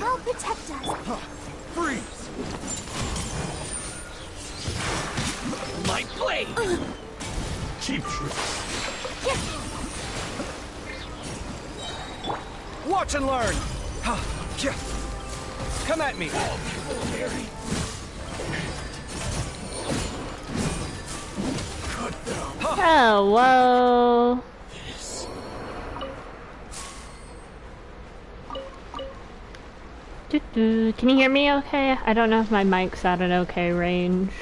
I'll protect us. Freeze! My blade! Cheap trick. Watch and learn! Come at me! Hello. Can you hear me okay? I don't know if my mic's at an okay range.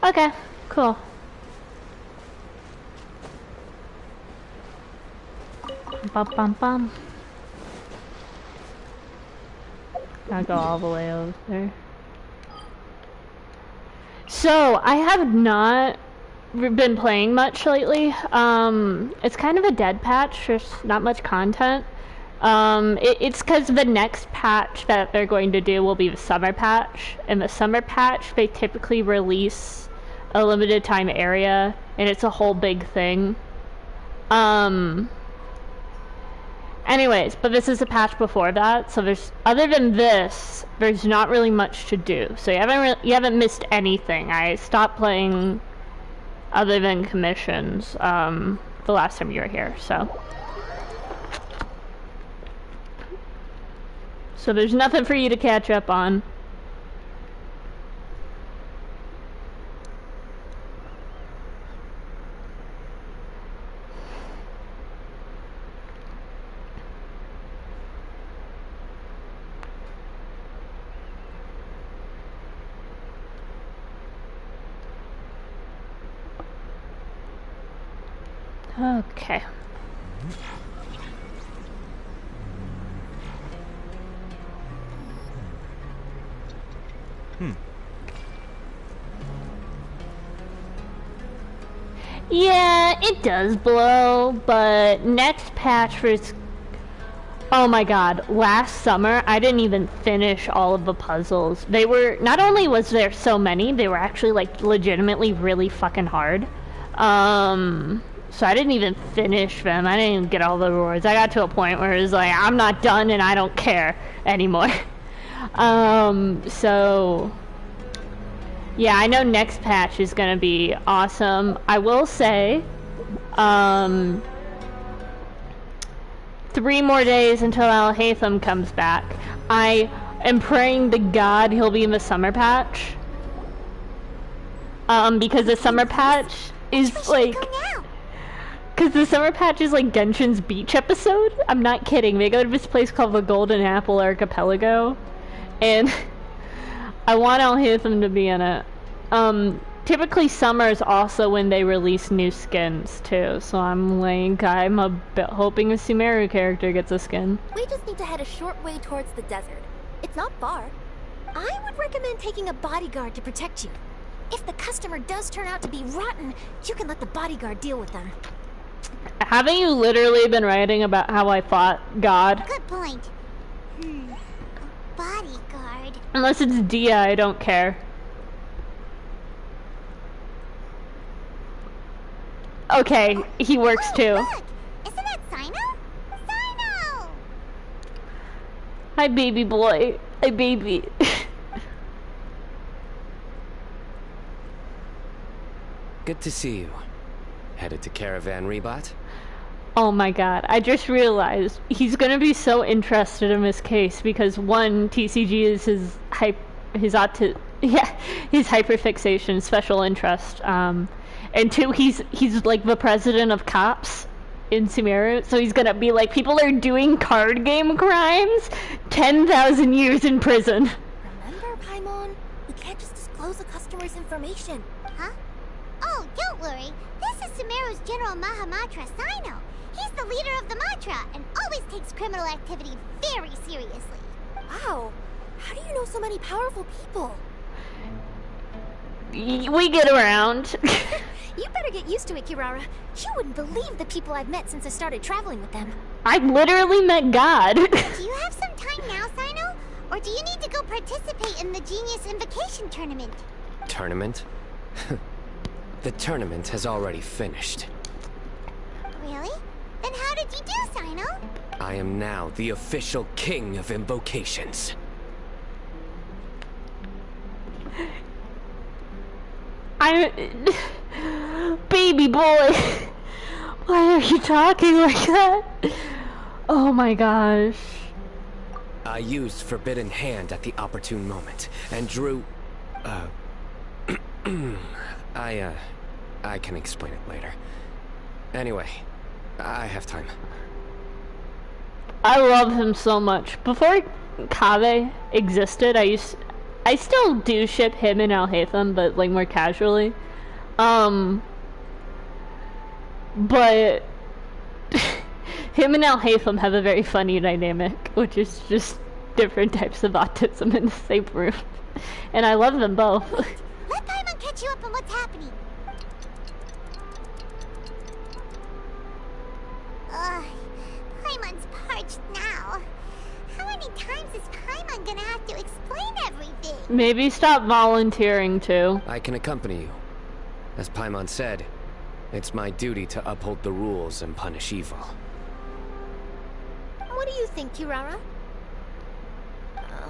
Okay, cool. Bum bum bum. Gotta go all the way over there. So, I have not been playing much lately. It's kind of a dead patch, there's not much content. It's because the next patch that they're going to do will be the summer patch. And the summer patch, they typically release a limited time area, and it's a whole big thing. Anyways, but this is a patch before that, so there's, other than this, there's not really much to do. So you haven't missed anything. I stopped playing other than commissions, the last time you were here, so. So there's nothing for you to catch up on. Okay. Yeah, it does blow, but next patch was... Oh my god, last summer I didn't even finish all of the puzzles. They were... Not only was there so many, they were actually like legitimately really fucking hard. So I didn't even finish them. I didn't even get all the rewards. I got to a point where it was like, I'm not done and I don't care anymore. So... Yeah, I know next patch is gonna be awesome. I will say, 3 more days until Alhaitham comes back. I am praying to God he'll be in the summer patch. Because the summer patch is like... Because the summer patch is like Genshin's beach episode. I'm not kidding. They go to this place called the Golden Apple Archipelago. And... I want Alhaitham to be in it. Typically summer is also when they release new skins too, so I'm a bit hoping a Sumeru character gets a skin. We just need to head a short way towards the desert. It's not far. I would recommend taking a bodyguard to protect you. If the customer does turn out to be rotten, you can let the bodyguard deal with them. Haven't you literally been writing about how I fought God? Good point. Bodyguard. Unless it's Dia, I don't care. Okay, he works too. Look! Isn't that Sino? Sino! Hi, baby boy. Hi, baby. Good to see you. Headed to Caravan Rebat? Oh my god, I just realized he's gonna be so interested in this case because one, TCG is Yeah, he's hyperfixation, special interest. And two, he's like the president of cops in Sumeru, so he's gonna be like, people are doing card game crimes, 10,000 years in prison. Remember, Paimon? We can't just disclose a customer's information. Huh? Oh, don't worry. This is Sumeru's General Mahamatra Sino. He's the leader of the Matra and always takes criminal activity very seriously. Wow. How do you know so many powerful people? We get around. You better get used to it, Kirara. You wouldn't believe the people I've met since I started traveling with them. I literally met God. Do you have some time now, Sino? Or do you need to go participate in the Genius Invocation Tournament? Tournament? The tournament has already finished. Really? Then how did you do, Sino? I am now the official king of invocations. Baby boy. Why are you talking like that? Oh my gosh. I used Forbidden Hand at the opportune moment, and drew... I can explain it later. Anyway, I have time. I love him so much. Before Kaveh existed, I still do ship him and Alhaitham, but like more casually. But him and Alhaitham have a very funny dynamic, which is just different types of autism in the same room. And I love them both. Let Paimon catch you up on what's happening. Ugh, Paimon's parched now. How many times is Paimon gonna have to explain everything? Maybe stop volunteering too. I can accompany you. As Paimon said, it's my duty to uphold the rules and punish evil. What do you think, Kirara?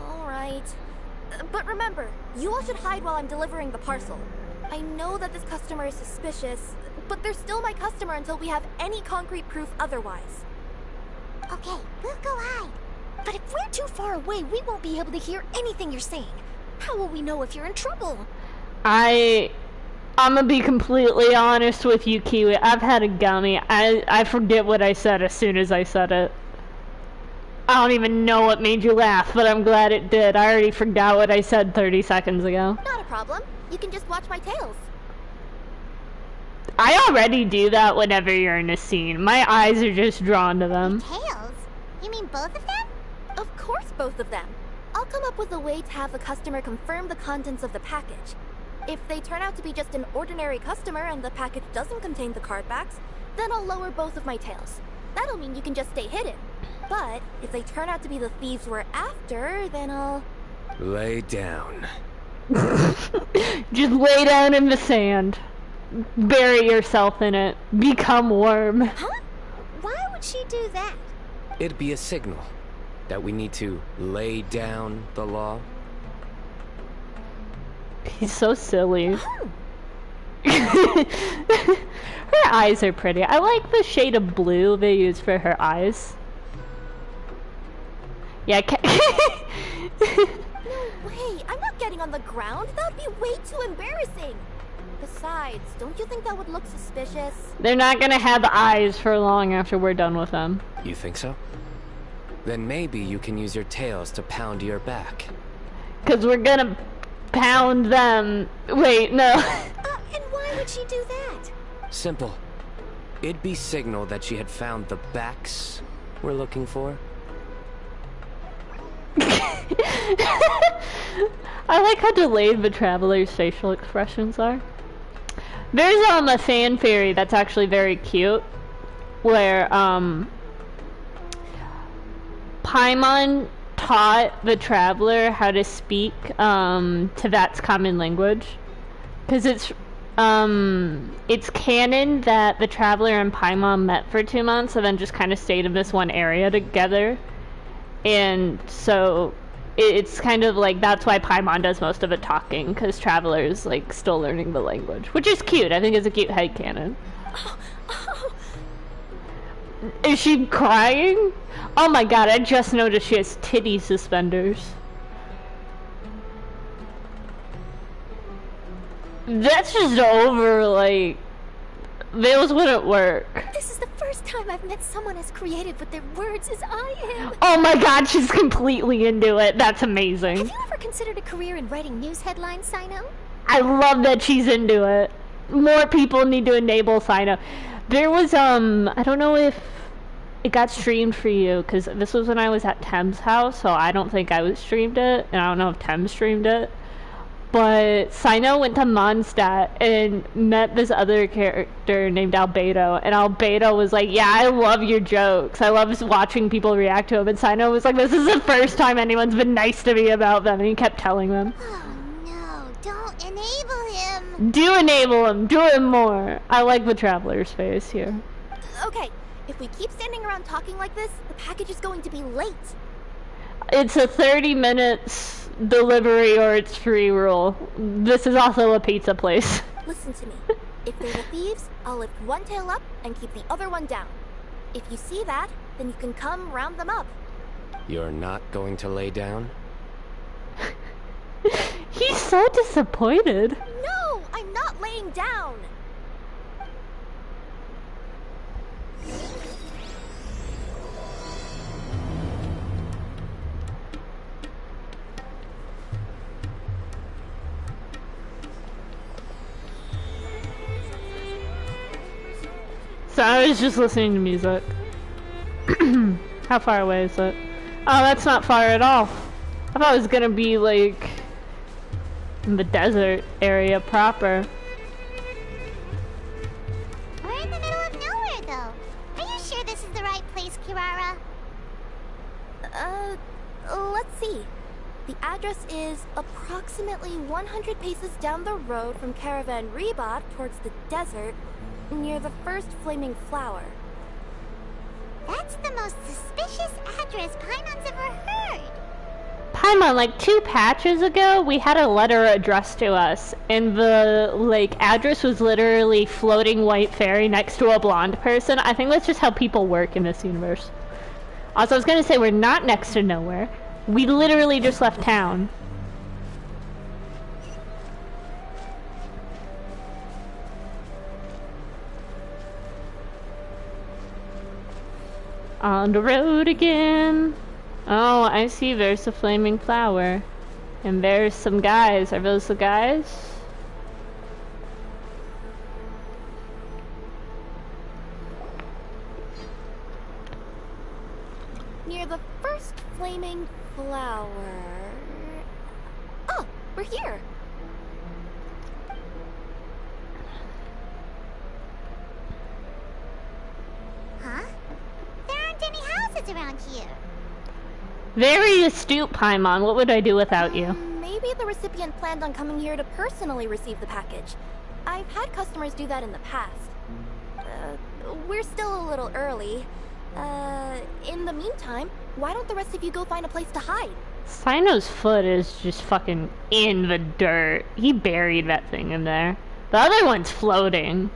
Alright. But remember, you all should hide while I'm delivering the parcel. I know that this customer is suspicious, but they're still my customer until we have any concrete proof otherwise. Okay, we'll go hide. But if we're too far away, we won't be able to hear anything you're saying. How will we know if you're in trouble? I'm gonna be completely honest with you, Kiwi. I've had a gummy. I forget what I said as soon as I said it. I don't even know what made you laugh, but I'm glad it did. I already forgot what I said 30 seconds ago. Not a problem. You can just watch my tails. I already do that whenever you're in a scene. My eyes are just drawn to them. Tails? You mean both of them? Of course, both of them. I'll come up with a way to have the customer confirm the contents of the package. If they turn out to be just an ordinary customer and the package doesn't contain the card backs, then I'll lower both of my tails. That'll mean you can just stay hidden. But if they turn out to be the thieves we're after, then I'll... Lay down. Just lay down in the sand. Bury yourself in it. Become warm. Huh? Why would she do that? It'd be a signal that we need to lay down the law. He's so silly. Oh. Her eyes are pretty. I like the shade of blue they use for her eyes. Yeah, No way! I'm not getting on the ground. That would be way too embarrassing. Besides, don't you think that would look suspicious? They're not gonna have eyes for long after we're done with them. You think so? Then maybe you can use your tails to pound your back. Cause we're gonna pound them. Wait, no. And why would she do that? Simple. It'd be signal that she had found the backs we're looking for. I like how delayed the traveler's facial expressions are. There's a fan theory that's actually very cute, where Paimon taught the traveler how to speak Teyvat's common language, because it's canon that the traveler and Paimon met for 2 months and then just kind of stayed in this one area together. And so it's kind of like that's why Paimon does most of the talking, because Traveler's like still learning the language, which is cute. I think it's a cute headcanon. Is she crying? Oh my god, I just noticed she has titty suspenders. That's just over, like... Those wouldn't work. This is the first time I've met someone as creative with their words as I am. Oh my god, she's completely into it. That's amazing. Have you ever considered a career in writing news headlines, Sino? I love that she's into it. More people need to enable Sino. There was, I don't know if it got streamed for you, because this was when I was at Tem's house, so I don't think I was streamed it, and I don't know if Tem streamed it. But Sino went to Mondstadt and met this other character named Albedo, and Albedo was like, yeah, I love your jokes. I love watching people react to them. And Sino was like, this is the first time anyone's been nice to me about them, and he kept telling them. Oh no, don't enable him! Do enable him, do him more. I like the Traveler's face here. Okay, if we keep standing around talking like this, the package is going to be late. It's a 30 minutes delivery or it's free rule. This is also a pizza place. Listen to me. If they're the thieves, I'll lift one tail up and keep the other one down. If you see that, then you can come round them up. You're not going to lay down? He's so disappointed. No, I'm not laying down. So I was just listening to music. How far away is it? Oh, that's not far at all. I thought it was gonna be like in the desert area proper. We're in the middle of nowhere, though. Are you sure this is the right place, Kirara? Let's see. The address is approximately 100 paces down the road from Caravan Reebot towards the desert, near the first flaming flower. That's the most suspicious address Paimon's ever heard. Paimon, like 2 patches ago, we had a letter addressed to us, and the like address was literally floating white fairy next to a blonde person. I think that's just how people work in this universe. Also, I was gonna say we're not next to nowhere. We literally just left town. On the road again. Oh, I see there's a flaming flower. And there's some guys. Are those the guys? Near the first flaming flower... Oh, we're here. Huh? There aren't any houses around here. Very astute, Paimon. What would I do without you? Maybe the recipient planned on coming here to personally receive the package. I've had customers do that in the past. We're still a little early. In the meantime, why don't the rest of you go find a place to hide? Sino's foot is just fucking in the dirt. He buried that thing in there. The other one's floating.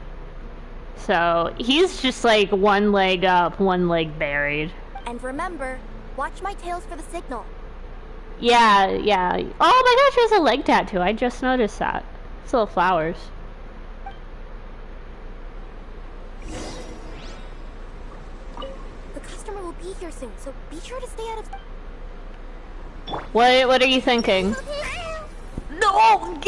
So, he's just like one leg up, one leg buried. And remember, watch my tails for the signal. Yeah, yeah. Oh my gosh, he has a leg tattoo. I just noticed that. It's little flowers. The customer will be here soon, so be sure to stay out of... What are you thinking? No!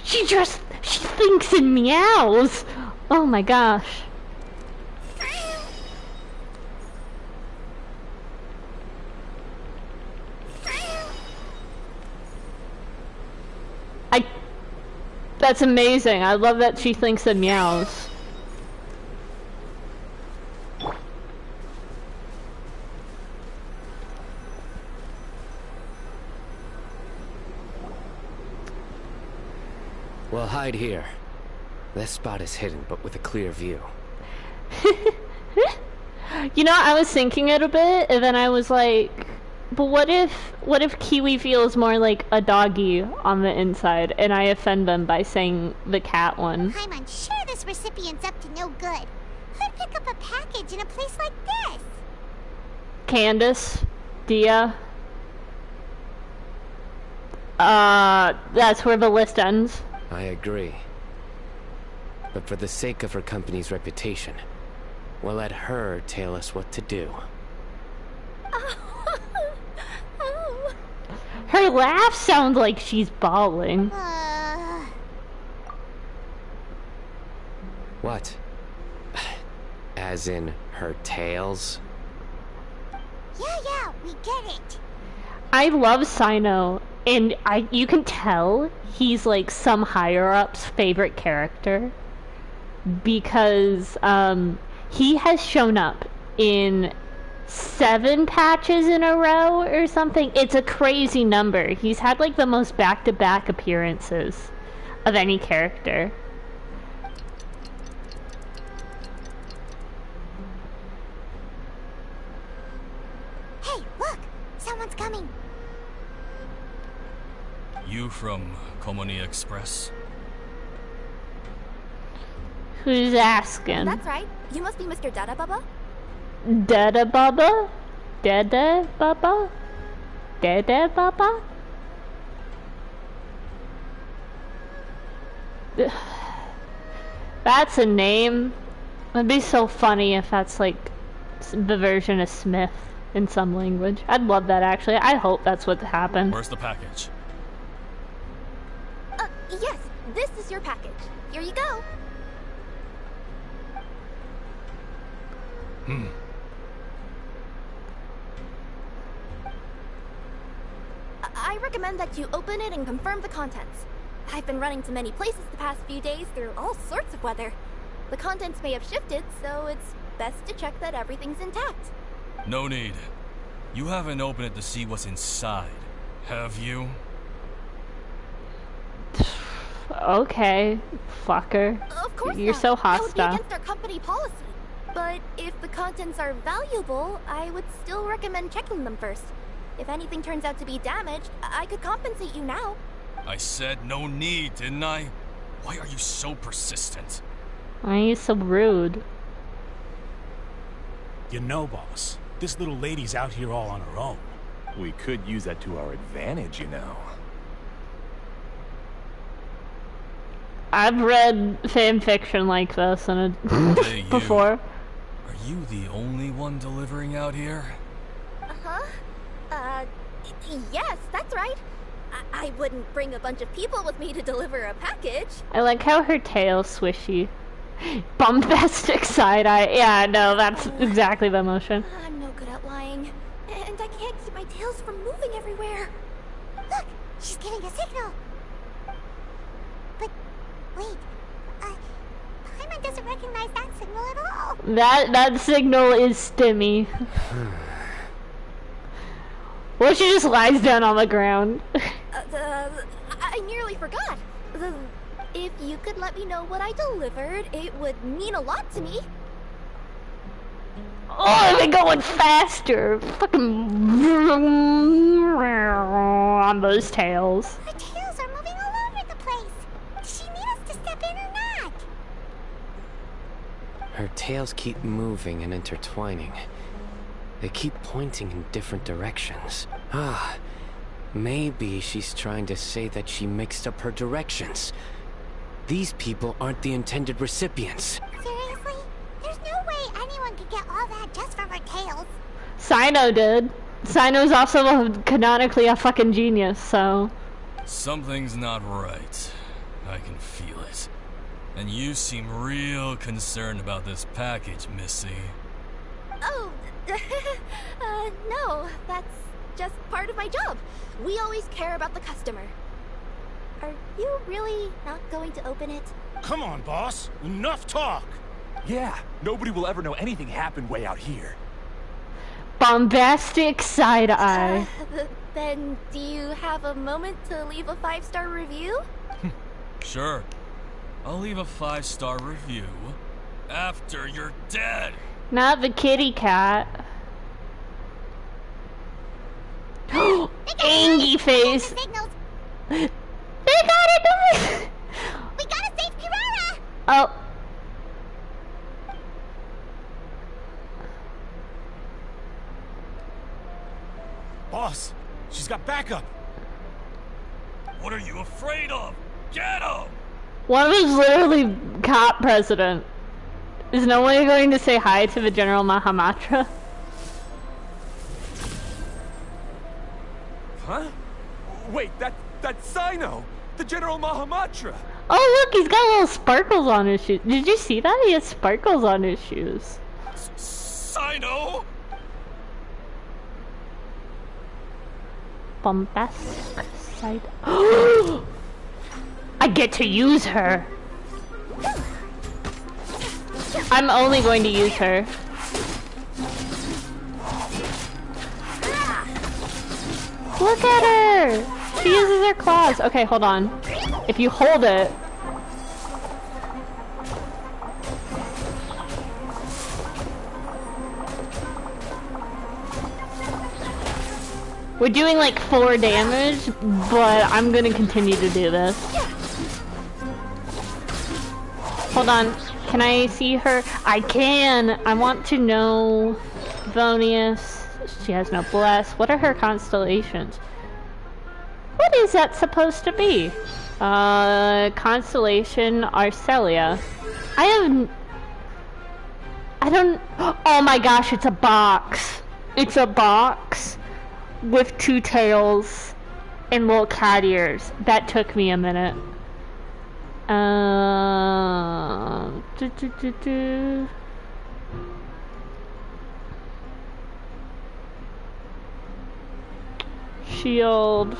She thinks in meows! Oh my gosh. That's amazing. I love that she thinks in meows. Well, hide here. This spot is hidden, but with a clear view. You know, I was thinking it a bit, and then I was like, but what if Kiwi feels more like a doggy on the inside, and I offend them by saying the cat one? I'm sure this recipient's up to no good. Who'd pick up a package in a place like this? Candace? Dia? That's where the list ends. I agree. But for the sake of her company's reputation, we'll let her tell us what to do. Oh. Her laugh sounds like she's bawling. What? As in her tails? Yeah, we get it. I love Sino, and you can tell he's like some higher-up's favorite character because he has shown up in 7 patches in a row or something. It's a crazy number. He's had like the most back-to-back appearances of any character. Hey, look! Someone's coming. You from Komoni Express? Who's asking? That's right. You must be Mr. Dada Baba? Dada Baba? Dada Baba? Dada Baba? That's a name. It'd be so funny if that's like the version of Smith in some language. I'd love that actually. I hope that's what happened. Where's the package? Yes, this is your package. Here you go. I recommend that you open it and confirm the contents. I've been running to many places the past few days through all sorts of weather. The contents may have shifted, so it's best to check that everything's intact. No need. You haven't opened it to see what's inside, have you? Okay, fucker. Of course You're not. so That would be hostile. against our company policy. But if the contents are valuable, I would still recommend checking them first. If anything turns out to be damaged, I could compensate you now. I said no need, didn't I? Why are you so persistent? Why are you so rude? You know, boss, this little lady's out here all on her own. We could use that to our advantage, you know. I've read fan fiction like this and Hey, you. before. Are you the only one delivering out here? Uh-huh. Yes, that's right. I wouldn't bring a bunch of people with me to deliver a package. I like how her tail's swishy. Bombastic side eye. Yeah, no, that's exactly the motion. I'm no good at lying. And I can't keep my tails from moving everywhere. Look, she's giving a signal. But wait, Paimon doesn't recognize that signal at all. That signal is stimmy. Well, she just lies down on the ground. I nearly forgot. If you could let me know what I delivered, it would mean a lot to me. Oh, they're going faster. Fucking on those tails. Her tails are moving all over the place. Does she need us to step in or not? Her tails keep moving and intertwining. They keep pointing in different directions. Ah, maybe she's trying to say that she mixed up her directions. These people aren't the intended recipients. Seriously? There's no way anyone could get all that just from her tails. Sino did. Sino's also canonically a fucking genius, so... Something's not right. I can feel it. And you seem real concerned about this package, Missy. Oh, no, that's just part of my job. We always care about the customer. Are you really not going to open it? Come on, boss. Enough talk. Yeah, nobody will ever know anything happened way out here. Bombastic side eye. Then do you have a moment to leave a 5-star review? Sure. I'll leave a 5-star review after you're dead. Not the kitty cat. Angie face. The signals. They got it! We gotta save Kirara! Oh. Boss, she's got backup. What are you afraid of? Get him! One was literally cop president. Is no one going to say hi to the General Mahamatra? Huh? Wait, that's Sino! The General Mahamatra! Oh look, he's got little sparkles on his shoes. Did you see that? He has sparkles on his shoes. Sino! Bombastic side. I get to use her. I'm only going to use her. Look at her! She uses her claws. Okay, hold on. If you hold it... We're doing like 4 damage, but I'm gonna continue to do this. Hold on. Can I see her? I can! I want to know... Vonius. She has no bless. What are her constellations? What is that supposed to be? Constellation Arcelia. I don't... Oh my gosh, it's a box. It's a box with 2 tails and little cat ears. That took me a minute. Shield.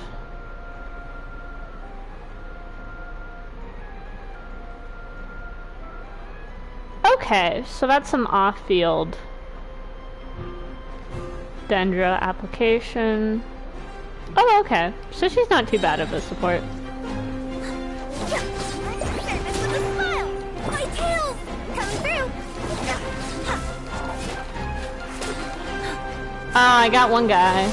Okay, so that's some off-field. Dendra application. Oh, okay. So she's not too bad of a support. Oh, I got one guy.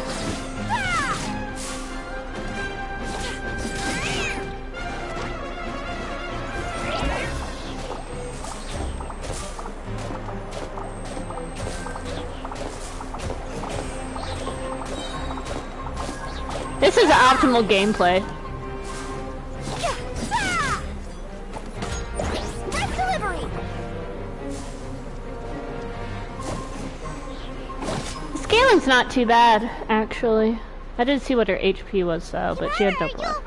This is optimal gameplay. The scaling's not too bad, actually. I didn't see what her HP was though, but she had no blood.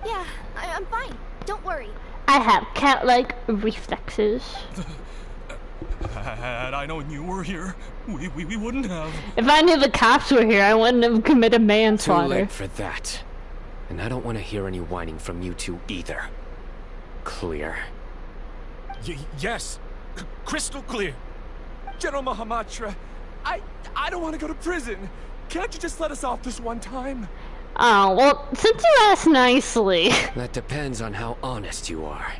Yeah, I'm fine. Don't worry. I have cat-like reflexes. Had I known you were here, we wouldn't have. If I knew the cops were here, I wouldn't have committed Too manslaughter. late for that. And I don't want to hear any whining from you two either. Clear. Yes. Crystal clear. General Mahamatra, I don't want to go to prison. Can't you just let us off this one time? Oh, well, since you asked nicely. That depends on how honest you are.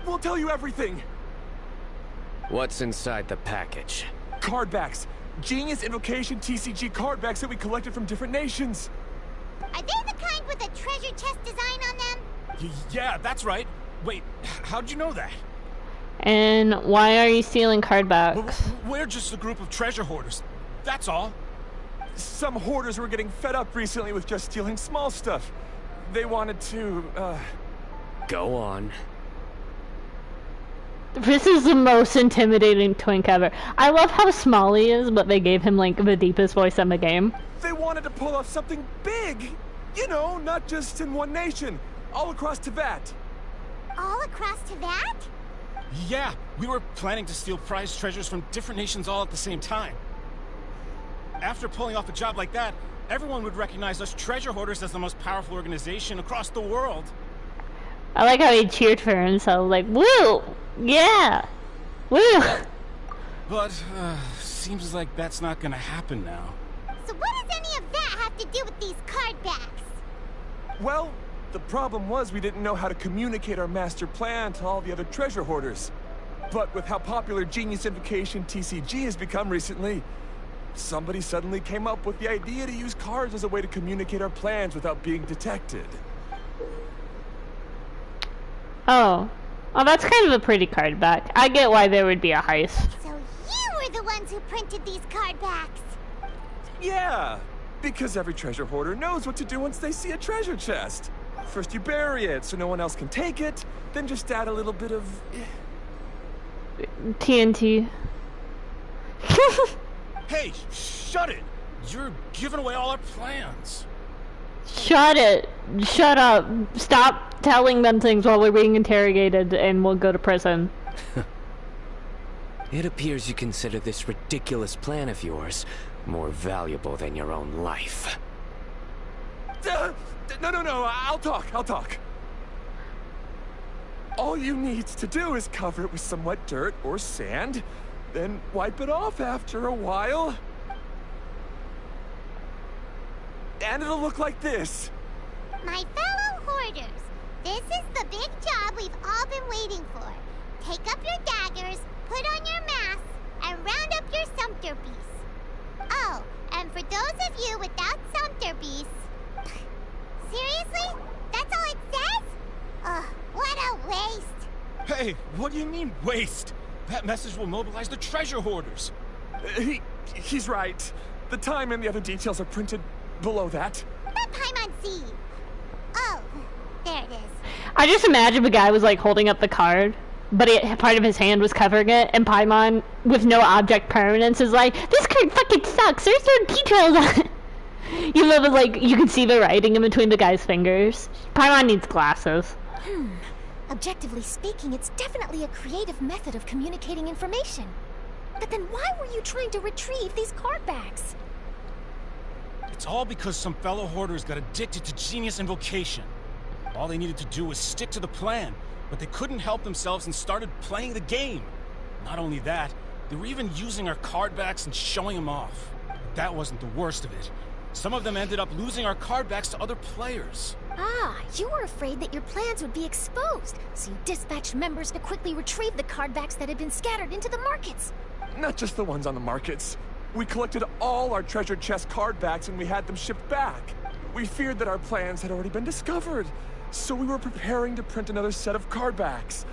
We'll tell you everything. What's inside the package? Card backs. Genius Invocation TCG card backs that we collected from different nations. Are they the kind with a treasure chest design on them? Yeah, that's right. Wait, how'd you know that? And why are you stealing card backs? We're just a group of treasure hoarders. That's all. Some hoarders were getting fed up recently with just stealing small stuff. They wanted to, Go on. This is the most intimidating twink ever. I love how small he is, but they gave him like the deepest voice in the game. They wanted to pull off something big. You know, not just in one nation. All across Teyvat. All across Teyvat? Yeah, we were planning to steal prized treasures from different nations all at the same time. After pulling off a job like that, everyone would recognize us treasure hoarders as the most powerful organization across the world. I like how he cheered for himself, like, woo! Yeah! Woo! But, seems like that's not gonna happen now. So what does any of that have to do with these card backs? Well, the problem was we didn't know how to communicate our master plan to all the other treasure hoarders. But with how popular Genius Invocation TCG has become recently, somebody suddenly came up with the idea to use cards as a way to communicate our plans without being detected. Oh. Oh, that's kind of a pretty card back. I get why there would be a heist. So you were the ones who printed these card backs? Yeah, because every treasure hoarder knows what to do once they see a treasure chest. First you bury it so no one else can take it, then just add a little bit of... TNT. Hey, shut it! You're giving away all our plans. Shut it. Shut up. Stop telling them things while we're being interrogated and we'll go to prison. It appears you consider this ridiculous plan of yours more valuable than your own life. No, I'll talk. All you need to do is cover it with some wet dirt or sand, then wipe it off after a while. And it'll look like this. My fellow hoarders, this is the big job we've all been waiting for. Take up your daggers, put on your masks, and round up your sumpter beasts. Oh, and for those of you without sumpter beasts... Seriously? That's all it says? Ugh, what a waste. Hey, what do you mean, waste? That message will mobilize the treasure hoarders. He's right. The time and the other details are printed below that. Let Paimon see. Oh, there it is. I just imagine the guy was like holding up the card, but part of his hand was covering it, and Paimon, with no object permanence, is like, this card fucking sucks, there's no details on it. You know, like, you can see the writing in between the guy's fingers. Paimon needs glasses. Objectively speaking, it's definitely a creative method of communicating information. But then why were you trying to retrieve these card backs? It's all because some fellow hoarders got addicted to Genius Invocation. All they needed to do was stick to the plan, but they couldn't help themselves and started playing the game. Not only that, they were even using our card backs and showing them off. But that wasn't the worst of it. Some of them ended up losing our card backs to other players. Ah, you were afraid that your plans would be exposed, so you dispatched members to quickly retrieve the card backs that had been scattered into the markets. Not just the ones on the markets. We collected all our treasure chest card backs and we had them shipped back. We feared that our plans had already been discovered, so we were preparing to print another set of card backs.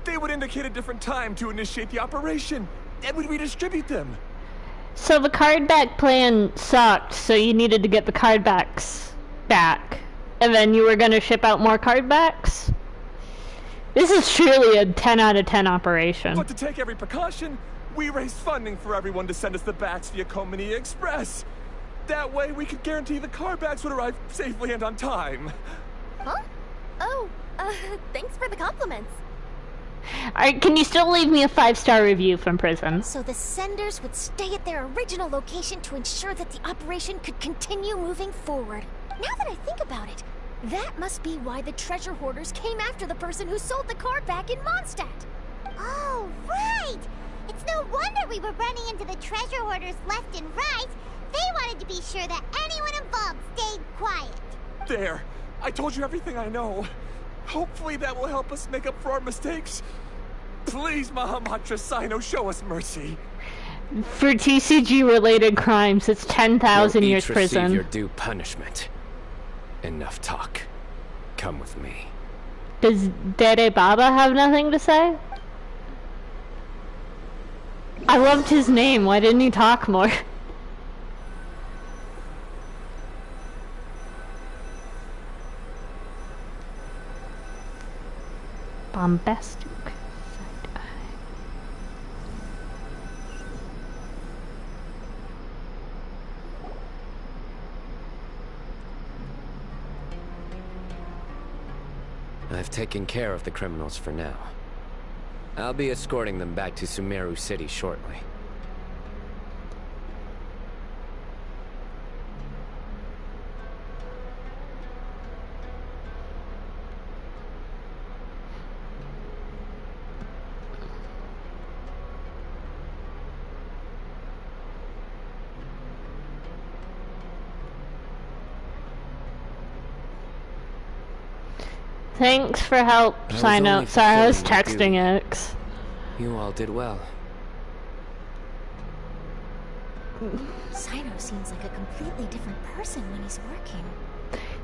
They would indicate a different time to initiate the operation, and we'd redistribute them. So the card back plan sucked, so you needed to get the card backs back. And then you were gonna ship out more card backs? This is truly a 10 out of 10 operation. But to take every precaution, we raised funding for everyone to send us the backs via Komini Express. That way we could guarantee the card backs would arrive safely and on time. Huh? Oh, thanks for the compliments. Alright, can you still leave me a 5-star review from prison? So the senders would stay at their original location to ensure that the operation could continue moving forward. Now that I think about it, that must be why the treasure hoarders came after the person who sold the card back in Mondstadt. Oh, right! It's no wonder we were running into the treasure hoarders left and right. They wanted to be sure that anyone involved stayed quiet. There. I told you everything I know. Hopefully that will help us make up for our mistakes. Please, Mahamatra Sino, show us mercy. For TCG-related crimes, it's 10,000 years prison. Receive your due punishment. Enough talk. Come with me. Does Dede Baba have nothing to say? I loved his name. Why didn't he talk more? Bombastic. I've taken care of the criminals for now. I'll be escorting them back to Sumeru City shortly. Thanks for help, sign only up. Sorry, I was fulfilling my duty. texting X. You all did well. Sino seems like a completely different person when he's working.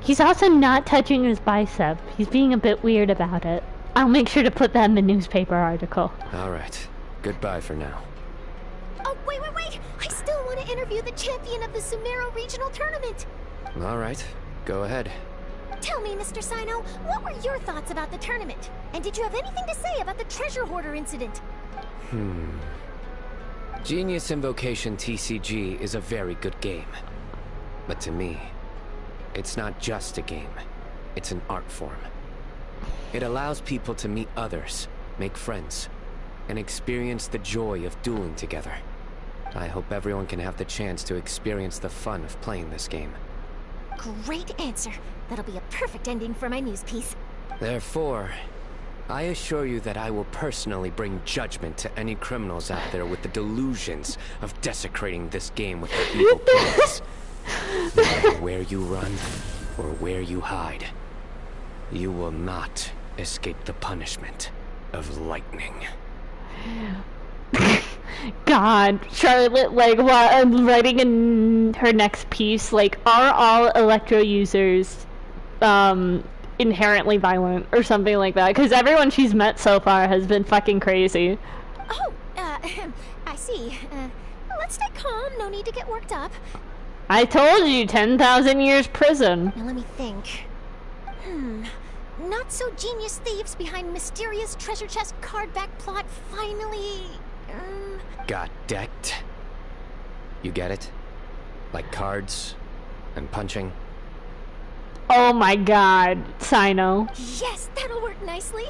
He's also not touching his bicep. He's being a bit weird about it. I'll make sure to put that in the newspaper article. All right. Goodbye for now. Oh, wait! I still want to interview the champion of the Sumeru Regional Tournament! All right. Go ahead. Tell me, Mr. Sino, what were your thoughts about the tournament? And did you have anything to say about the treasure hoarder incident? Genius Invocation TCG is a very good game. But to me, it's not just a game. It's an art form. It allows people to meet others, make friends, and experience the joy of dueling together. I hope everyone can have the chance to experience the fun of playing this game. Great answer. That'll be a perfect ending for my news piece. Therefore, I assure you that I will personally bring judgment to any criminals out there with the delusions of desecrating this game with their evil plans. No matter where you run or where you hide, you will not escape the punishment of lightning. God, Charlotte, like, while I'm writing in her next piece, like, are all Electro users, inherently violent, or something like that? Because everyone she's met so far has been fucking crazy. Oh, I see. Let's stay calm, no need to get worked up. I told you, 10,000 years prison. Now let me think. Not so genius thieves behind mysterious treasure chest card back plot finally... Got decked? You get it? Like cards and punching? Oh my god, Sino. Yes, that'll work nicely.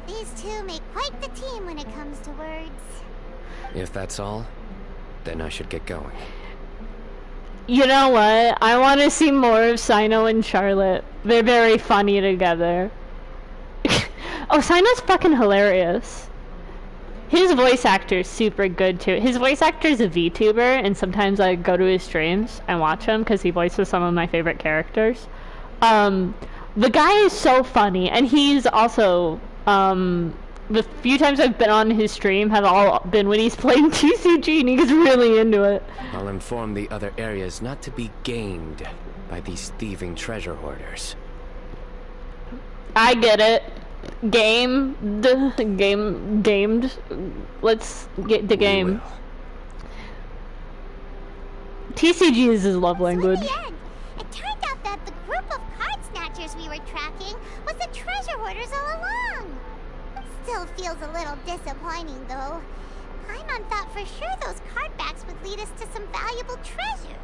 These two make quite the team when it comes to words. If that's all, then I should get going. You know what? I want to see more of Sino and Charlotte. They're very funny together. Oh, Sino's fucking hilarious. His voice actor is super good too. His voice actor is a VTuber, and sometimes I go to his streams and watch him because he voices some of my favorite characters. The guy is so funny, and he's also, the few times I've been on his stream have all been when he's playing TCG, and he's really into it. I'll inform the other areas not to be gamed by these thieving treasure hoarders. I get it. Gamed. Let's get the game. TCG is his love language. So in the end, it turned out that the group of card snatchers we were tracking was the treasure hoarders all along. Still feels a little disappointing, though. Paimon thought for sure those card backs would lead us to some valuable treasure.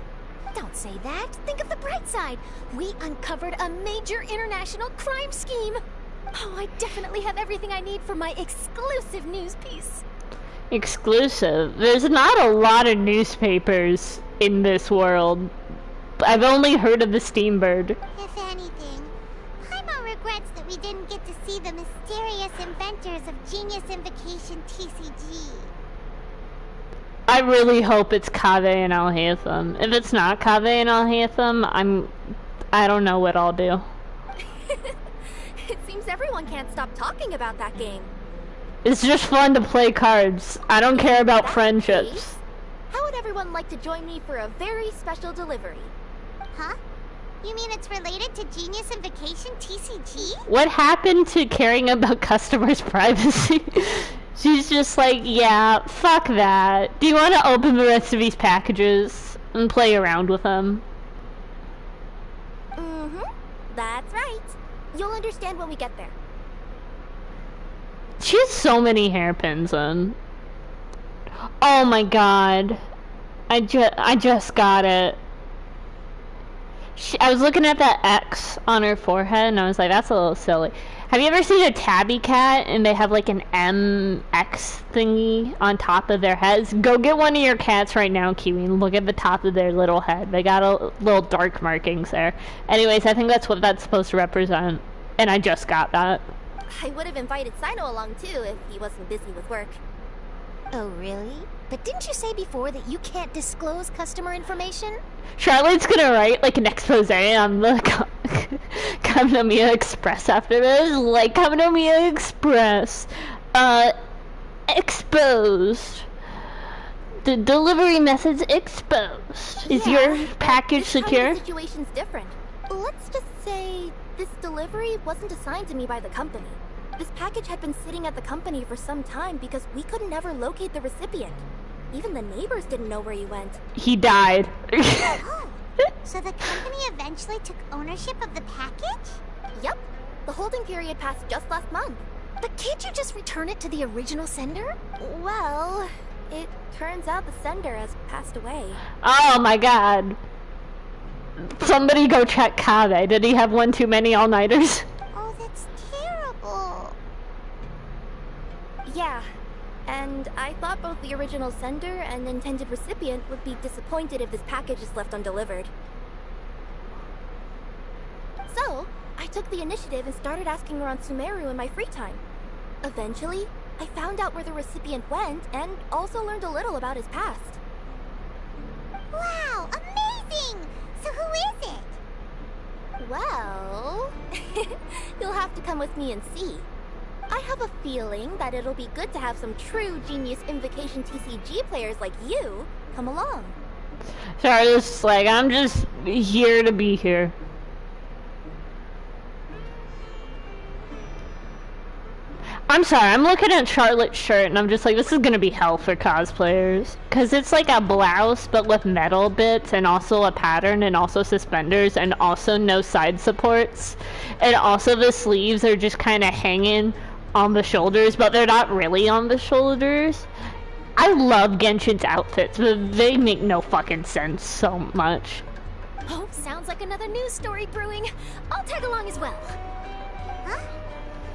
Don't say that. Think of the bright side. We uncovered a major international crime scheme. Oh, I definitely have everything I need for my exclusive news piece. Exclusive? There's not a lot of newspapers in this world. I've only heard of the Steambird. If anything, Paimon regrets that we didn't get to see the mysterious inventors of Genius Invocation TCG. I really hope it's Kaveh and Alhaitham. If it's not Kaveh and Alhaitham, I don't know what I'll do. It seems everyone can't stop talking about that game. It's just fun to play cards. I don't care about That's friendships. nice. How would everyone like to join me for a very special delivery? Huh? You mean it's related to Genius Invocation TCG? What happened to caring about customers' privacy? She's just like, yeah, fuck that. Do you want to open the rest of these packages and play around with them? Mm-hmm. That's right. You'll understand when we get there. She has so many hairpins in. Oh my god. I just got it. I was looking at that X on her forehead and I was like, that's a little silly. Have you ever seen a tabby cat and they have like an MX thingy on top of their heads? Go get one of your cats right now, Kiwi, and look at the top of their little head. They got a little dark markings there. Anyways, I think that's what that's supposed to represent. And I just got that. I would have invited Sino along too if he wasn't busy with work. Oh, really? But didn't you say before that you can't disclose customer information? Charlotte's gonna write like an expose on the Kamenomiya Express after this. Like, Kamenomiya Express. Exposed. The delivery method's exposed. Is your package this time secure? the situation's different. Let's just say this delivery wasn't assigned to me by the company. This package had been sitting at the company for some time because we could never locate the recipient. Even the neighbors didn't know where he went. He died. So the company eventually took ownership of the package? Yep. The holding period passed just last month. But can't you just return it to the original sender? Well, it turns out the sender has passed away. Oh my god. Somebody go check Kave. Did he have one too many all-nighters? Oh, that's terrible. Yeah. And I thought both the original sender and intended recipient would be disappointed if this package is left undelivered. So, I took the initiative and started asking around Sumeru in my free time. Eventually, I found out where the recipient went and also learned a little about his past. Wow, amazing! So who is it? Well, you'll have to come with me and see. I have a feeling that it'll be good to have some true Genius Invocation TCG players like you come along. Sorry, it's like, I'm just here to be here. I'm sorry, I'm looking at Charlotte's shirt and I'm just like, this is gonna be hell for cosplayers. Cause it's like a blouse but with metal bits and also a pattern and also suspenders and also no side supports. And also the sleeves are just kind of hanging on the shoulders, but they're not really on the shoulders. I love Genshin's outfits, but they make no fucking sense so much. Oh, sounds like another news story brewing. I'll tag along as well. Huh?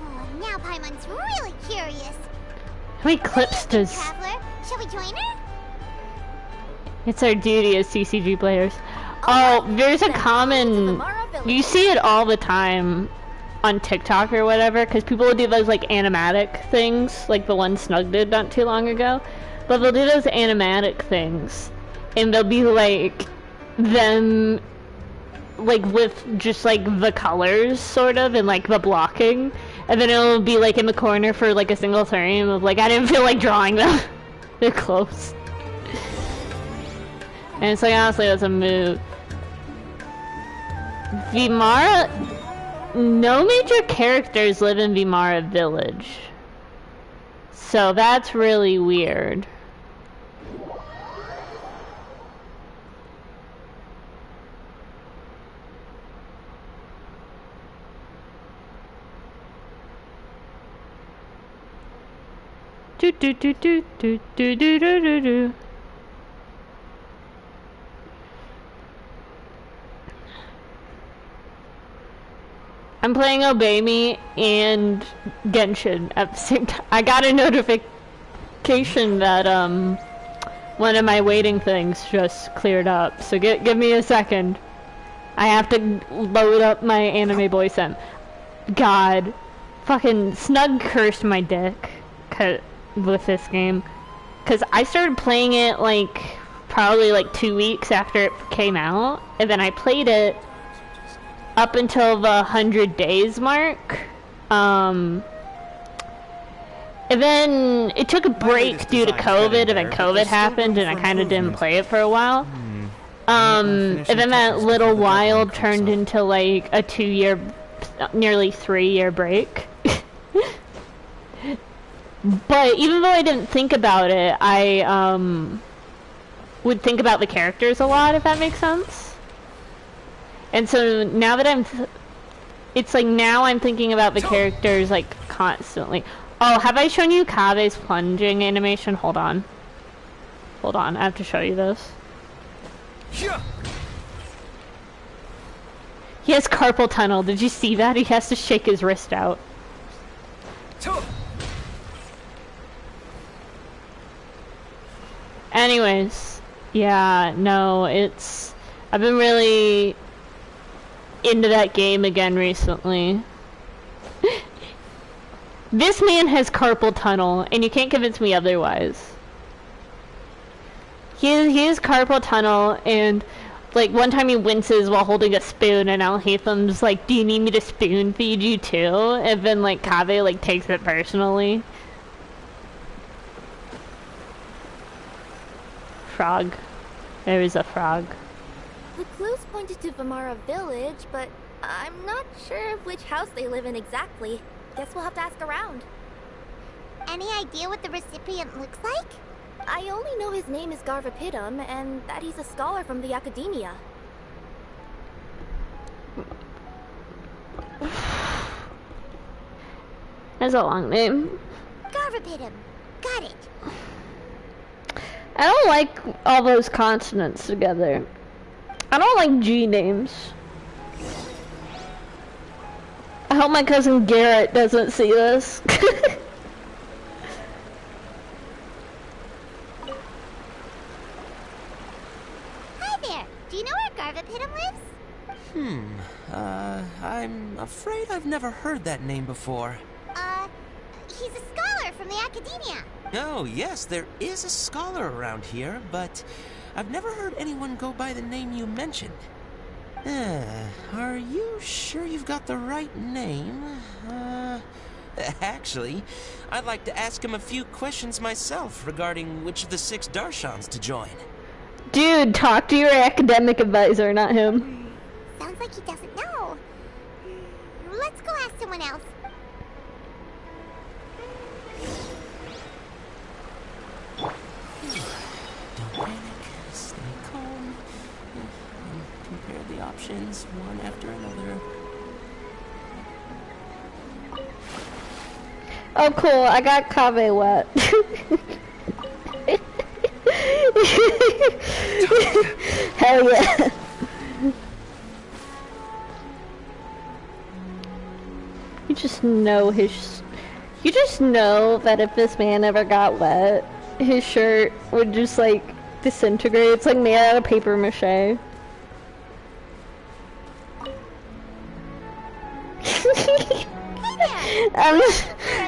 Oh, now Paimon's really curious. How many clips does... Traveler, shall we join her? It's our duty as CCG players. Oh, there's a common... You see it all the time on TikTok or whatever, because people will do those like animatic things, like the one Snug did not too long ago. But they'll do those animatic things, and they'll be like them, like with just like the colors sort of, and like the blocking, and then it'll be like in the corner for like a single frame of like, I didn't feel like drawing them. They're close. And it's like, honestly, that's a move. Vimara, no major characters live in Vimara Village. So that's really weird. Do do do do do do do do do do. I'm playing Obey Me and Genshin at the same time. I got a notification that one of my waiting things just cleared up. So give me a second. I have to load up my anime boy sim. God, fucking Snug cursed my dick with this game, cause I started playing it like probably like 2 weeks after it came out, and then I played it up until the 100 days mark, and then it took a break due to COVID, and then COVID happened, and I kind of didn't play it for a while. And then that little while turned into like a 2-year, nearly 3-year break. But even though I didn't think about it, I would think about the characters a lot, if that makes sense. And so now that it's like now I'm thinking about the characters like constantly. Oh, have I shown you Kave's plunging animation? Hold on. Hold on, I have to show you this. He has carpal tunnel. Did you see that? He has to shake his wrist out. Anyways, yeah, no, I've been really into that game again recently. This man has carpal tunnel, and you can't convince me otherwise. He has carpal tunnel, and like one time he winces while holding a spoon, and Alhaitham's like, "Do you need me to spoon feed you too?" And then like Kave like takes it personally. Frog. There is a frog. The clues pointed to Vimara Village, but I'm not sure of which house they live in exactly. Guess we'll have to ask around. Any idea what the recipient looks like? I only know his name is Garvapidum, and that he's a scholar from the Academia. That's a long name. Garvapidum. Got it. I don't like all those consonants together. I don't like G names. I hope my cousin Garrett doesn't see this. Hi there. Do you know where Garvapidum lives? I'm afraid I've never heard that name before. He's a scholar from the academia. Oh, yes, there is a scholar around here, but I've never heard anyone go by the name you mentioned. Are you sure you've got the right name? Actually, I'd like to ask him a few questions myself regarding which of the 6 Darshans to join. Dude, talk to your academic advisor, not him. Sounds like he doesn't know. Let's go ask someone else. Don't panic, stay calm, and compare the options one after another. Oh, cool. I got Kave wet. Hell yeah. You just know you just know that if this man ever got wet, his shirt would just like disintegrate. It's like made out of paper mache.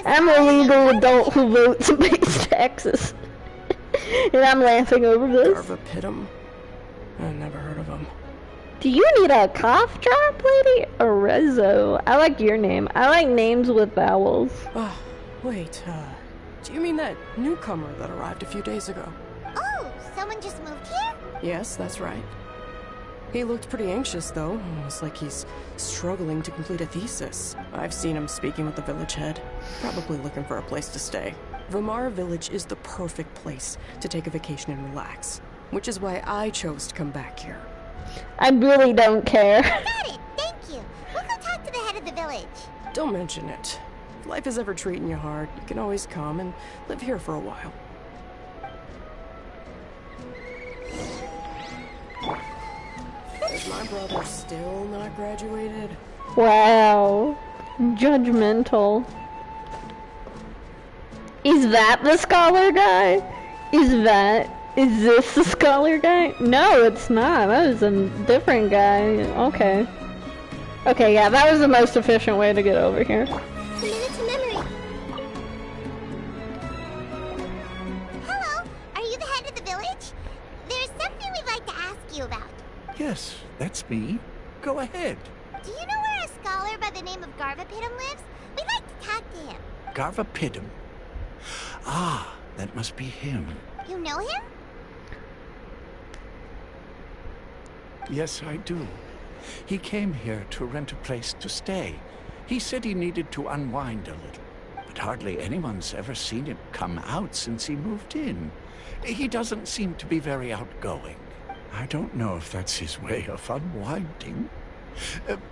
I'm a legal adult who votes and pays taxes. And I'm laughing over this. Garvapidum. I've never heard of him. Do you need a cough drop, lady? Arezzo. I like your name. I like names with vowels. Wait, do you mean that newcomer that arrived a few days ago? Oh, someone just moved here? Yes, that's right. He looked pretty anxious, though. Almost like he's struggling to complete a thesis. I've seen him speaking with the village head. Probably looking for a place to stay. Vamara Village is the perfect place to take a vacation and relax. Which is why I chose to come back here. I really don't care. Got it! Thank you. We'll go talk to the head of the village. Don't mention it. If life is ever treating you hard, you can always come and live here for a while. Is my brother still not graduated? Wow. Judgmental. Is that the scholar guy? Is this the scholar guy? No, it's not. That was a different guy. Okay. Okay, yeah, that was the most efficient way to get over here. A minute to memory. Hello, are you the head of the village? There's something we'd like to ask you about. Yes, that's me. Go ahead. Do you know where a scholar by the name of Garvapidum lives? We'd like to talk to him. Garvapidum. Ah, that must be him. You know him? Yes, I do. He came here to rent a place to stay. He said he needed to unwind a little, but hardly anyone's ever seen him come out since he moved in. He doesn't seem to be very outgoing. I don't know if that's his way of unwinding,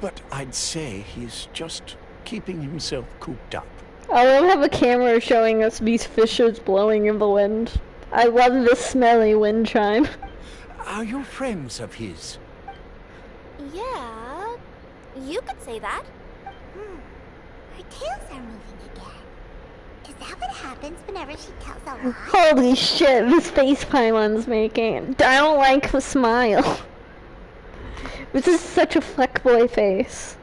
but I'd say he's just keeping himself cooped up. I love have a camera showing us these fishes blowing in the wind. I love the smelly wind chime. Are you friends of his? Yeah, you could say that. Her tails are moving again. Is that what happens whenever she tells a lie? Holy shit, this face Pylon's making. I don't like the smile. This is such a fuckboy face.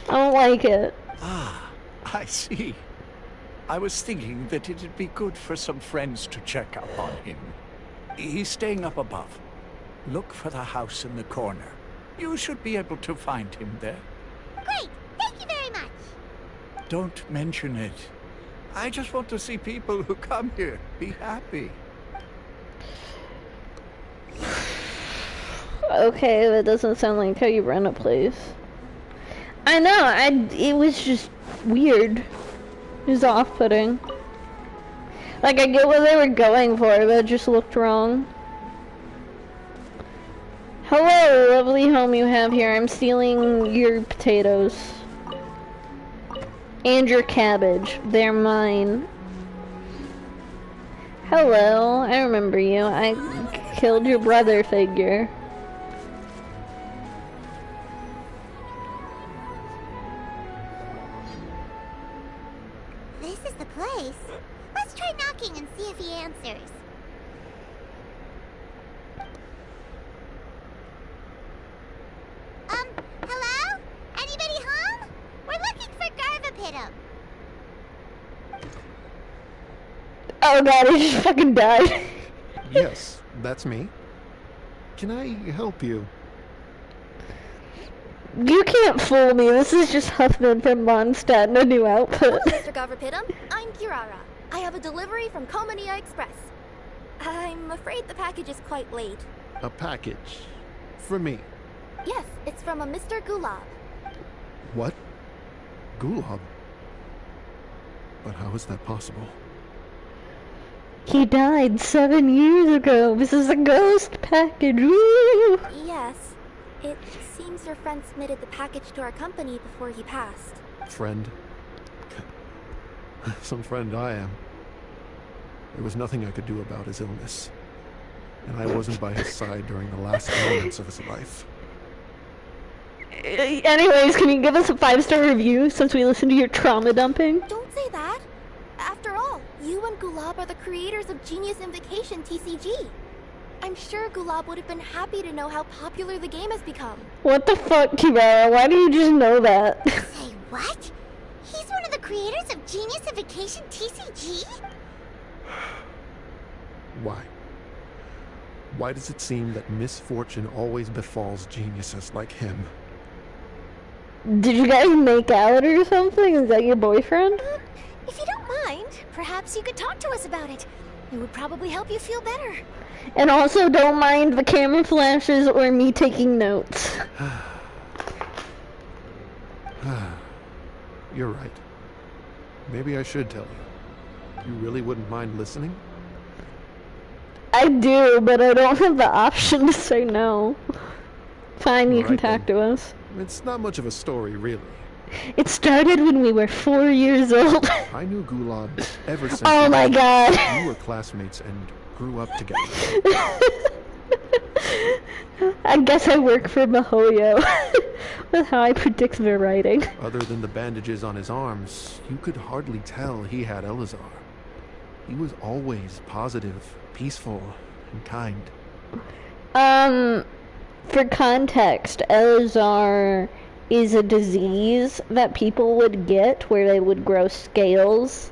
I don't like it. Ah, I see. I was thinking that it'd be good for some friends to check up on him. He's staying up above. Look for the house in the corner. You should be able to find him there. Great! Thank you very much! Don't mention it. I just want to see people who come here be happy. Okay, that doesn't sound like how you run a place. I know, it was just weird. It was off-putting. Like, I get what they were going for, but it just looked wrong. Hello, lovely home you have here. I'm stealing your potatoes. And your cabbage. They're mine. Hello, I remember you. I killed your brother figure. This is the place. Let's try knocking and see if he answers. Hello? Anybody home? We're looking for Garvapitum. Oh god, he just fucking died. Yes, that's me. Can I help you? You can't fool me. This is just Huffman from Mondstadt and a new output. Hello, Mr. Garvapitum. I'm Kirara. I have a delivery from Komania Express. I'm afraid the package is quite late. A package? For me? Yes, it's from a Mr. Gulab. What? Gulab? But how is that possible? He died 7 years ago. This is a ghost package. Woo! Yes. It seems your friend submitted the package to our company before he passed. Friend? Some friend I am. There was nothing I could do about his illness. And I wasn't by his side during the last moments of his life. Anyways, can you give us a 5-star review since we listened to your trauma dumping? Don't say that. After all, you and Gulab are the creators of Genius Invocation TCG. I'm sure Gulab would have been happy to know how popular the game has become. What the fuck, Kirara? Why do you just know that? Say what? He's one of the creators of Genius Invocation TCG? Why? Why does it seem that misfortune always befalls geniuses like him? Did you guys make out or something? Is that your boyfriend? If you don't mind, perhaps you could talk to us about it. It would probably help you feel better. And also, don't mind the camera flashes or me taking notes. You're right. Maybe I should tell you. You really wouldn't mind listening? I do, but I don't have the option to say no. Fine, you can talk to us. It's not much of a story, really. It started when we were 4 years old. I knew Gulab ever since oh my god. You were classmates and grew up together. I guess I work for Mihoyo. With how I predict their writing. Other than the bandages on his arms, you could hardly tell he had Elazar. He was always positive, peaceful, and kind. For context, Elazar is a disease that people would get where they would grow scales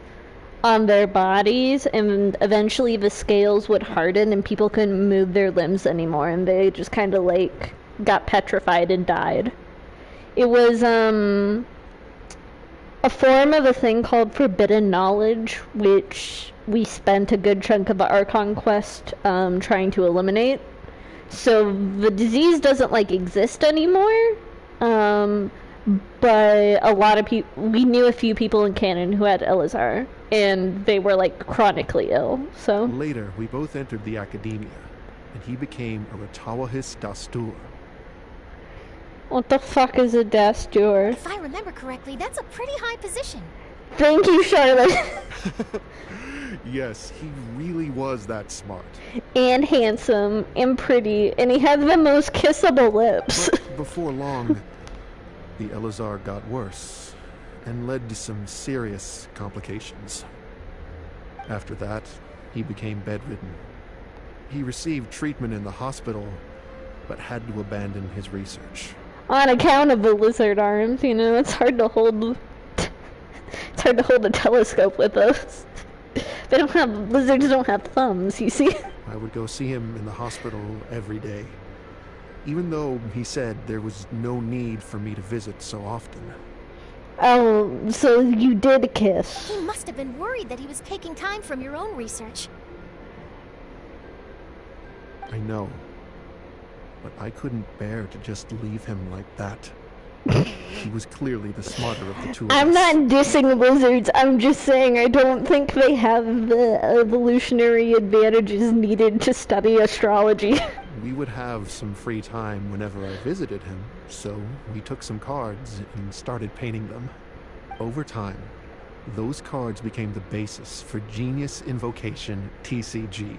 on their bodies, and eventually the scales would harden and people couldn't move their limbs anymore, and they just kind of like got petrified and died. It was a form of a thing called forbidden knowledge, which we spent a good chunk of the Archon quest trying to eliminate. So the disease doesn't like exist anymore. But a lot of people, we knew a few people in canon who had Elazar, and they were like chronically ill, so. Later, we both entered the academia, and he became a Ratawahis Dastur. What the fuck is a Dastur? If I remember correctly, that's a pretty high position. Thank you, Charlotte. Yes, he really was that smart. And handsome, and pretty, and he had the most kissable lips. But before long, the Elazar got worse, and led to some serious complications. After that, he became bedridden. He received treatment in the hospital, but had to abandon his research. On account of the lizard arms, you know, it's hard to hold... It's hard to hold a telescope with us. They don't have... Lizards don't have thumbs, you see? I would go see him in the hospital every day, even though he said there was no need for me to visit so often. Oh, so you did kiss. He must have been worried that he was taking time from your own research. I know, but I couldn't bear to just leave him like that. He was clearly the smarter of the two of us. I'm not dissing lizards, I'm just saying I don't think they have the evolutionary advantages needed to study astrology. We would have some free time whenever I visited him, so we took some cards and started painting them. Over time, those cards became the basis for Genius Invocation TCG.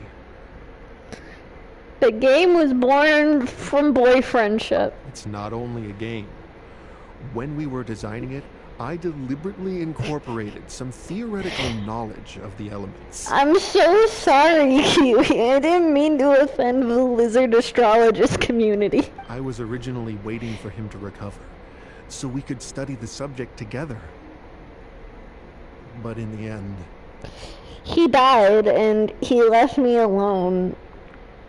The game was born from boyfriendship. It's not only a game. When we were designing it, I deliberately incorporated some theoretical knowledge of the elements. I'm so sorry, Kiwi. I didn't mean to offend the lizard astrologist community. I was originally waiting for him to recover, so we could study the subject together. But in the end... He died, and he left me alone.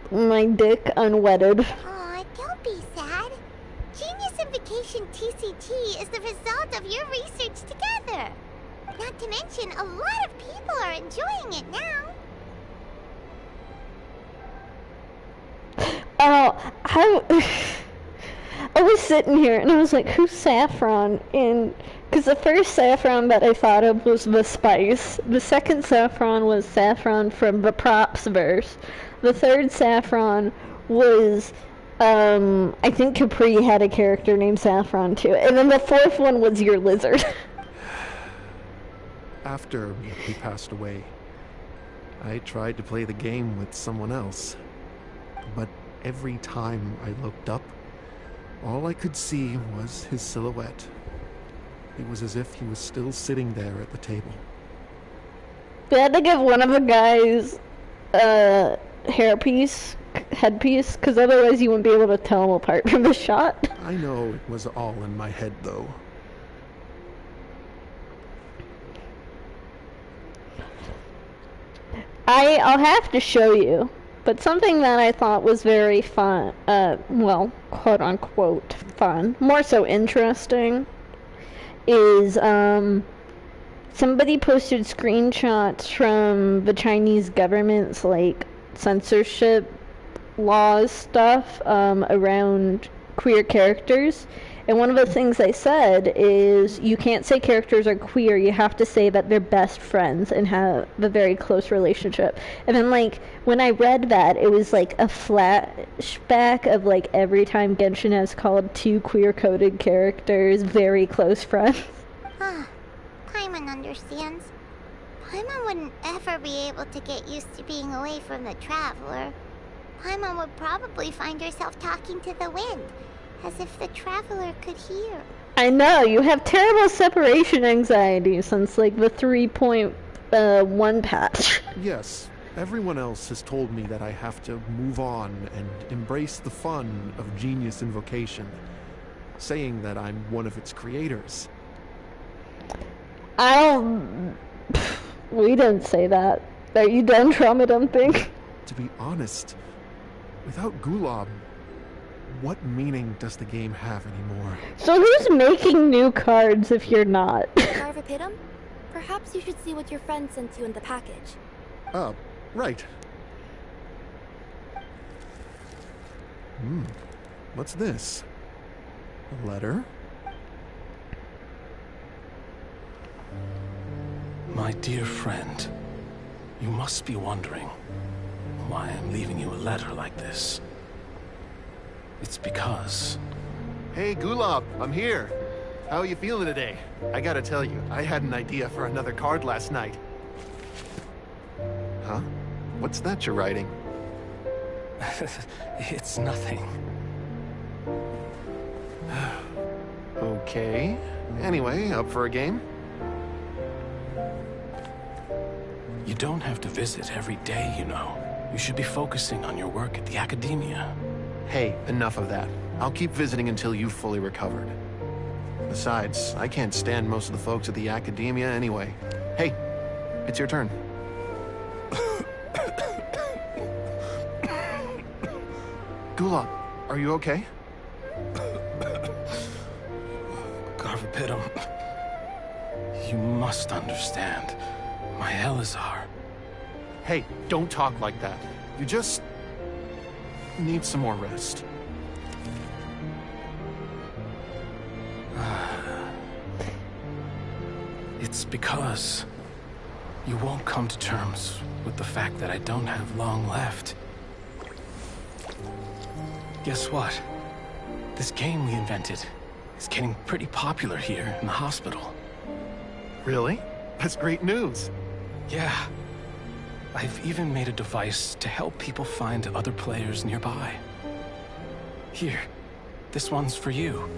My dick unwedded. Aw, don't be sad. Genius Invocation TCG is the result of your research together. Not to mention, a lot of people are enjoying it now. Oh, I was sitting here and I was like, who's Saffron? And because the first Saffron that I thought of was the Spice. The second Saffron was Saffron from the Props verse. The third Saffron was, I think Capri had a character named Saffron too. And then the fourth one was your lizard. After he passed away, I tried to play the game with someone else. But every time I looked up, all I could see was his silhouette. It was as if he was still sitting there at the table. They had to give one of the guys headpiece, because otherwise you wouldn't be able to tell them apart from the shot. I know it was all in my head, though. I'll have to show you, but something that I thought was very fun, well, quote unquote fun, more so interesting, is somebody posted screenshots from the Chinese government's like censorship laws stuff around queer characters. And one of the things they said is you can't say characters are queer, you have to say that they're best friends and have a very close relationship. And then like when I read that, it was like a flashback of like every time Genshin has called two queer coded characters very close friends. Paimon understands. Paimon wouldn't ever be able to get used to being away from the Traveler. Paimon would probably find herself talking to the wind, as if the Traveler could hear. I know, you have terrible separation anxiety since like the 3.1 patch. Yes, everyone else has told me that I have to move on and embrace the fun of Genius Invocation, saying that I'm one of its creators. We didn't say that. Are you done trauma dumping? To be honest, without Gulob, what meaning does the game have anymore? So who's making new cards if you're not? Garvapidum? Perhaps you should see what your friend sent you in the package. Right. What's this? A letter? My dear friend, you must be wondering why I'm leaving you a letter like this. It's because... Hey, Gulob, I'm here. How are you feeling today? I gotta tell you, I had an idea for another card last night. Huh? What's that you're writing? It's nothing. Okay. Anyway, up for a game? You don't have to visit every day, you know. You should be focusing on your work at the academia. Hey, enough of that. I'll keep visiting until you've fully recovered. Besides, I can't stand most of the folks at the academia anyway. Hey, it's your turn. Gulob, are you okay? Garvapidum, you must understand. My Elazar. Hey, don't talk like that. You just need some more rest. It's because you won't come to terms with the fact that I don't have long left. Guess what? This game we invented is getting pretty popular here in the hospital. Really? That's great news. Yeah. I've even made a device to help people find other players nearby. Here, this one's for you.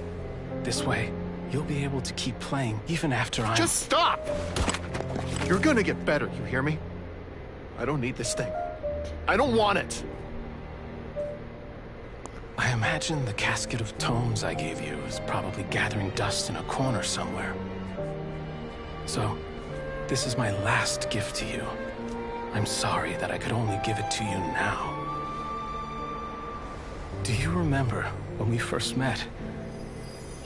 This way, you'll be able to keep playing even after I'm... Just stop! You're gonna get better, you hear me? I don't need this thing. I don't want it! I imagine the casket of tomes I gave you is probably gathering dust in a corner somewhere. So, this is my last gift to you. I'm sorry that I could only give it to you now. Do you remember when we first met?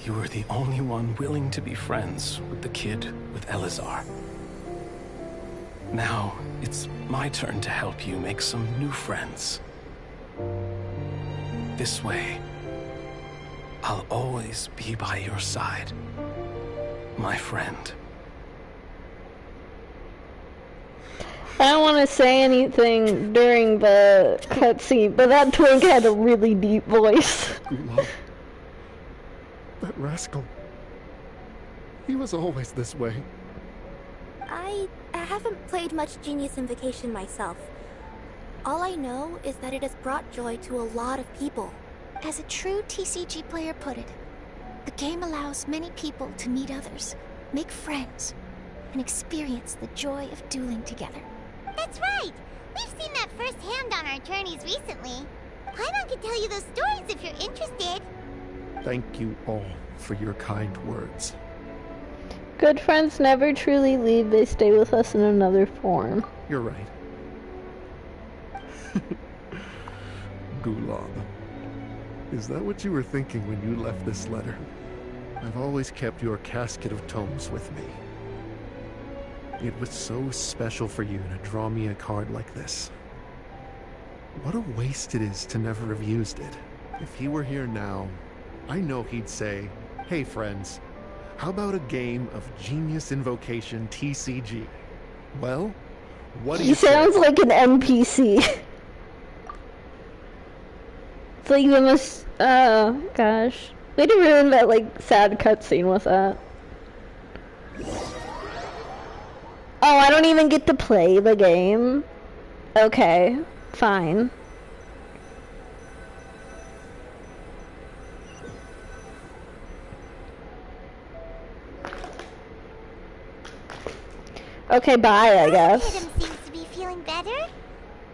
You were the only one willing to be friends with the kid with Elazar. Now, it's my turn to help you make some new friends. This way, I'll always be by your side, my friend. I don't want to say anything during the cutscene, but that twink had a really deep voice. Gulag. That rascal. He was always this way. I haven't played much Genius Invocation myself. All I know is that it has brought joy to a lot of people. As a true TCG player put it, the game allows many people to meet others, make friends, and experience the joy of dueling together. That's right! We've seen that firsthand on our journeys recently. Paimon can tell you those stories if you're interested. Thank you all for your kind words. Good friends never truly leave, they stay with us in another form. You're right. Gulag. Is that what you were thinking when you left this letter? I've always kept your casket of tomes with me. It was so special for you to draw me a card like this. What a waste it is to never have used it. If he were here now, I know he'd say, "Hey friends, how about a game of Genius Invocation TCG?" Well, what do you say? He sounds like an NPC. It's like the most, oh gosh. Way to ruin that, like, sad cutscene with that. Oh, I don't even get to play the game? Okay, fine. Okay, bye, I guess. Kidum seems to be feeling better.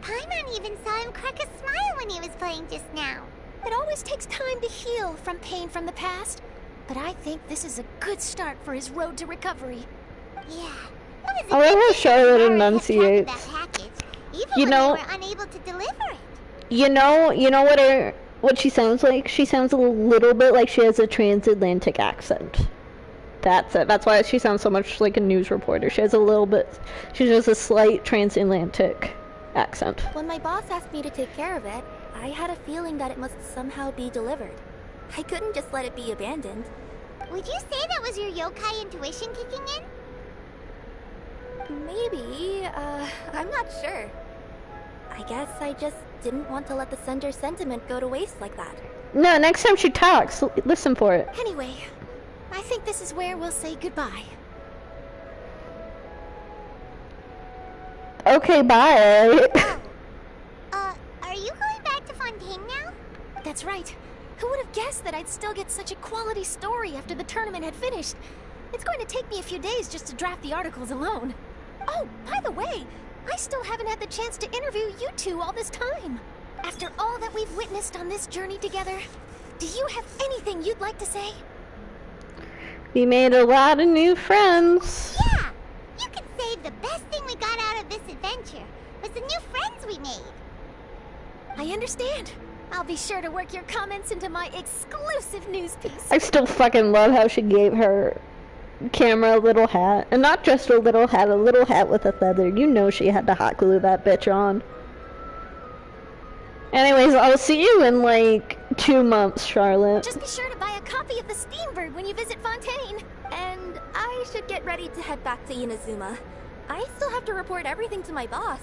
Paimon even saw him crack a smile when he was playing just now. It always takes time to heal from pain from the past, but I think this is a good start for his road to recovery. Yeah. I love how Charlotte enunciates. You know, They were unable to deliver it. you know what she sounds like? She sounds a little bit like she has a transatlantic accent. That's it. That's why she sounds so much like a news reporter. She has a slight transatlantic accent. When my boss asked me to take care of it, I had a feeling that it must somehow be delivered. I couldn't just let it be abandoned. Would you say that was your yokai intuition kicking in? Maybe, I'm not sure. I guess I just didn't want to let the sender's sentiment go to waste like that. No, next time she talks, listen for it. Anyway, I think this is where we'll say goodbye. Okay, bye. Are you going back to Fontaine now? That's right. Who would have guessed that I'd still get such a quality story after the tournament had finished? It's going to take me a few days just to draft the articles alone. Oh, by the way, I still haven't had the chance to interview you two all this time. After all that we've witnessed on this journey together, do you have anything you'd like to say? We made a lot of new friends. Yeah! You could say the best thing we got out of this adventure was the new friends we made. I understand. I'll be sure to work your comments into my exclusive news piece. I still fucking love how she gave her camera a little hat. And not just a little hat with a feather. You know she had to hot glue that bitch on. Anyways, I'll see you in like 2 months, Charlotte. Just be sure to buy a copy of the Steambird when you visit Fontaine. And I should get ready to head back to Inazuma. I still have to report everything to my boss.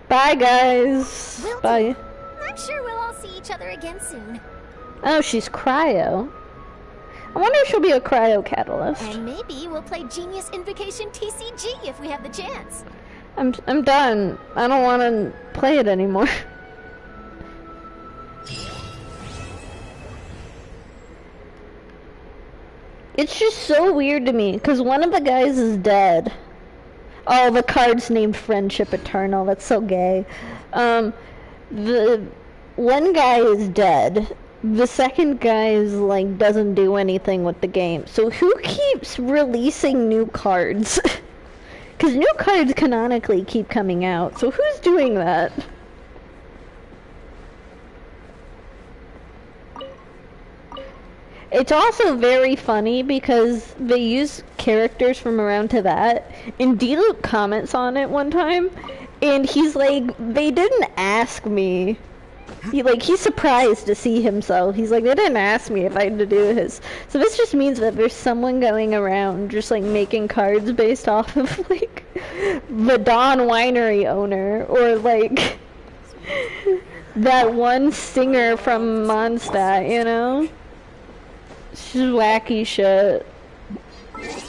Bye, guys. Bye. I'm sure we'll all see each other again soon. Oh, she's cryo. I wonder if she'll be a cryo catalyst. And maybe we'll play Genius Invocation TCG if we have the chance. I'm done. I don't want to play it anymore. It's just so weird to me, because one of the guys is dead. Oh, the card's named Friendship Eternal. That's so gay. The one guy is dead. The second guy is, like, doesn't do anything with the game. So who keeps releasing new cards? Because new cards canonically keep coming out. So who's doing that? It's also very funny because they use characters from Around to That, and D-Luke comments on it one time, and he's like, they didn't ask me. He's surprised to see himself. He's like, they didn't ask me if I had to do this. So this just means that there's someone going around just, like, making cards based off of, like, the Dawn Winery owner, or, like, that one singer from Mondstadt, you know? It's just wacky shit.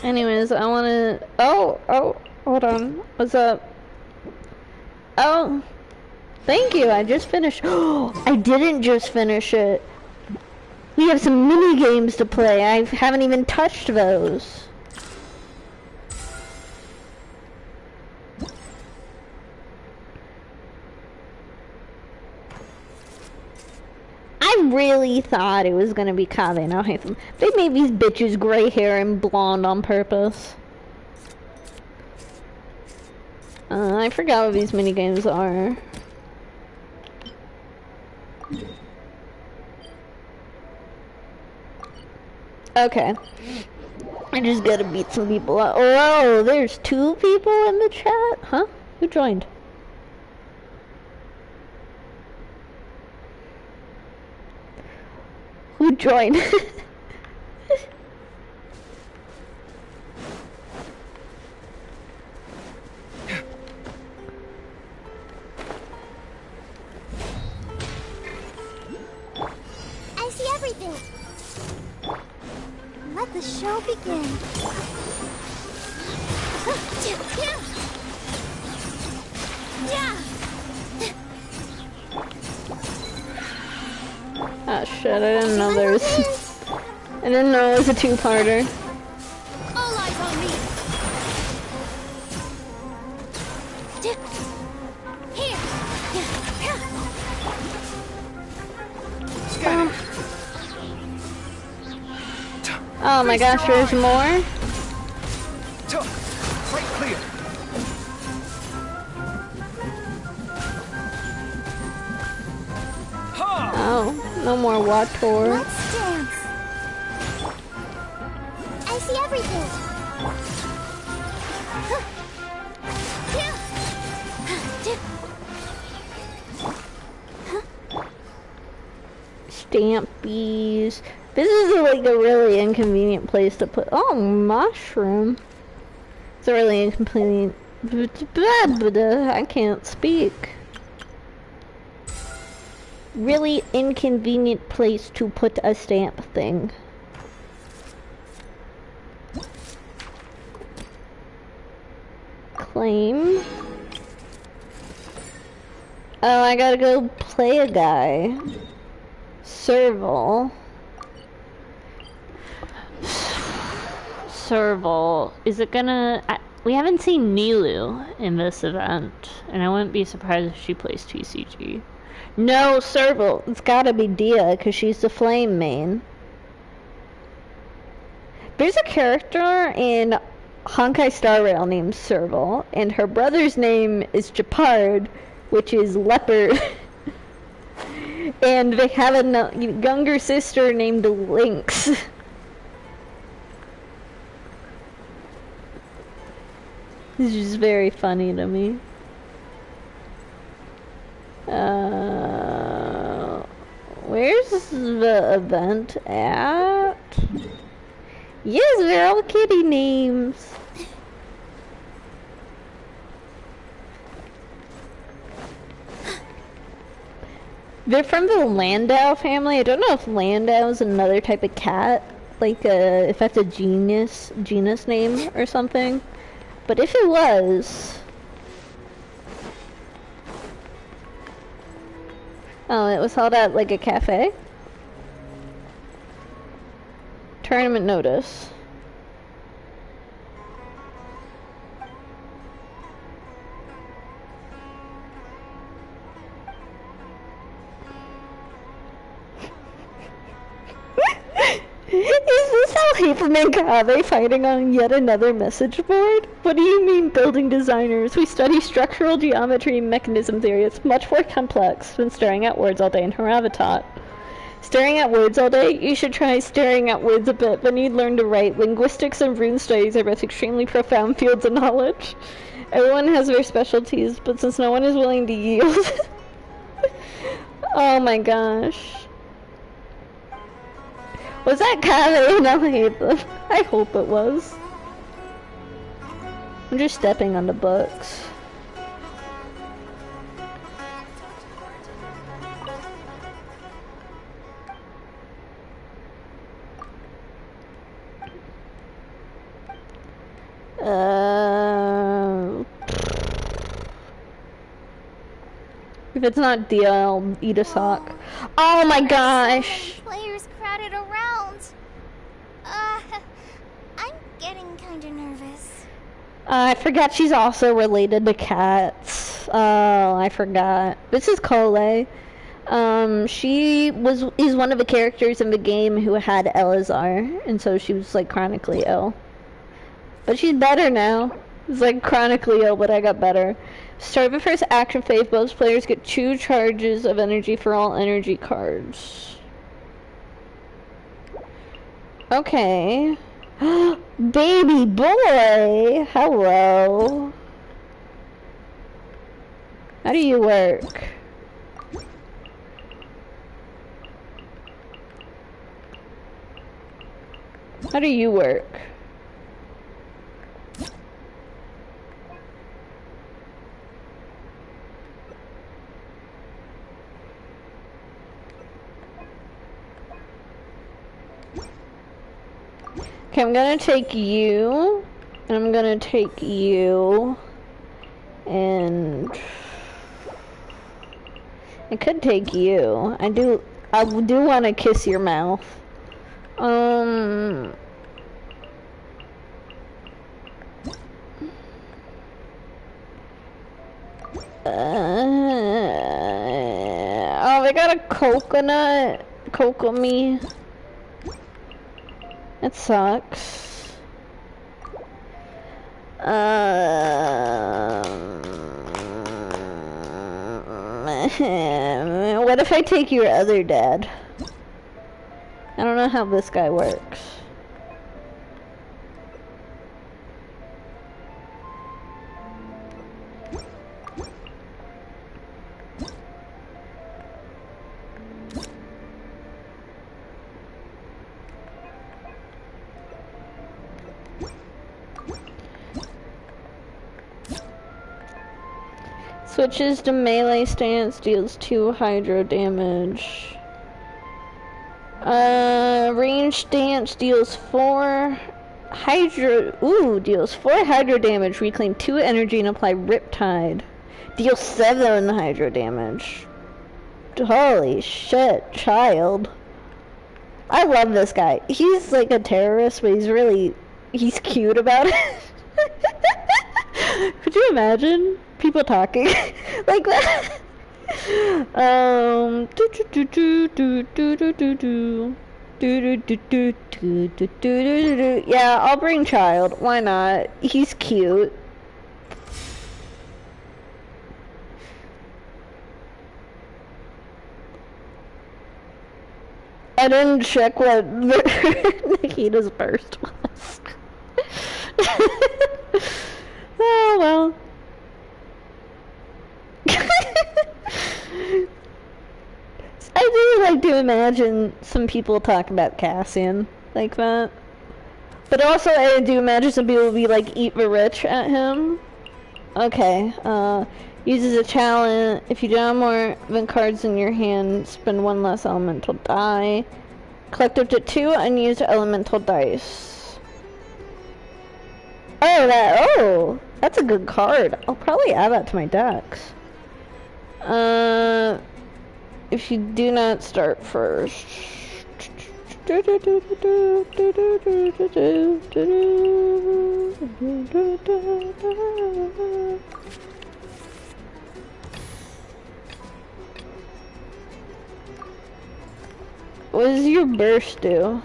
Anyways, I wanna... Oh, hold on. What's up? Oh, thank you, I just finished... I didn't just finish it. We have some mini games to play. I haven't even touched those. I really thought it was gonna be Kaveh now Haytham. They made these bitches gray hair and blonde on purpose. I forgot what these minigames are. Okay. I just gotta beat some people up. Whoa, there's 2 people in the chat? Huh? Who joined? Who joined? I see everything. Let the show begin. Oh shit, I didn't know there was... I didn't know it was a 2-parter. All eyes on me. Here. Oh my gosh, there's more? Right clear. Oh, no more Wator. Let's dance. I see everything. Stampies. This is like a really inconvenient place to put. Oh, mushroom. It's a really inconvenient. I can't speak. Really inconvenient place to put a stamp thing. Claim. Oh, I gotta go play a guy. Serval. Serval. Is it gonna... we haven't seen Nilou in this event, and I wouldn't be surprised if she plays TCG. No, Serval. It's gotta be Dia, because she's the flame main. There's a character in Honkai Star Rail named Serval, and her brother's name is Japard, which is leopard. And they have a younger sister named Lynx. This is very funny to me. Where's the event at? Yes, they're all kitty names. They're from the Landau family. I don't know if Landau is another type of cat. like if that's a genus name or something. But if it was... Oh, it was held at like a cafe? Tournament notice. Is this how Hyperman Kave fighting on yet another message board? What do you mean, building designers? We study structural geometry and mechanism theory. It's much more complex than staring at words all day in Haravatot. Staring at words all day? You should try staring at words a bit, but need learn to write. Linguistics and rune studies are both extremely profound fields of knowledge. Everyone has their specialties, but since no one is willing to yield... Oh my gosh. Was that Kave? And I hate them. I hope it was. I'm just stepping on the books. If it's not Dia, I'll eat a sock. Oh my gosh! Players crowded around. I'm getting kinda nervous. I forgot she's also related to cats. Oh, I forgot. This is Cole. She is one of the characters in the game who had Elazar, and so she was like chronically ill. But she's better now. It's like chronically ill, but I got better. Start the first action phase. Both players get 2 charges of energy for all energy cards. Okay. Baby boy! Hello. How do you work? How do you work? Okay, I'm gonna take you, and I'm gonna take you, and I could take you. I do want to kiss your mouth. Oh, they got a coconut. Kokomi. That sucks. What if I take your other dad? I don't know how this guy works. Switches to melee stance, deals 2 hydro damage. Range stance deals 4 hydro. Ooh, deals 4 hydro damage. Reclaim 2 energy and apply Riptide. Deals 7 hydro damage. Holy shit, child. I love this guy. He's like a terrorist, but he's cute about it. Could you imagine people talking like that? Yeah, I'll bring child. Why not? He's cute. I didn't check what Nikita's burst was. Oh well. I do like to imagine some people talk about Cassian like that. But also I do imagine some people will be like, eat the rich at him. Okay, uses a challenge. If you draw more than cards in your hand, spend 1 less elemental die. Collect up to 2 unused elemental dice. Oh, that's a good card. I'll probably add that to my decks. If you do not start first. What does your burst do?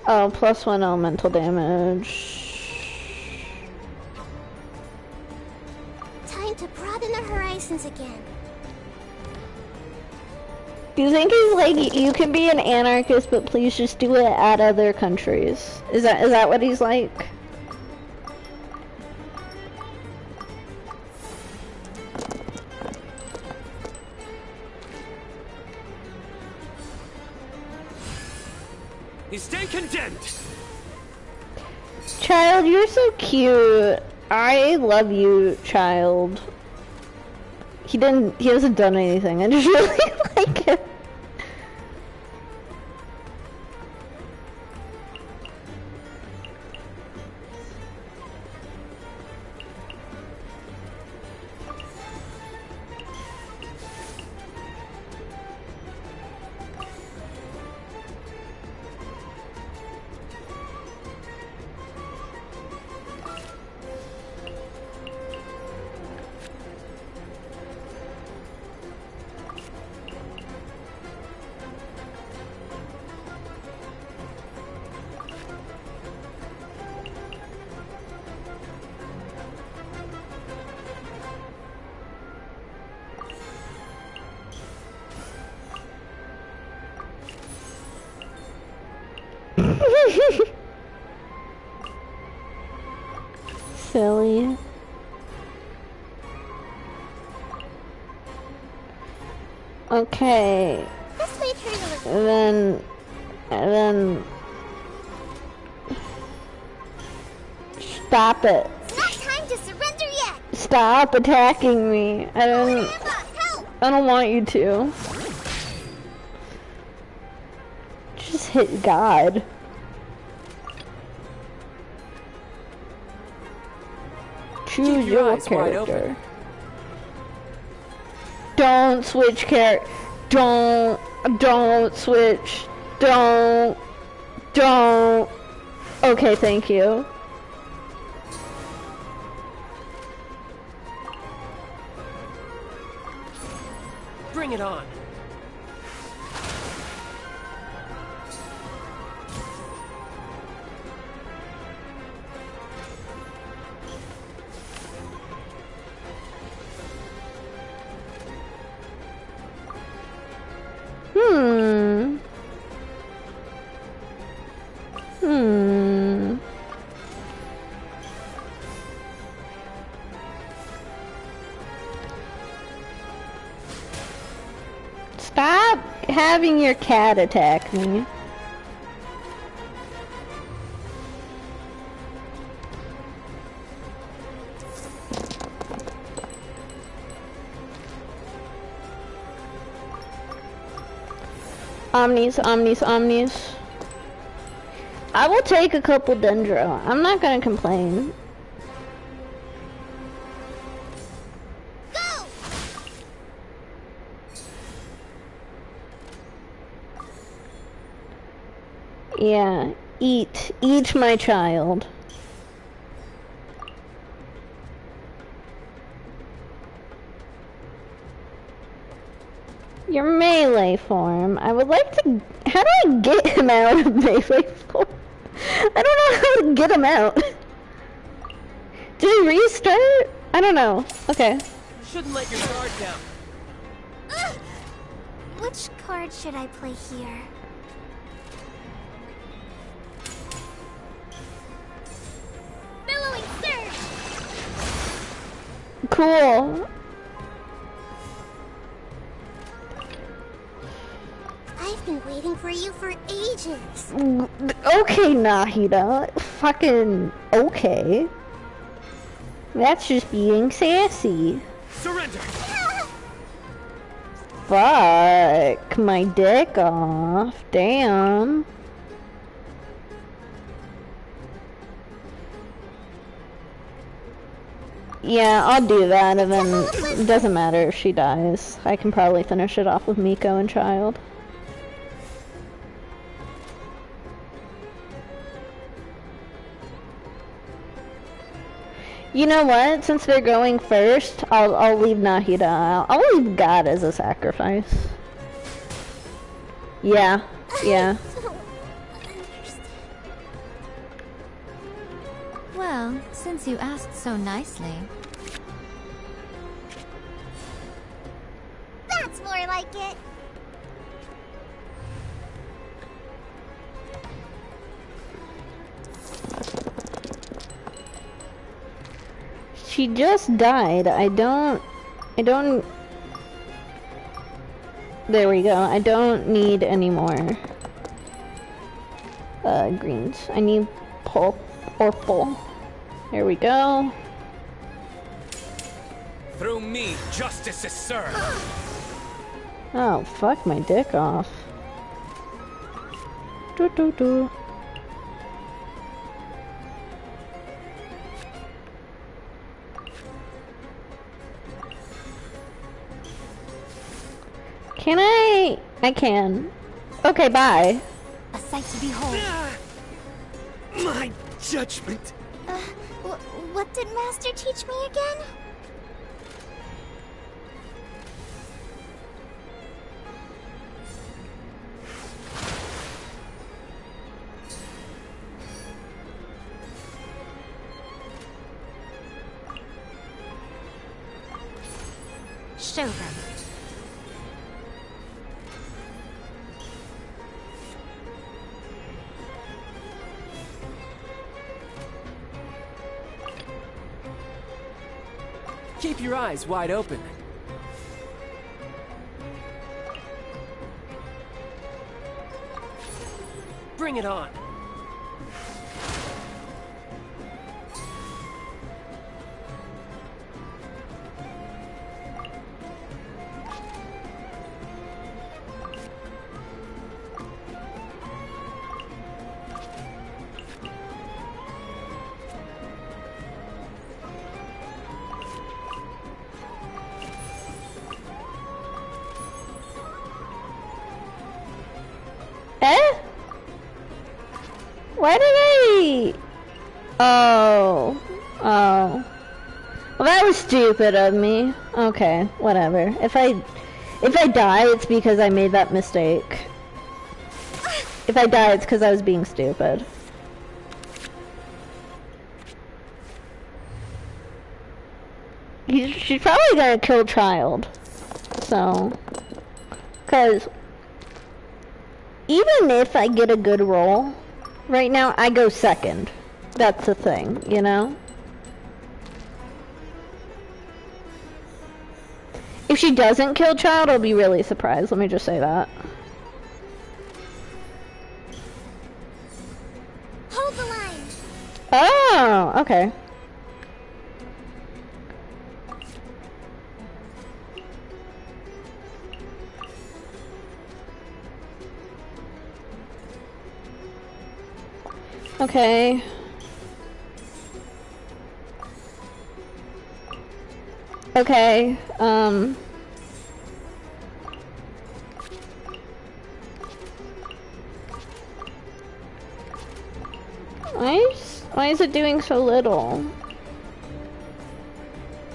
Oh, +1 elemental damage. Time to broaden the horizons again. Do you think he's like, you can be an anarchist, but please just do it at other countries? Is that what he's like? You stand condemned! Child, you're so cute. I love you, child. He hasn't done anything. I just really like him. Silly. Okay. This way turns a little. And then stop it. It's not time to surrender yet. Stop attacking me. I don't want you to. Just hit God. Choose your character. Don't switch character. Don't switch. Don't. Okay, thank you. Bring it on. Stop having your cat attack me. Omnis. I will take a couple Dendro. I'm not gonna complain. Go! Yeah, eat my child. Your melee form. I would like to... How do I get him out of melee form? I don't know how to get him out. Did he restart? I don't know. Okay. Shouldn't let your guard down. Which card should I play here? Billowing surge! Cool. I've been waiting for you for ages. Okay, Nahida. Fucking okay. That's just being sassy. Surrender! fuck my dick off. Damn. Yeah, I'll do that, and then it doesn't matter if she dies. I can probably finish it off with Miko and Child. You know what? Since they're going first, I'll leave Nahida. I'll leave God as a sacrifice. Yeah, yeah. Well, since you asked so nicely. That's more like it. She just died. I don't... There we go. I don't need any more greens. I need purple. There we go. Through me, justice is served. Oh, fuck my dick off. Doo doo doo. Can I? I can. Okay, bye. A sight to behold. My judgment. What did Master teach me again? Show them. Keep your eyes wide open. Bring it on. Why did I... Oh. Oh. Well, that was stupid of me. Okay, whatever. If I die, it's because I made that mistake. If I die, it's because I was being stupid. She's probably gonna kill Child. So... Because... Even if I get a good roll... Right now, I go second. That's the thing, you know? If she doesn't kill Child, I'll be really surprised. Let me just say that. Hold the line. Oh, okay. Okay. Okay, why is it doing so little?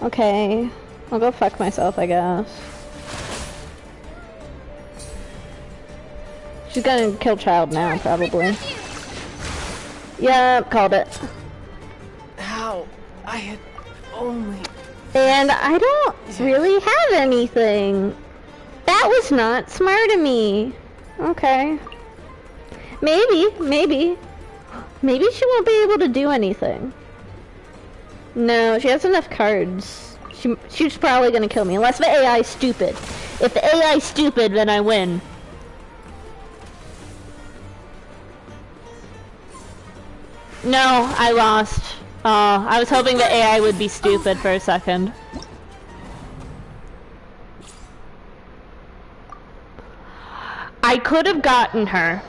Okay, I'll go fuck myself, I guess. She's gonna kill Child now, probably. Yeah, called it. How? I had only... And I don't really have anything. That was not smart of me. Okay. Maybe she won't be able to do anything. No, she has enough cards. She's probably gonna kill me, unless the AI is stupid. If the AI is stupid, then I win. No, I lost. Oh, I was hoping the AI would be stupid for a second. I could have gotten her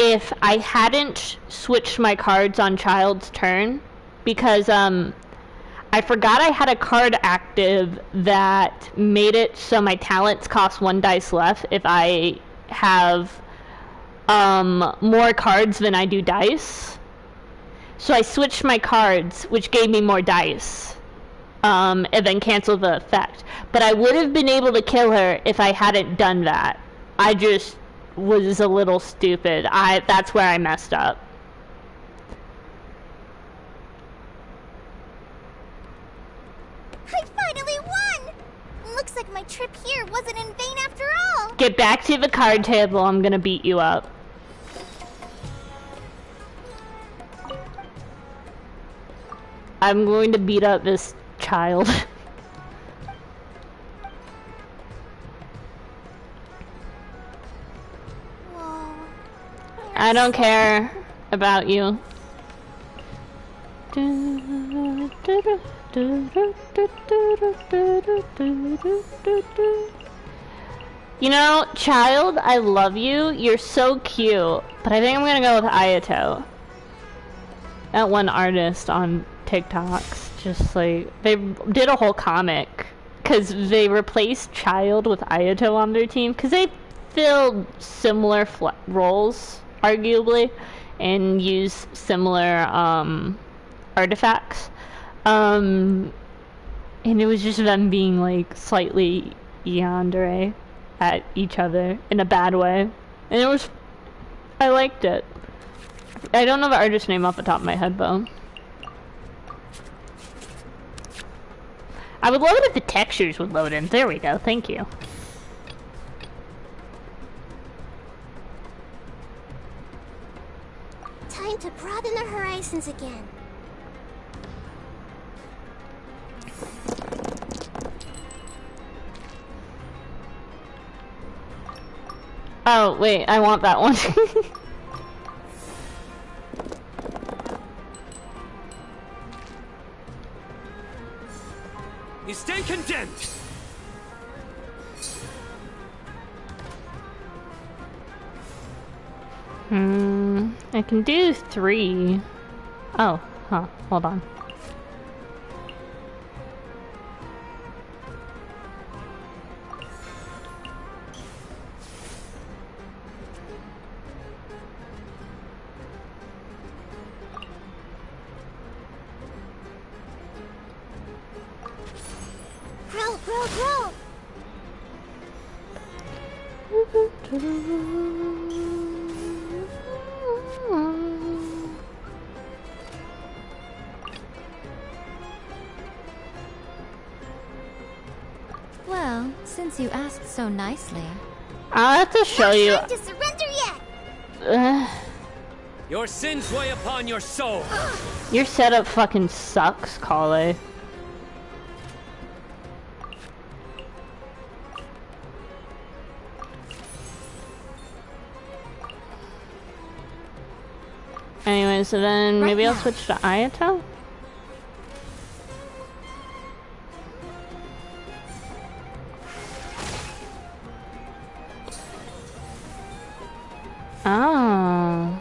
if I hadn't switched my cards on Child's turn, because I forgot I had a card active that made it so my talents cost 1 dice left if I have more cards than I do dice. So I switched my cards, which gave me more dice, and then canceled the effect. But I would have been able to kill her if I hadn't done that. I just was a little stupid. That's where I messed up. I finally won! Looks like my trip here wasn't in vain after all. Get back to the card table. I'm gonna beat you up. I'm going to beat up this child. I don't care about you. You know, Child, I love you. You're so cute. But I think I'm gonna go with Ayato. That one artist on TikToks, just like, they did a whole comic because they replaced Child with Ayato on their team because they filled similar roles, arguably, and use similar artifacts. And it was just them being like slightly yandere at each other in a bad way, and it was, I liked it. I don't know the artist's name off the top of my head though. I would love it if the textures would load in. There we go, thank you. Time to broaden the horizons again. Oh, wait, I want that one. You stay condemned! I can do 3. Oh, huh, hold on. Grow, grow, grow! Well, since you asked so nicely. I'll have to show you. Not time to surrender yet! Your sins weigh upon your soul! Your setup fucking sucks, Kale. Anyway, so then maybe I'll switch to Ayato? Oh,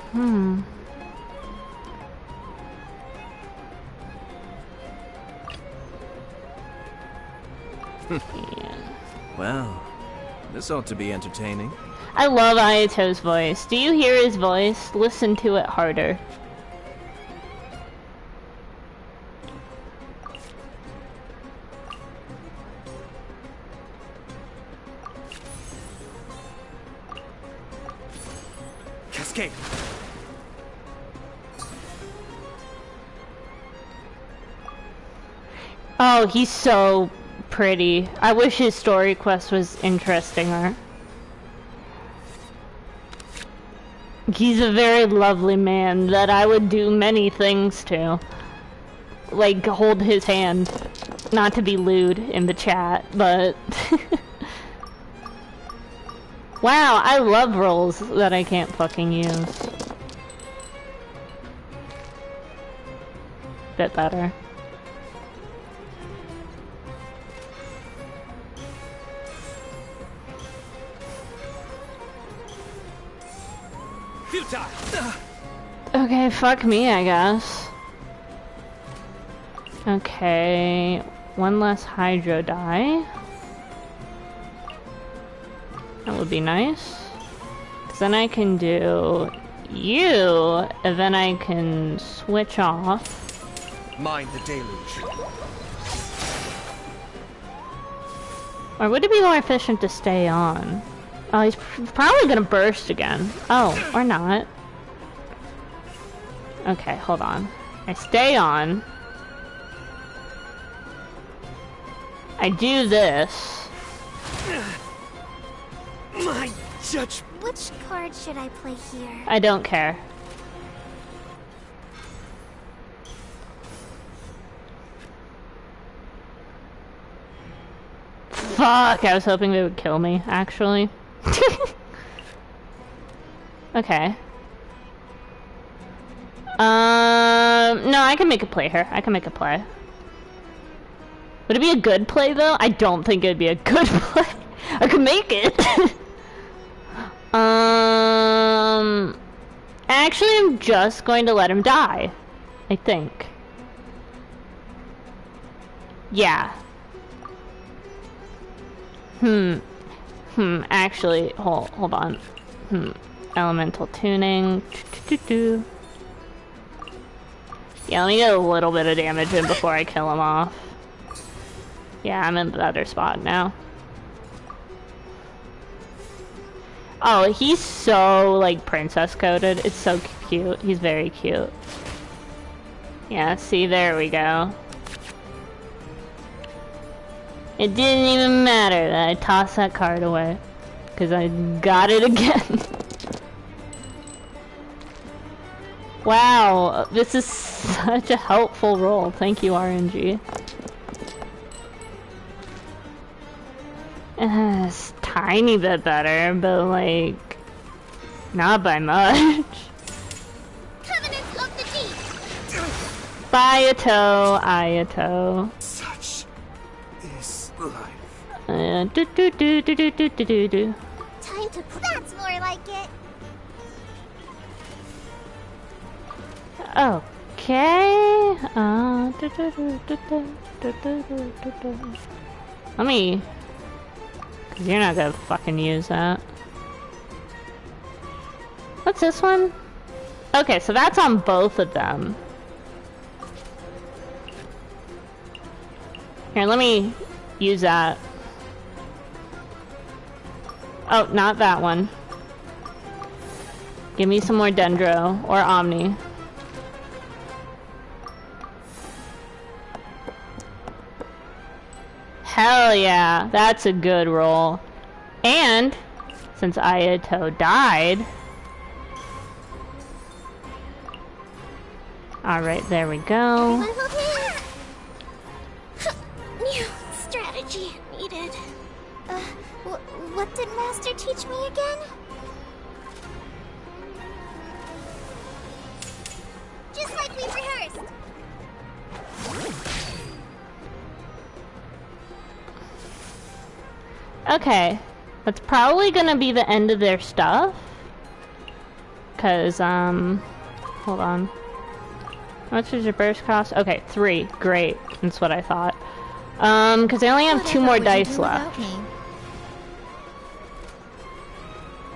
Well, this ought to be entertaining. I love Ayato's voice. Do you hear his voice? Listen to it harder. Cascade! Oh, he's so pretty. I wish his story quest was interestinger. He's a very lovely man that I would do many things to. Like, hold his hand. Not to be lewd in the chat, but... Wow, I love roles that I can't fucking use. Bit better. Okay, fuck me, I guess. Okay, one less hydro die. That would be nice. Cause then I can do you, and then I can switch off. Mind the deluge. Or would it be more efficient to stay on? Oh, he's probably gonna burst again. Oh, or not. Okay, hold on. I stay on. I do this. My judgment. Which card should I play here? I don't care. Fuck, I was hoping they would kill me, actually. Okay. No, I can make a play here. I can make a play. Would it be a good play, though? I don't think it'd be a good play. I could make it. Actually, I'm just going to let him die. I think. Yeah. Actually, hold on. Elemental tuning. Yeah, let me get a little bit of damage in before I kill him off. Yeah, I'm in the better spot now. Oh, he's so, like, princess coded. It's so cute. He's very cute. Yeah, see, there we go. It didn't even matter that I tossed that card away. Because I got it again. Wow, this is such a helpful roll. Thank you, RNG. It's tiny bit better, but like, not by much. Covenants of the Deep. Ayato, Ayato. Such is life. Do do do do do do do do. Time to. That's more like it. Okay. Let me. Cause you're not gonna fucking use that. What's this one? Okay, so that's on both of them. Here, let me use that. Oh, not that one. Give me some more Dendro or Omni. Hell yeah, that's a good roll. And since Ayato died, alright, there we go. New strategy needed. What did Master teach me again? Just like we rehearsed. Okay, that's probably gonna be the end of their stuff. Cause, hold on. How much does your burst cost? Okay, 3. Great. That's what I thought. Cause I only have 2 more dice left.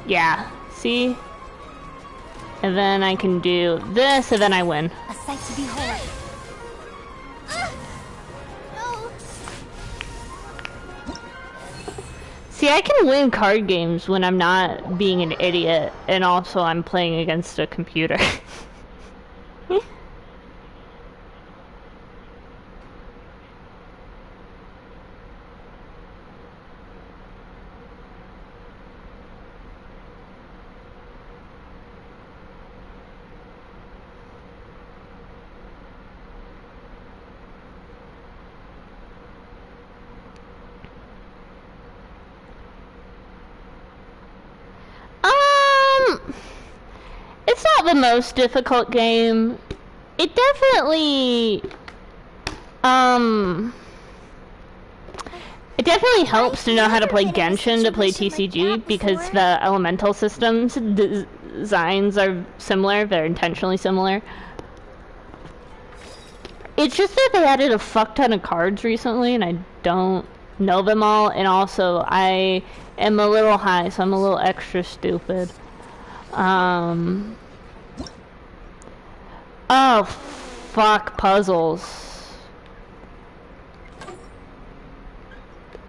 Yeah, see? And then I can do this, and then I win. A sight to behold. See, I can win card games when I'm not being an idiot, and also I'm playing against a computer. It's not the most difficult game. It definitely, it definitely helps to know how to play Genshin to play TCG, because the elemental systems designs are similar. They're intentionally similar. It's just that they added a fuck ton of cards recently, and I don't know them all. And also, I am a little high, so I'm a little extra stupid. Oh, fuck puzzles.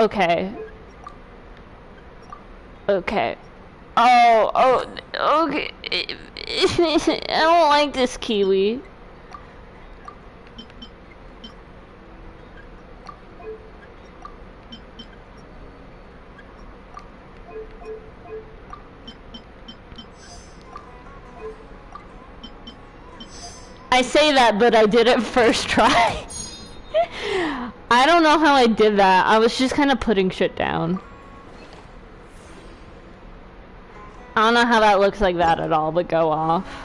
Okay. Okay. Oh, okay. I don't like this kiwi. I say that, but I did it first try. I don't know how I did that. I was just kind of putting shit down. I don't know how that looks like that at all, but go off.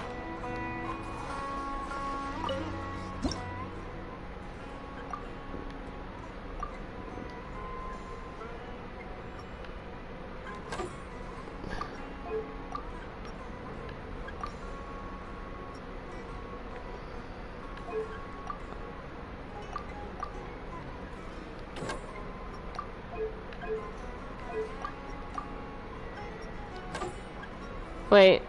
Wait.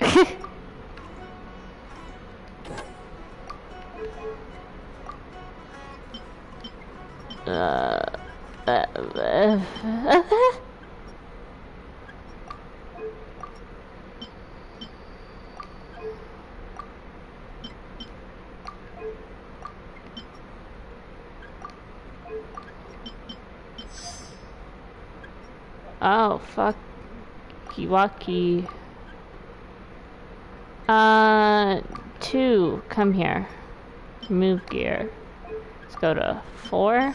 Oh, fuck. Kiwaki. 2, come here. Move gear. Let's go to 4.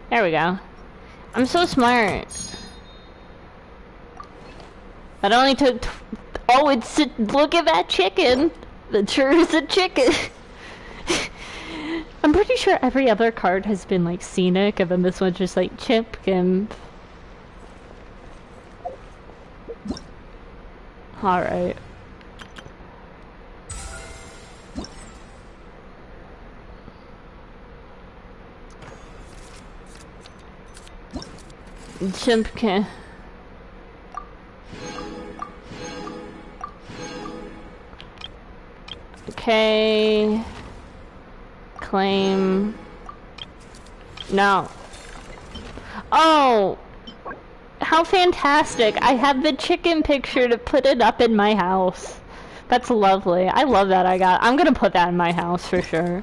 There we go. I'm so smart. That only took oh, it's look at that chicken. That sure is a chicken. I'm pretty sure every other card has been like scenic, and then this one's just like Chimpkin. Alright. Chimpkin. Okay. Claim. No. Oh! How fantastic. I have the chicken picture to put it up in my house. That's lovely. I love that I'm gonna put that in my house for sure.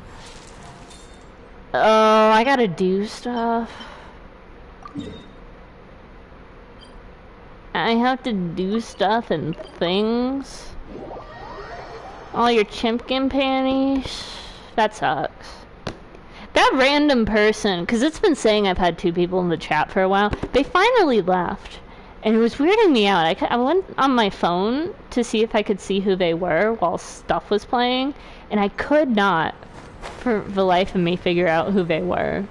Oh, I gotta do stuff. I have to do stuff and things. All your Chimpkin panties. That sucks. That random person, because it's been saying I've had 2 people in the chat for a while, they finally left. And it was weirding me out. I went on my phone to see if I could see who they were while stuff was playing, and I could not, for the life of me, figure out who they were.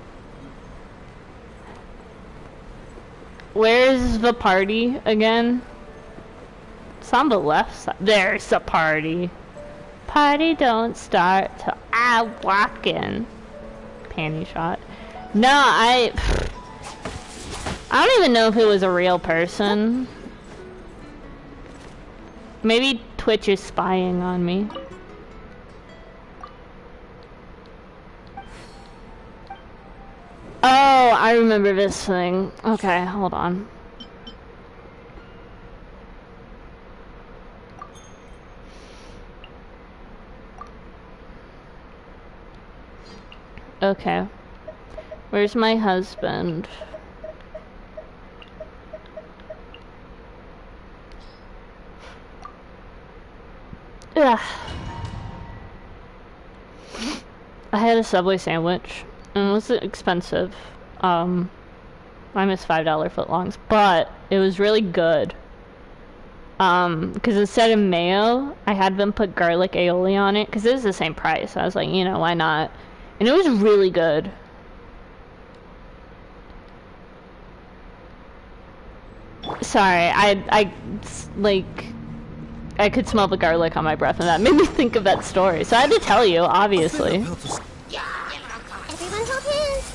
Where's the party again? It's on the left side. There's the party. Party don't start till I walk in. Panty shot. No, I don't even know if it was a real person. Maybe Twitch is spying on me. Oh, I remember this thing. Okay, hold on. Okay. Where's my husband? Ugh. I had a Subway sandwich. And it was expensive. I missed $5 footlongs, but it was really good. Because instead of mayo, I had them put garlic aioli on it, because it was the same price. I was like, you know, why not? And it was really good. Sorry, I like, I could smell the garlic on my breath, and that made me think of that story. So I had to tell you, obviously. Everyone hold hands.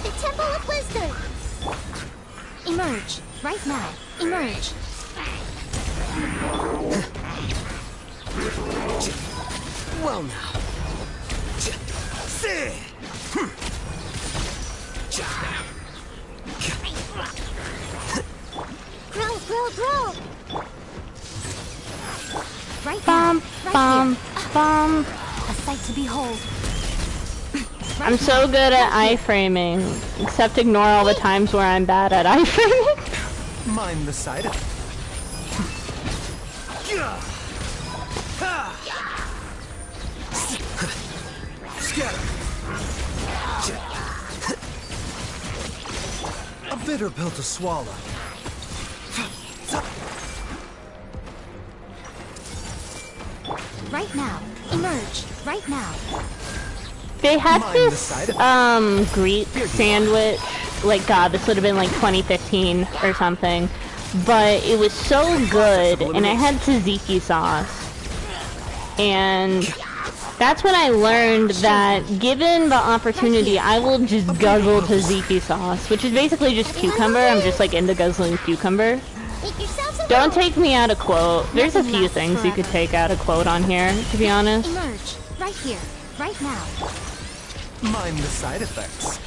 The Temple of Wisdom. Emerge. Right now. Emerge. Well now. Grow, grow, grow. Right Bum, now. Right bum, here. bum. A sight to behold. I'm so good at iframing, except ignore all the times where I'm bad at iframing. Mind the side effects. Scatter. A bitter pill to swallow. Right now. Emerge. Right now. They had this, Greek sandwich, like, God, this would have been like 2015 or something, but it was so good, and it had tzatziki sauce, and that's when I learned that, given the opportunity, I will just guzzle tzatziki sauce, which is basically just cucumber. I'm just, like, into guzzling cucumber. Don't take me out of quote. There's a few things you could take out of quote on here, to be honest. Emerge. Right here. Right now. Mind the side effects.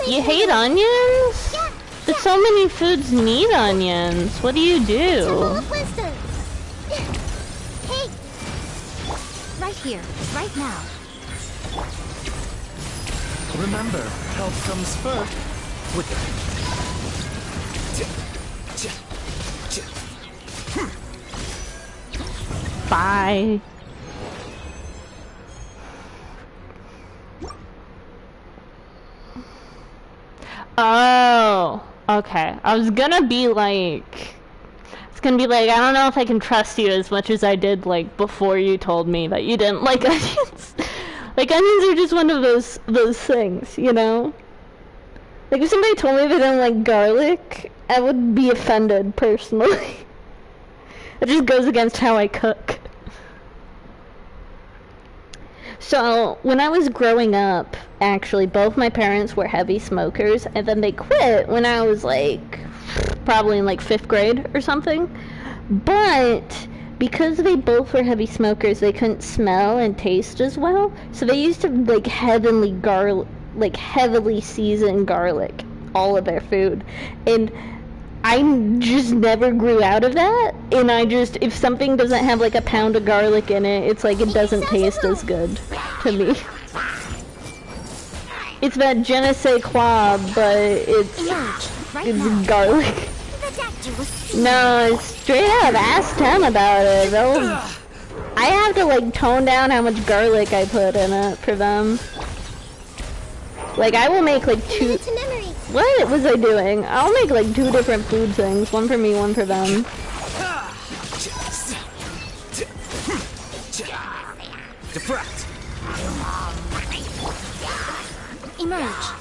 You hate onions? But so many foods need onions. What do you do? Temple of Wisdom. Hey. Right here. Right now. Remember, health comes first. With Bye. Oh, okay. I was gonna be like, I don't know if I can trust you as much as I did, like, before you told me that you didn't like onions. Like, onions are just one of those things, you know? Like, if somebody told me they didn't like garlic, I would be offended, personally. It just goes against how I cook. So, when I was growing up, actually, both my parents were heavy smokers, and then they quit when I was, like, probably in, like, 5th grade or something. But, because they both were heavy smokers, they couldn't smell and taste as well, so they used to, like, heavily season garlic all of their food. And I just never grew out of that, and if something doesn't have like a pound of garlic in it, it's like it doesn't taste as good to me. It's that je ne sais quoi, but it's garlic. No, straight up, ask them about it. I have to like tone down how much garlic I put in it for them. Like, I will make like 2... What was I doing? I'll make like 2 different food things. One for me, one for them. Deflect. Emerge.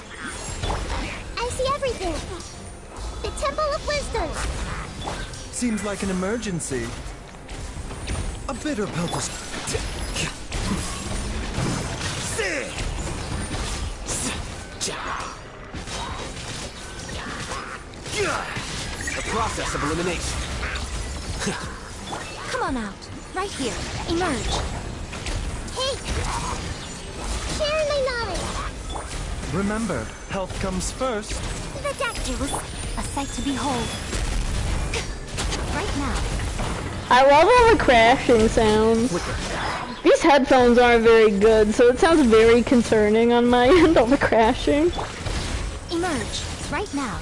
I see everything. The Temple of Wisdom. Seems like an emergency. A bitter pill to the process of elimination. Come on out. Right here. Emerge. Hey! Share my knowledge. Remember, health comes first. The Dactyls. A sight to behold. Right now. I love all the crashing sounds. These headphones aren't very good, so it sounds very concerning on my end, all the crashing. Emerge. Right now.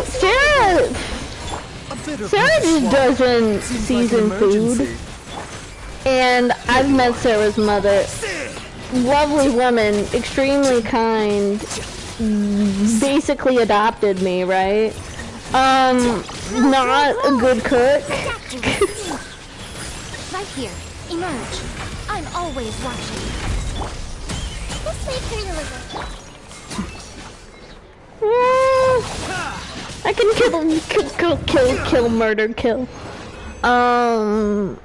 Sarah just doesn't season food. And I've met Sarah's mother. Lovely woman, extremely kind, basically adopted me, right? Not a good cook. Right here. Emerge. I'm always watching. This way, journalism. I can kill, murder, kill. Oh,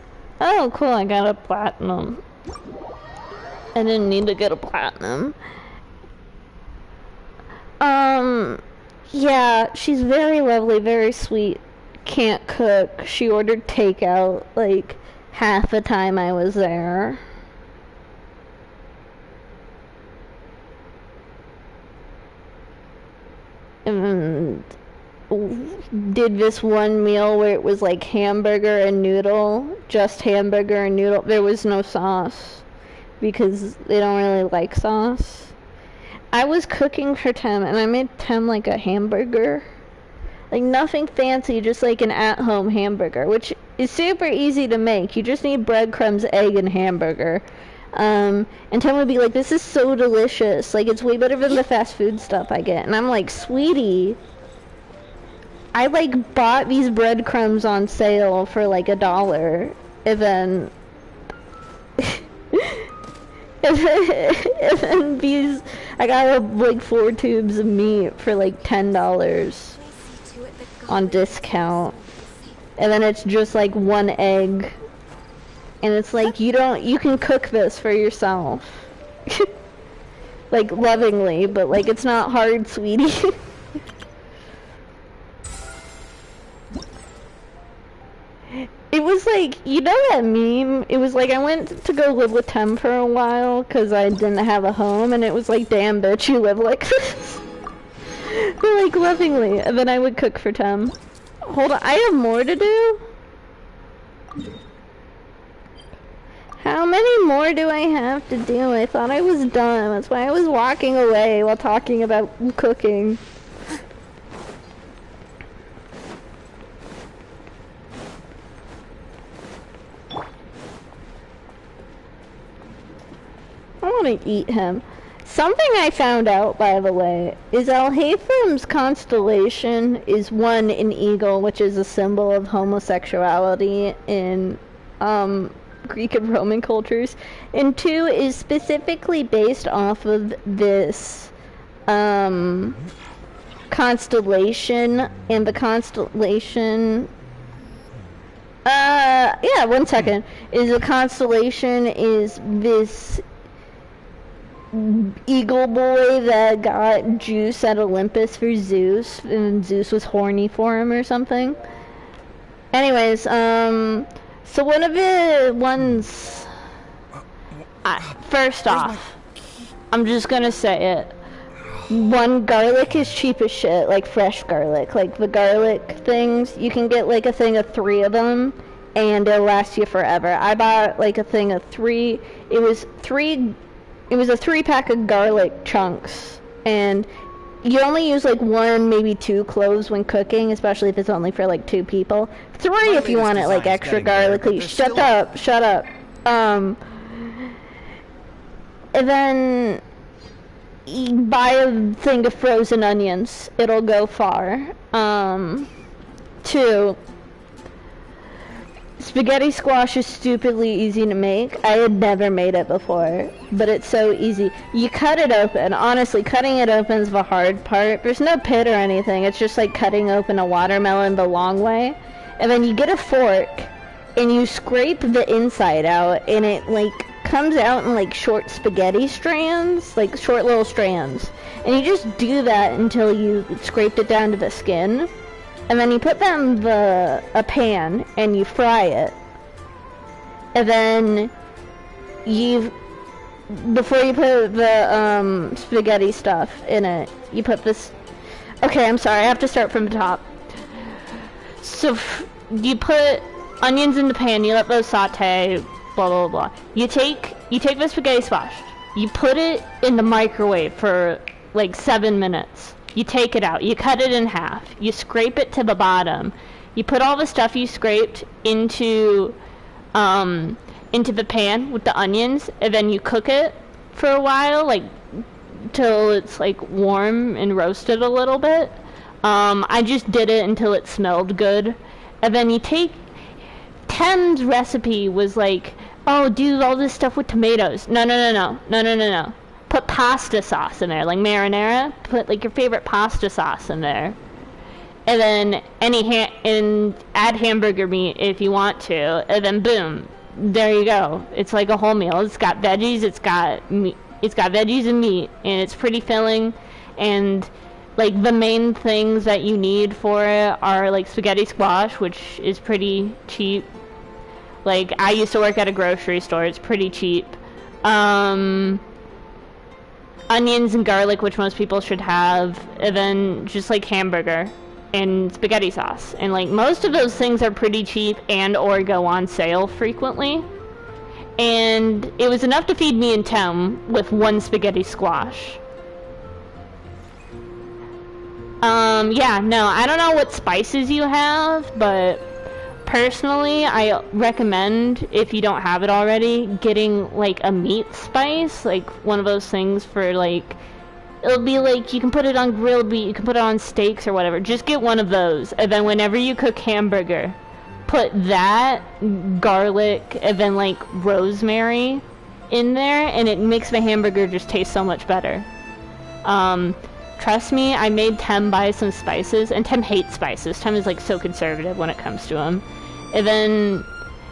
cool, I got a platinum. I didn't need to get a platinum. Yeah, she's very lovely, very sweet. Can't cook. She ordered takeout, like, half the time I was there. And did this one meal where it was like hamburger and noodle, just hamburger and noodle. There was no sauce because they don't really like sauce. I was cooking for Tem and I made Tem like a hamburger. Like nothing fancy, just like an at-home hamburger, which is super easy to make. You just need breadcrumbs, egg, and hamburger. And Tem would be like, this is so delicious. Like, it's way better than the fast food stuff I get. And I'm like, sweetie, I like bought these breadcrumbs on sale for like $1. And then and then these, I got like 4 tubes of meat for like $10 on discount. And then it's just like 1 egg. And it's like, you can cook this for yourself. Like, lovingly, but like, it's not hard, sweetie. It was like, you know that meme? It was like, I went to go live with Tem for a while, because I didn't have a home, and it was like, damn bitch, you live like this. But like, lovingly, and then I would cook for Tem. Hold on, I have more to do? How many more do I have to do? I thought I was done. That's why I was walking away while talking about cooking. I want to eat him. Something I found out, by the way, is Alhaitham's constellation is 1 in eagle, which is a symbol of homosexuality in Greek and Roman cultures, and 2 is specifically based off of this constellation, and the constellation yeah, 1 second, is a constellation is this eagle boy that got juice at Olympus for Zeus, and Zeus was horny for him or something. Anyways, so one of the ones, first off, I'm just gonna say it. 1, garlic is cheap as shit, like fresh garlic. Like the garlic things, you can get like a thing of 3 of them, and it'll last you forever. I bought like a thing of 3, it was a 3-pack of garlic chunks, and you only use like 1, maybe 2 cloves when cooking, especially if it's only for like 2 people. 3 if you want it like extra garlicky. Shut up. And then you buy a thing of frozen onions. It'll go far. 2, spaghetti squash is stupidly easy to make. I had never made it before, but it's so easy. You cut it open. Honestly, cutting it open is the hard part. There's no pit or anything. It's just like cutting open a watermelon the long way. And then you get a fork, and you scrape the inside out, and it like comes out in like short spaghetti strands, like short little strands. And you just do that until you scraped it down to the skin. And then you put that in a pan, and you fry it. And then before you put the spaghetti stuff in it, you put this. Okay, I'm sorry, I have to start from the top. So you put onions in the pan, you let those saute, blah blah blah. You take the spaghetti squash, you put it in the microwave for like 7 minutes. You take it out, you cut it in half, you scrape it to the bottom, you put all the stuff you scraped into the pan with the onions, and then you cook it for a while, like till it's like warm and roasted a little bit. I just did it until it smelled good. And then you take, Tem's recipe was like, oh, do all this stuff with tomatoes. No. Put pasta sauce in there, like marinara. Put like your favorite pasta sauce in there. and then and add hamburger meat if you want to, and then boom, there you go. It's like a whole meal. It's got veggies, it's got meat, it's got veggies and meat, and it's pretty filling. And like the main things that you need for it are like spaghetti squash, which is pretty cheap. Like I used to work at a grocery store, it's pretty cheap. Onions and garlic, which most people should have, and then just like hamburger and spaghetti sauce. And like most of those things are pretty cheap and or go on sale frequently. And it was enough to feed me and Tim with one spaghetti squash. Yeah, no, I don't know what spices you have, but personally, I recommend, if you don't have it already, getting like a meat spice, like one of those things for like, it'll be like, you can put it on grilled meat, you can put it on steaks or whatever. Just get one of those, and then whenever you cook hamburger, put that, garlic, and then like rosemary in there, and it makes the hamburger just taste so much better. Trust me, I made Tem buy some spices, and Tem hates spices. Tem is like so conservative when it comes to them. And then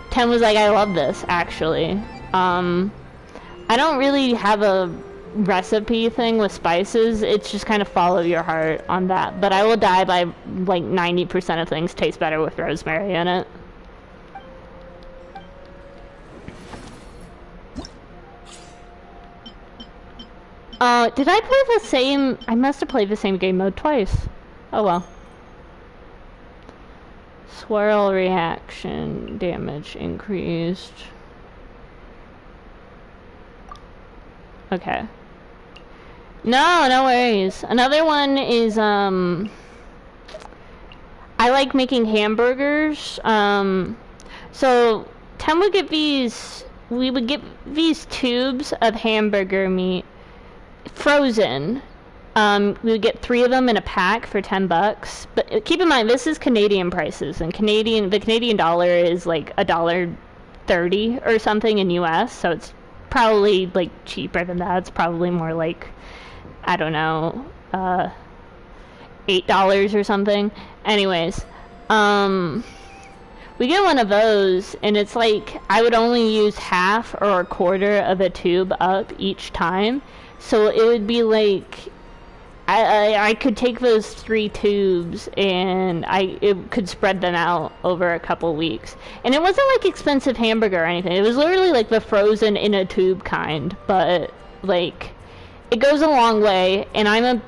Tem was like, I love this, actually. I don't really have a recipe thing with spices. It's just kind of follow your heart on that. But I will die by like 90% of things taste better with rosemary in it. Did I play the same? I must have played the same game mode twice. Oh well. Swirl reaction damage increased. Okay. No worries. Another one is, I like making hamburgers. So, Tem would get these, we would get these tubes of hamburger meat frozen. We would get 3 of them in a pack for $10. But keep in mind, this is Canadian prices, and the Canadian dollar is like $1.30 or something in US, so it's probably like cheaper than that. It's probably more like, I don't know, $8 or something. Anyways, we get one of those, and it's like I would only use half or a quarter of a tube up each time. So it would be like, I could take those 3 tubes and it could spread them out over a couple weeks. And it wasn't like expensive hamburger or anything. It was literally like the frozen in a tube kind. But like, it goes a long way, and I'm a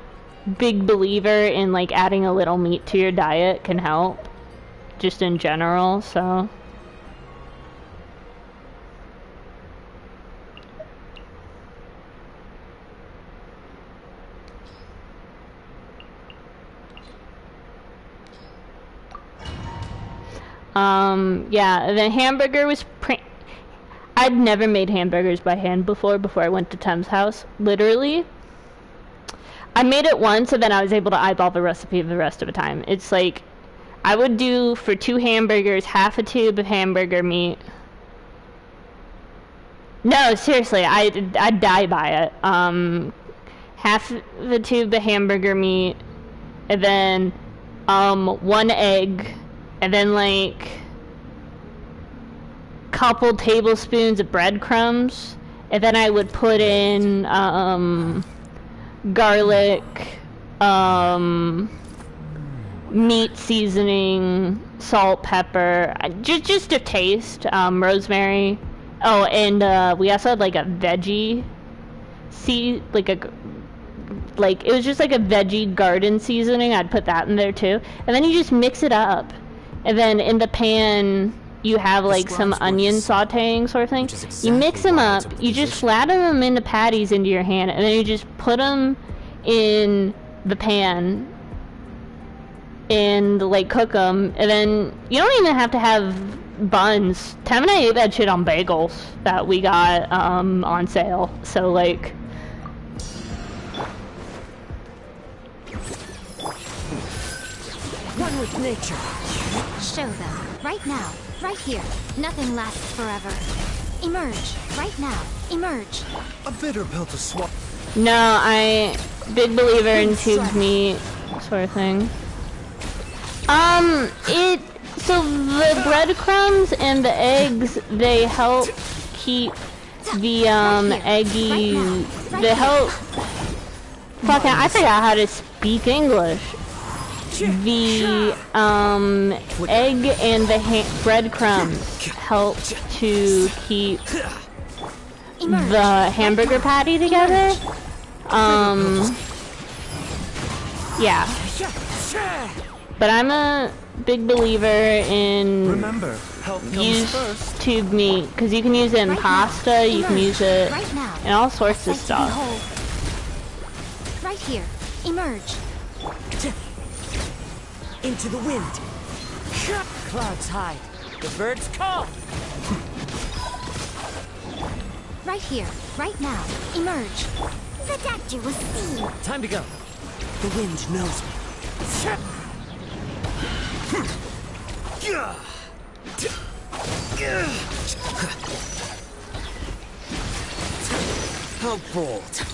big believer in like adding a little meat to your diet can help, just in general, so. Yeah, the hamburger was I'd never made hamburgers by hand before I went to Tem's house, literally. I made it once, and then I was able to eyeball the recipe the rest of the time. It's like, I would do, for 2 hamburgers, half a tube of hamburger meat. No, seriously, I'd die by it. Half the tube of hamburger meat, and then, 1 egg, and then like couple tablespoons of breadcrumbs, and then I would put in garlic, meat seasoning, salt, pepper, just a taste, rosemary. Oh, and we also had like a veggie like it was just like a veggie garden seasoning. I'd put that in there too, and then you just mix it up, and then in the pan you have like some onion sauteing sort of thing. You mix them up, you just flatten them into patties into your hand, and then you just put them in the pan and like cook them, and then you don't even have to have buns. Tam and I ate that shit on bagels that we got on sale, so like. One with nature. Show them. Right now. Right here. Nothing lasts forever. Emerge. Right now. Emerge. A bitter pill to swallow. No, big believer in tubed meat sort of thing. So the breadcrumbs and the eggs, they help keep the, eggy, they help, fucking, I forgot how to speak English. The, egg and the breadcrumbs help to keep the hamburger patty together. Yeah. But I'm a big believer in use tube meat, because you can use it in pasta, you can use it in all sorts of stuff. Right here. Emerge. Into the wind. Clouds hide. The birds call. Right here. Right now. Emerge. The doctor will see. Time to go. The wind knows me. How bold.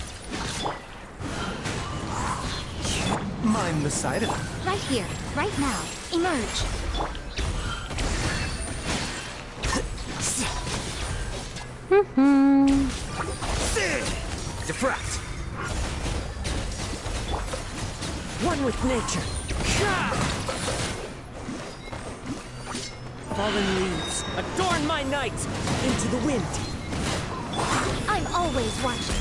Mime the side of it. Right here. Right now. Emerge. Defract. One with nature. Fallen leaves, adorn my night. Into the wind. I'm always watching.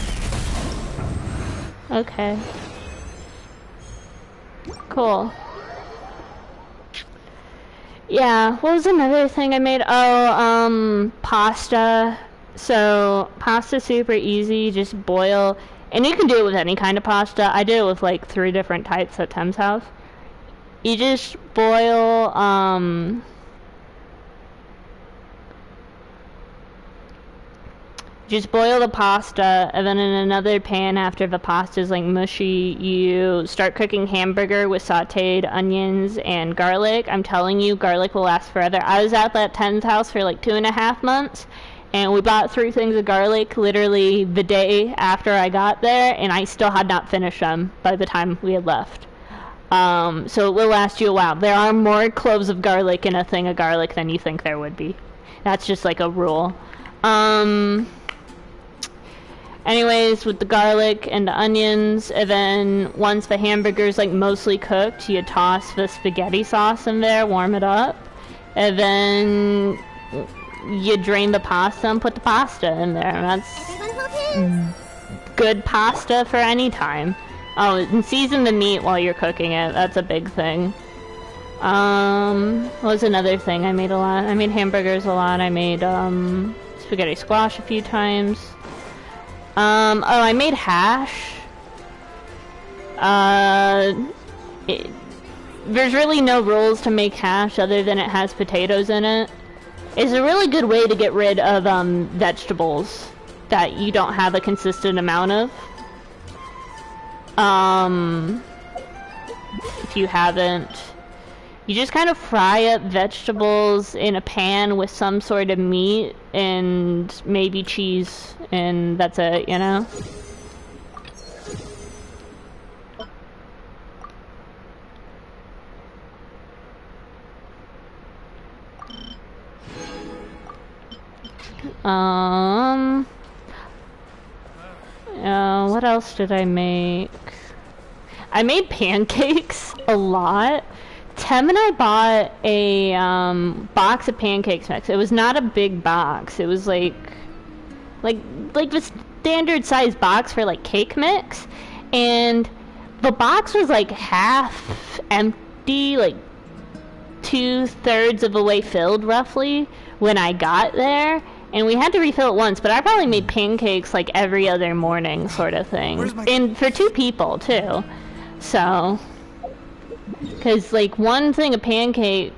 Okay. Cool. Yeah, what was another thing I made? Oh, pasta. So, pasta's super easy, just boil. And you can do it with any kind of pasta. I did it with like 3 different types at Tem's house. You just boil, just boil the pasta, and then in another pan after the pasta is like mushy, you start cooking hamburger with sauteed onions and garlic. I'm telling you, garlic will last forever. I was at that Tem's house for like 2.5 months, and we bought 3 things of garlic literally the day after I got there, and I still had not finished them by the time we had left. So it will last you a while. There are more cloves of garlic in a thing of garlic than you think there would be. That's just like a rule. Anyways, with the garlic and the onions, and then once the hamburger's like mostly cooked, you toss the spaghetti sauce in there, warm it up, and then you drain the pasta and put the pasta in there. And that's good pasta for any time. Oh, and season the meat while you're cooking it. That's a big thing. What was another thing I made a lot? I made hamburgers a lot. I made spaghetti squash a few times. Oh, I made hash. There's really no rules to make hash other than it has potatoes in it. It's a really good way to get rid of vegetables that you don't have a consistent amount of. If you haven't, you just kind of fry up vegetables in a pan with some sort of meat and maybe cheese, and that's it, you know? What else did I make? I made pancakes a lot. Tem and I bought a box of pancakes mix. It was not a big box. It was like the standard size box for like cake mix, and the box was like half empty, like 2/3 of the way filled roughly when I got there, and we had to refill it once. But I probably made pancakes like every other morning, sort of thing, and for 2 people too. So, because like one thing of pancake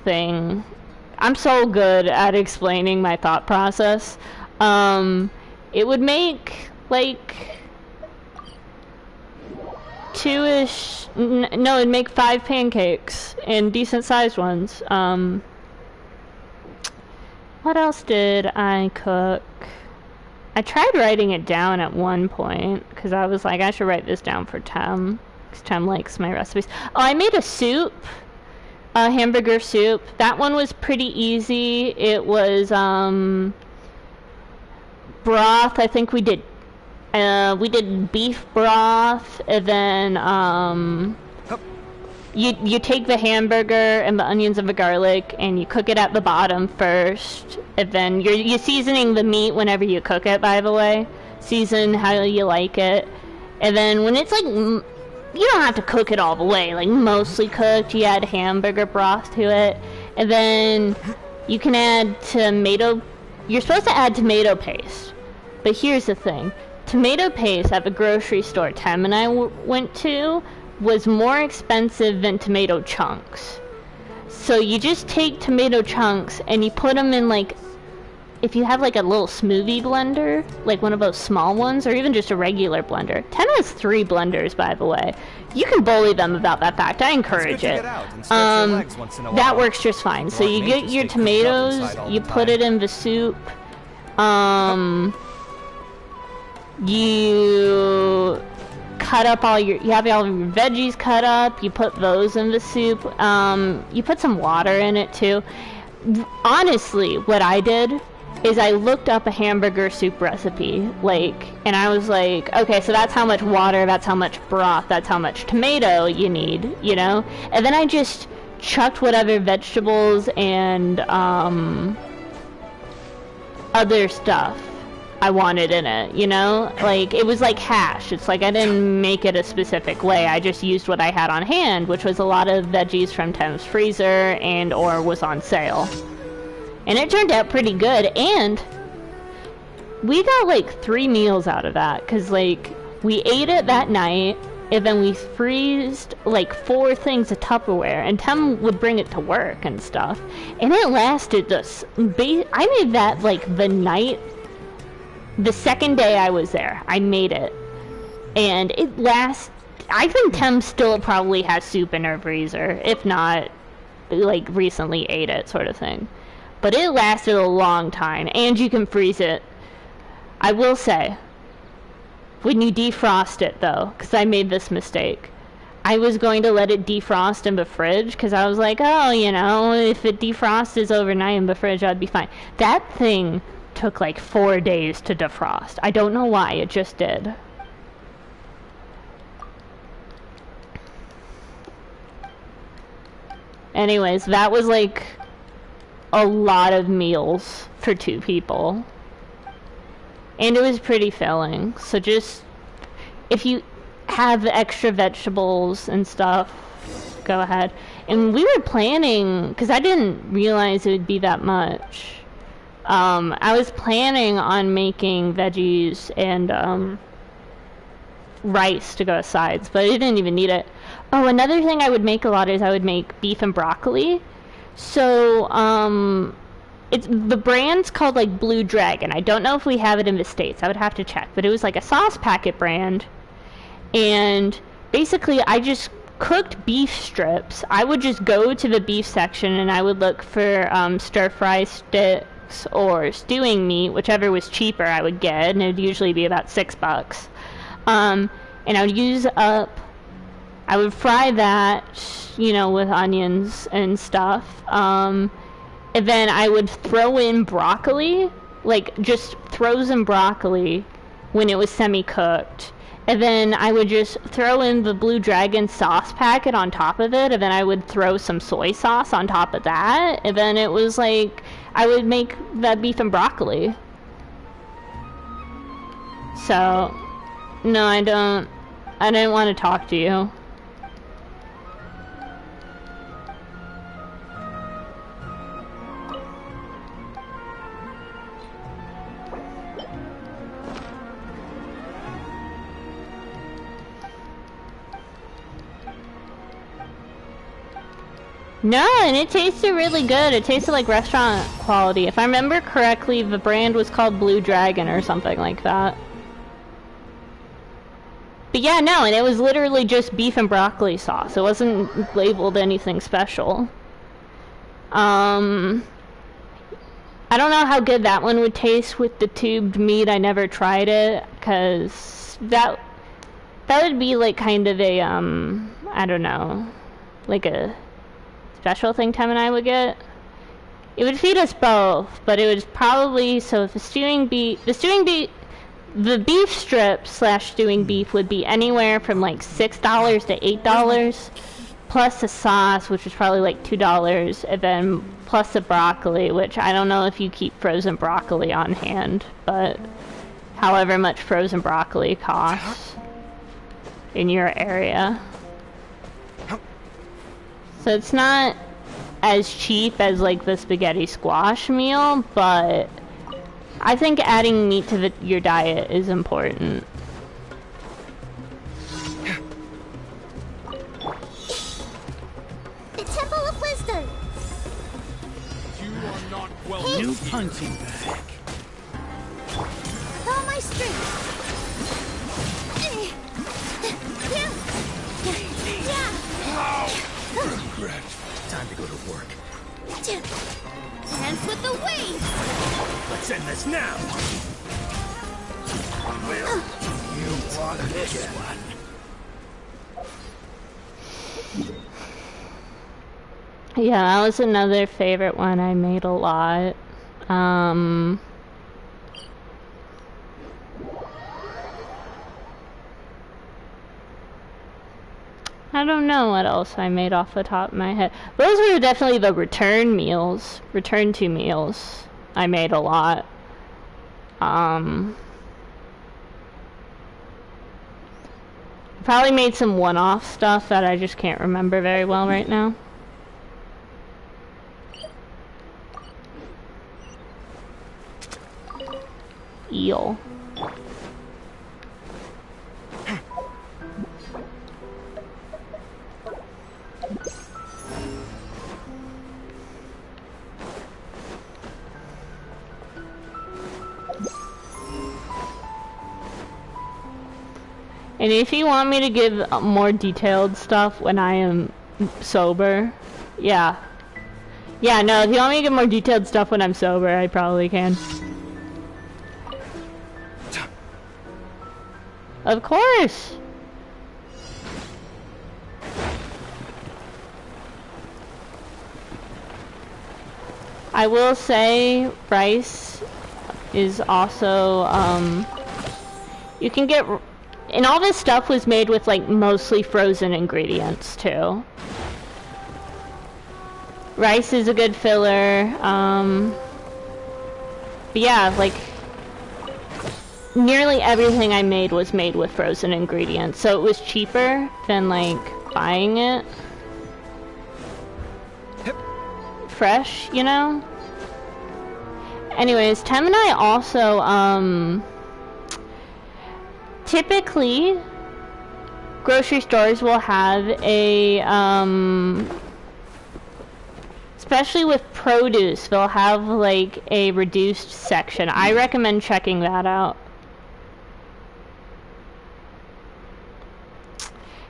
thing, I'm so good at explaining my thought process. It would make like 2-ish, no, it'd make 5 pancakes, and decent sized ones. What else did I cook? I tried writing it down at one point, because I was like, I should write this down for Tem, because Tem likes my recipes. Oh, I made a soup, a hamburger soup. That one was pretty easy. It was, broth. I think we did beef broth, and then, you take the hamburger and the onions and the garlic and you cook it at the bottom first, and then you're seasoning the meat whenever you cook it, by the way. Season how you like it. And then when it's like, you don't have to cook it all the way, like mostly cooked, you add hamburger broth to it. And then you can add you're supposed to add tomato paste. But here's the thing. Tomato paste at the grocery store Tem and I went to was more expensive than tomato chunks. So you just take tomato chunks and you put them in, like, if you have like a little smoothie blender, like one of those small ones, or even just a regular blender. Tem has 3 blenders, by the way. You can bully them about that fact. I encourage it. That works just fine. So you get your tomatoes, you put it in the soup. You cut up you have all your veggies cut up, you put those in the soup, you put some water in it too. Honestly, what I did is I looked up a hamburger soup recipe, and I was like, okay, so that's how much water, that's how much broth, that's how much tomato you need, you know? And then I just chucked whatever vegetables and, other stuff I wanted in it, you know? Like, it was like hash. It's like I didn't make it a specific way. I just used what I had on hand, which was a lot of veggies from Tem's freezer or was on sale. And it turned out pretty good, and we got like 3 meals out of that, because like we ate it that night, and then we freezed like 4 things of Tupperware, and Tem would bring it to work and stuff. And it lasted us. I made that like the second day I was there. I made it. And I think Tem still probably has soup in her freezer. If not, like, recently ate it, sort of thing. But it lasted a long time. And you can freeze it. I will say, when you defrost it, though, because I made this mistake, I was going to let it defrost in the fridge, because I was like, oh, you know, if it defrosts overnight in the fridge, I'd be fine. That thing took like 4 days to defrost. I don't know why, it just did. Anyways, that was like a lot of meals for 2 people. And it was pretty filling. So just, if you have extra vegetables and stuff, go ahead. And we were planning, because I didn't realize it would be that much. I was planning on making veggies and rice to go as sides, but I didn't even need it. Oh, another thing I would make a lot is I would make beef and broccoli. So, the brand's called like Blue Dragon. I don't know if we have it in the States. I would have to check, but it was like a sauce packet brand. And basically I just cooked beef strips. I would just go to the beef section and I would look for stir-fry sticks or stewing meat, whichever was cheaper I would get, and it would usually be about $6. And I would I would fry that, you know, with onions and stuff. And then I would throw in broccoli, like just throw some broccoli when it was semi-cooked. And then I would just throw in the Blue Dragon sauce packet on top of it, and then I would throw some soy sauce on top of that, and then it was like, I would make that beef and broccoli. So, no, I didn't want to talk to you. No, and it tasted really good. It tasted like restaurant quality. If I remember correctly, the brand was called Blue Dragon or something like that. But yeah, no, and it was literally just beef and broccoli sauce. It wasn't labeled anything special. I don't know how good that one would taste with the tubed meat. I never tried it, because that would be like kind of a, I don't know, like a special thing Tem and I would get. It would feed us both, but it would probably, so if the beef strip / stewing beef would be anywhere from like $6 to $8, plus the sauce, which was probably like $2, and then plus the broccoli, which I don't know if you keep frozen broccoli on hand, but however much frozen broccoli costs in your area. So it's not as cheap as like the spaghetti squash meal, but I think adding meat to your diet is important. The Temple of Wisdom. You are not well. New punching bag. With all my strength. Regret. Time to go to work. Dance with the waves. Let's end this now. Will you want this one? Yeah, that was another favorite one I made a lot. I don't know what else I made off the top of my head. Those were definitely the return to meals I made a lot. Probably made some one-off stuff that I just can't remember very well right now. Eel. And if you want me to give more detailed stuff when I am sober, yeah. Yeah, no, if you want me to give more detailed stuff when I'm sober, I probably can. Of course! I will say, rice is also, you can get... And all this stuff was made with, like, mostly frozen ingredients, too. Rice is a good filler, but yeah, like, nearly everything I made was made with frozen ingredients, so it was cheaper than, like, buying it fresh, you know? Anyways, Tem and I also, typically, grocery stores will have a, especially with produce, they'll have like a reduced section. I recommend checking that out.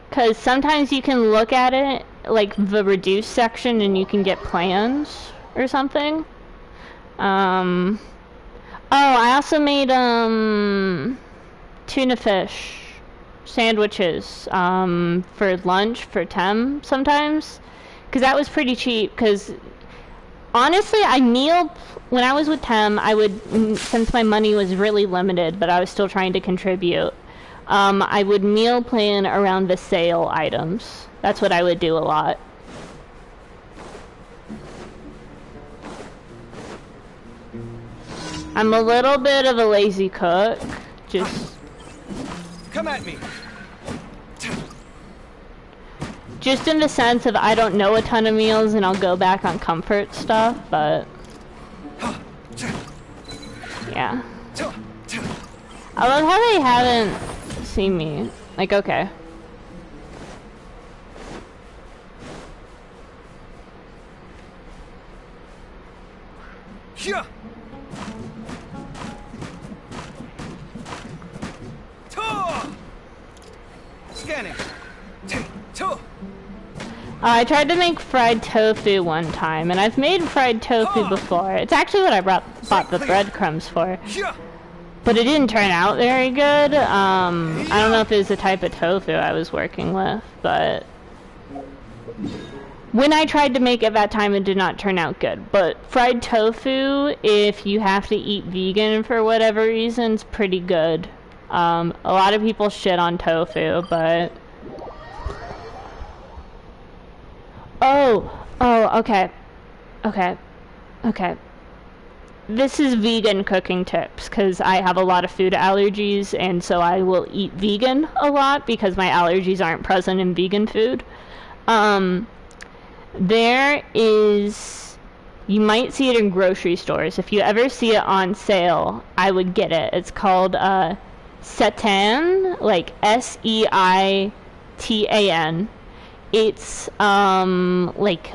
Because sometimes you can look at it, like the reduced section, and you can get plans or something. Oh, I also made, tuna fish sandwiches for lunch for Tem sometimes, because that was pretty cheap. Because honestly, when I was with Tem, I would, since my money was really limited but I was still trying to contribute, I would meal plan around the sale items. That's what I would do a lot. I'm a little bit of a lazy cook, just come at me. Just in the sense of I don't know a ton of meals and I'll go back on comfort stuff, but yeah. I love how they haven't seen me. Like, okay. Yeah. Scanning. I tried to make fried tofu one time, and I've made fried tofu before. It's actually what I bought the breadcrumbs for. But it didn't turn out very good. I don't know if it was the type of tofu I was working with, but when I tried to make it that time, it did not turn out good. But fried tofu, if you have to eat vegan for whatever reason, is pretty good. A lot of people shit on tofu, but... Okay. This is vegan cooking tips, because I have a lot of food allergies, and so I will eat vegan a lot, because my allergies aren't present in vegan food. There is... You might see it in grocery stores. If you ever see it on sale, I would get it. It's called, seitan, like S-E-I-T-A-N. It's, like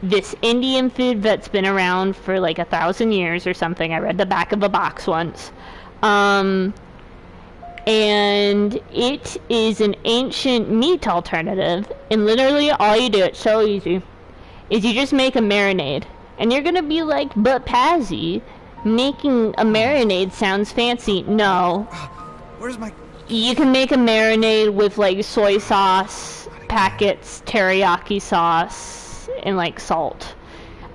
this Indian food that's been around for like 1,000 years or something. I read the back of a box once. And it is an ancient meat alternative. And literally all you do, it's so easy, is you just make a marinade. And you're gonna be like, but Pazzy, making a marinade sounds fancy. No. Where's my... You can make a marinade with like soy sauce, packets, teriyaki sauce, and like salt.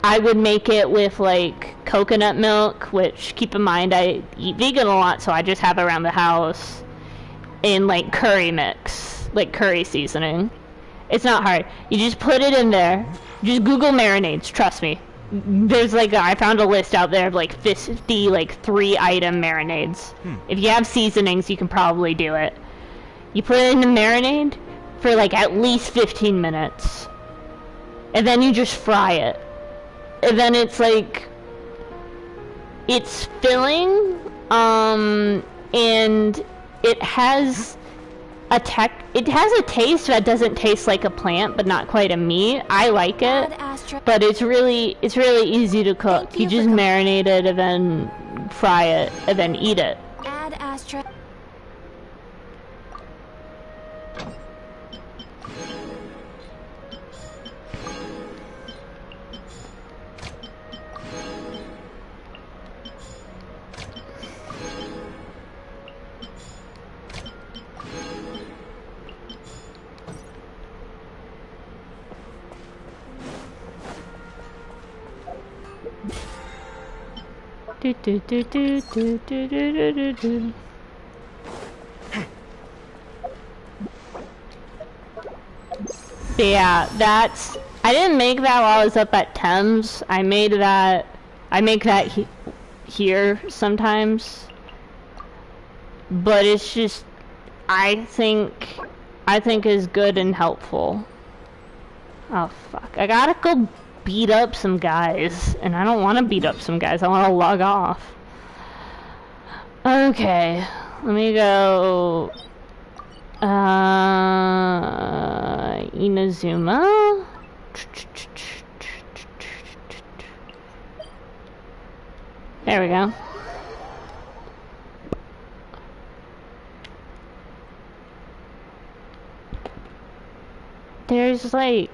I would make it with like coconut milk, which keep in mind I eat vegan a lot, so I just have it around the house, and like curry mix, like curry seasoning. It's not hard. You just put it in there. Just Google marinades, trust me. There's like, I found a list out there of like 50 like 3-item marinades. If you have seasonings, you can probably do it. You put it in the marinade for like at least 15 minutes. And then you just fry it. And then it's like, it's filling, and it has a taste that doesn't taste like a plant, but not quite a meat. I like it, but it's really easy to cook. You just marinate it and then fry it and then eat it. Add Astra. Yeah, that's... I didn't make that while I was up at Thames. I make that here sometimes. But it's just... I think is good and helpful. Oh, fuck. I gotta go beat up some guys, and I don't want to beat up some guys. I want to log off. Okay, let me go. Inazuma. There we go. There's like...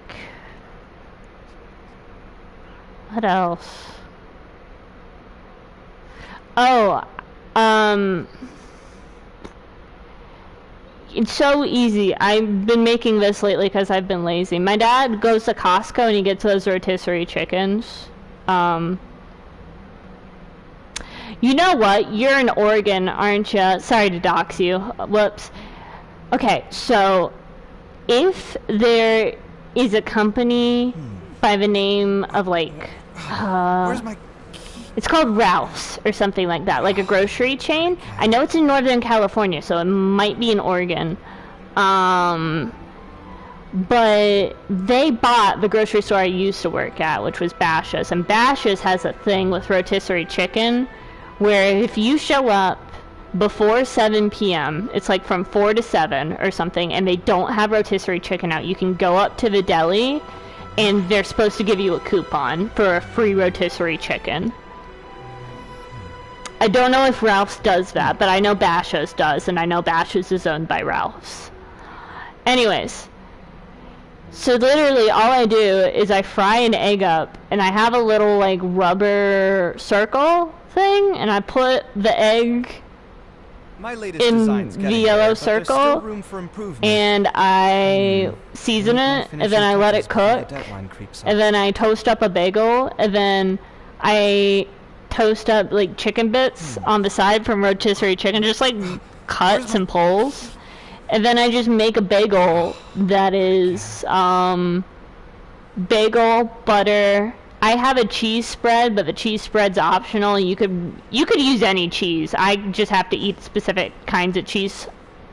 What else? Oh, it's so easy. I've been making this lately because I've been lazy. My dad goes to Costco and he gets those rotisserie chickens. You know what? You're in Oregon, aren't you? Sorry to dox you. Whoops. Okay, so if there is a company by the name of like... Where's my... It's called Ralph's or something like that, like a grocery chain. I know it's in Northern California, so it might be in Oregon. But they bought the grocery store I used to work at, which was Bashas'. And Bashas' has a thing with rotisserie chicken, where if you show up before 7 p.m., it's like from 4 to 7 or something, and they don't have rotisserie chicken out, you can go up to the deli, and they're supposed to give you a coupon for a free rotisserie chicken. I don't know if Ralph's does that, but I know Bashas' does, and I know Bashas' is owned by Ralph's. Anyways, So literally all I do is I fry an egg up, and I have a little like rubber circle thing, and I put the egg My latest in design's the getting yellow there, but there's still circle, room for improvement. and I season it, and then I let it cook, Deadline creeps up. and then I toast up a bagel, and then I toast up like chicken bits on the side from rotisserie chicken, just like cuts and pulls, and then I just make a bagel that is bagel, butter. I have a cheese spread, but the cheese spread's optional. You could use any cheese. I just have to eat specific kinds of cheese,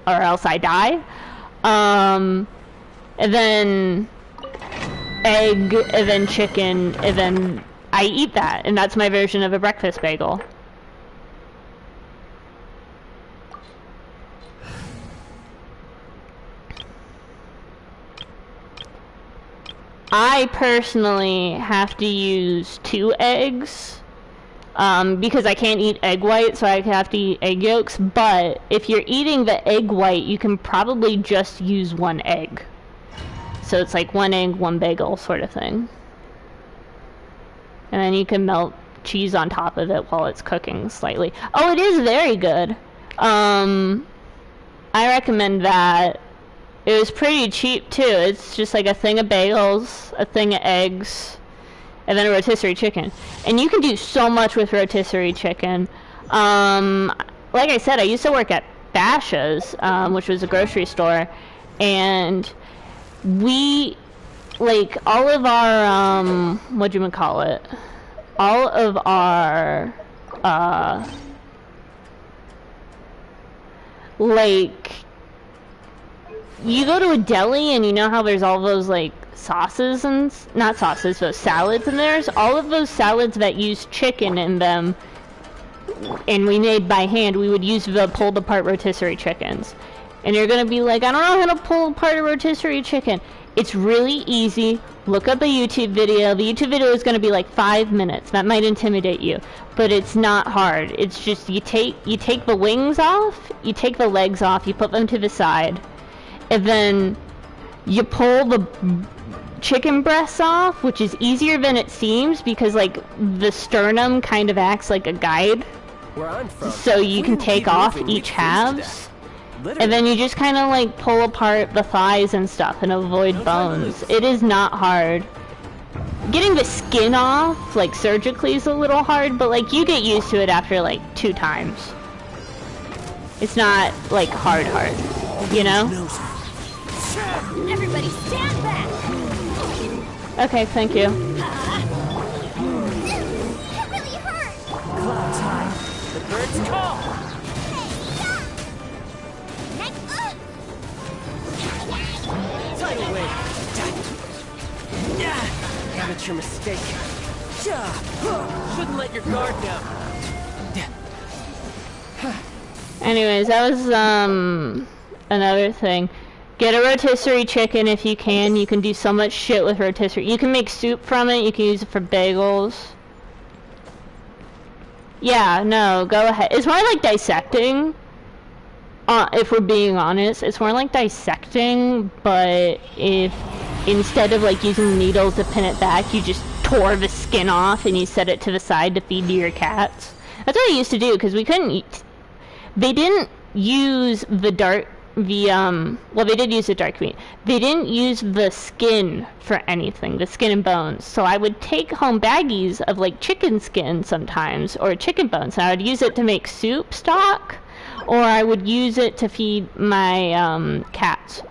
or else I die. And then egg, and then chicken, and then I eat that, and that's my version of a breakfast bagel. I personally have to use 2 eggs because I can't eat egg white, so I have to eat egg yolks. But if you're eating the egg white, you can probably just use 1 egg. So it's like 1 egg, 1 bagel sort of thing. And then you can melt cheese on top of it while it's cooking slightly. Oh, it is very good. I recommend that. It was pretty cheap too. It's just like a thing of bagels, a thing of eggs, and then a rotisserie chicken. And you can do so much with rotisserie chicken. Like I said, I used to work at Basha's, which was a grocery store, and we, like, all of our, whatchamacallit, all of our, like, you go to a deli and you know how there's all those like sauces and not sauces, but salads in there. All of those salads that use chicken in them, and we made by hand, we would use the pulled apart rotisserie chickens. And you're gonna be like, I don't know how to pull apart a rotisserie chicken. It's really easy. Look up a YouTube video. The YouTube video is gonna be like 5 minutes. That might intimidate you, but it's not hard. It's just you take the wings off, you take the legs off, you put them to the side. And then you pull the chicken breasts off, which is easier than it seems because like the sternum kind of acts like a guide. Where I'm from, so you can take off each halves. And then you just kind of like pull apart the thighs and stuff and avoid bones. It is not hard. Getting the skin off, like surgically, is a little hard, but like you get used to it after like 2 times. It's not like hard, you know? Everybody stand back! Okay, thank you. That really hurt! Clouds high. The birds call! Hey, Tidal wave! Amateur mistake. Shouldn't let your guard down. Anyways, that was another thing. Get a rotisserie chicken if you can. You can do so much shit with rotisserie. You can make soup from it. You can use it for bagels. Yeah, no, go ahead. It's more like dissecting. If we're being honest, it's more like dissecting, but if instead of like using needles to pin it back, you just tore the skin off and you set it to the side to feed to your cats. That's what I used to do because we couldn't eat. They didn't use the well, they did use the dark meat. They didn't use the skin for anything, the skin and bones. So I would take home baggies of like chicken skin sometimes, or chicken bones, and I would use it to make soup stock, or I would use it to feed my cat.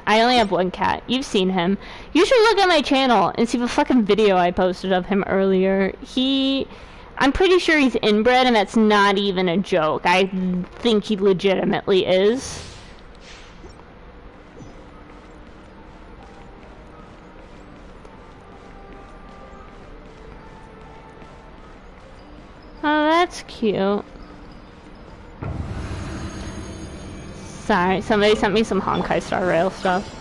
I only have 1 cat. You've seen him. You should look at my channel and see the fucking video I posted of him earlier. I'm pretty sure he's inbred, and that's not even a joke. I think he legitimately is. Oh, that's cute. Sorry, somebody sent me some Honkai Star Rail stuff.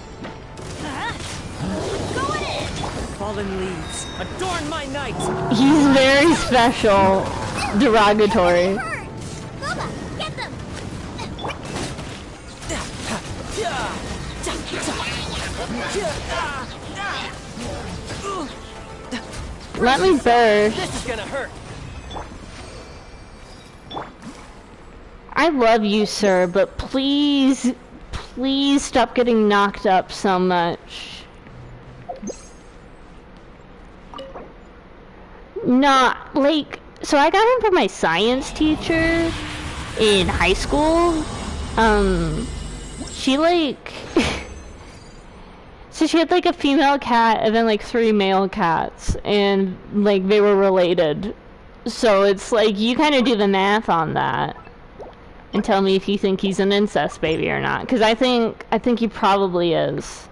Fallen leaves, adorn my night! He's very special. Derogatory. Bubba, get them! Let me burst. This is gonna hurt. I love you, sir, but please, please stop getting knocked up so much. Not, like, so I got him from my science teacher in high school. She, like, so she had, like, a female cat and then, like, 3 male cats, and, like, they were related. So it's, like, you kind of do the math on that and tell me if you think he's an incest baby or not, because I think he probably is.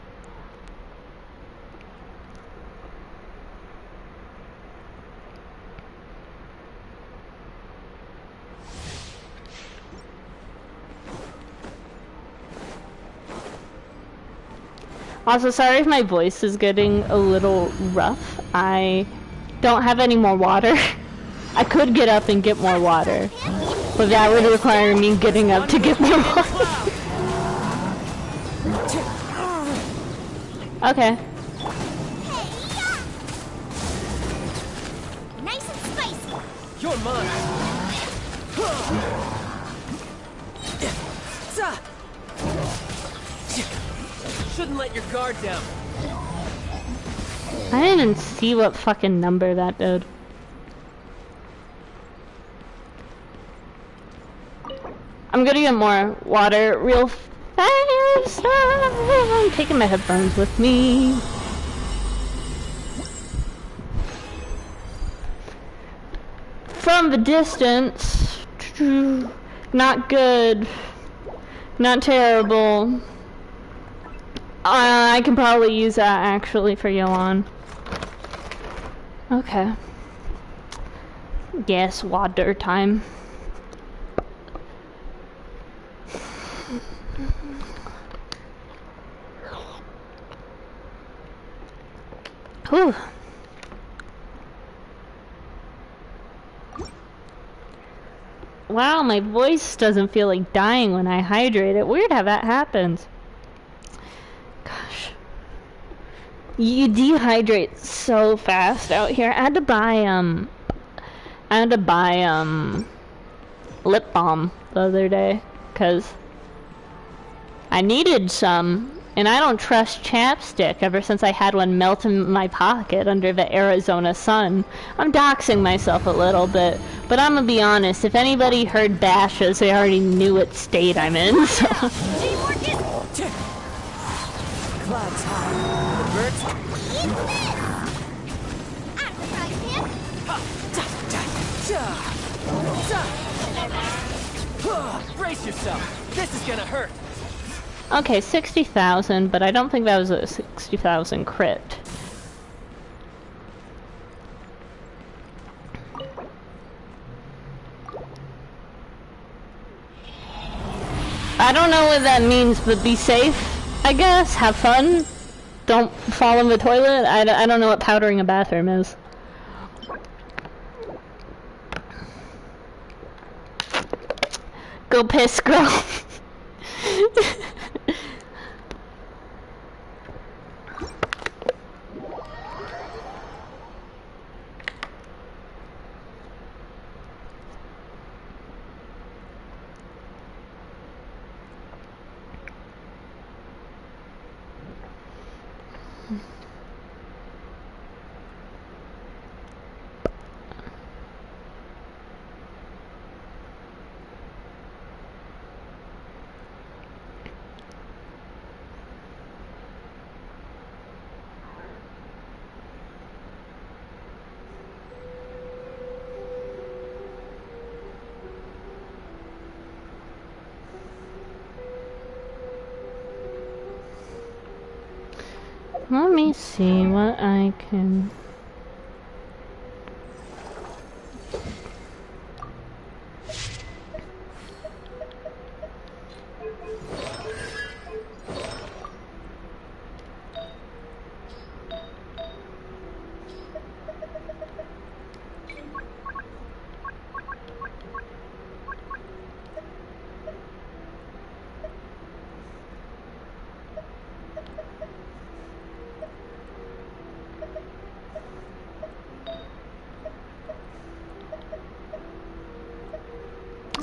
Also, sorry if my voice is getting a little rough. I don't have any more water. I could get up and get more water, but that would require me getting up to get more water. Okay. Nice and spicy. You're mine. Shouldn't let your guard down. I didn't even see what fucking number that did. I'm gonna get more water real fast. I'm taking my headphones with me. From the distance, not good, not terrible. I can probably use that actually for Yoan. Okay. Yes, water time. Whew. Wow, my voice doesn't feel like dying when I hydrate it. Weird how that happens. Gosh. You dehydrate so fast out here. I had to buy lip balm the other day because I needed some, and I don't trust chapstick ever since I had one melt in my pocket under the Arizona sun. I'm doxing myself a little bit, but I'm gonna be honest, if anybody heard bashes, they already knew what state I'm in, so. Clouds high. The birds. Eat this! I'm the frying pan. Brace yourself. This is gonna hurt. Okay, 60,000, but I don't think that was a 60,000 crit. I don't know what that means, but be safe, I guess. Have fun. Don't fall in the toilet. I don't know what powdering a bathroom is. Go piss, girl. Let me see what I can...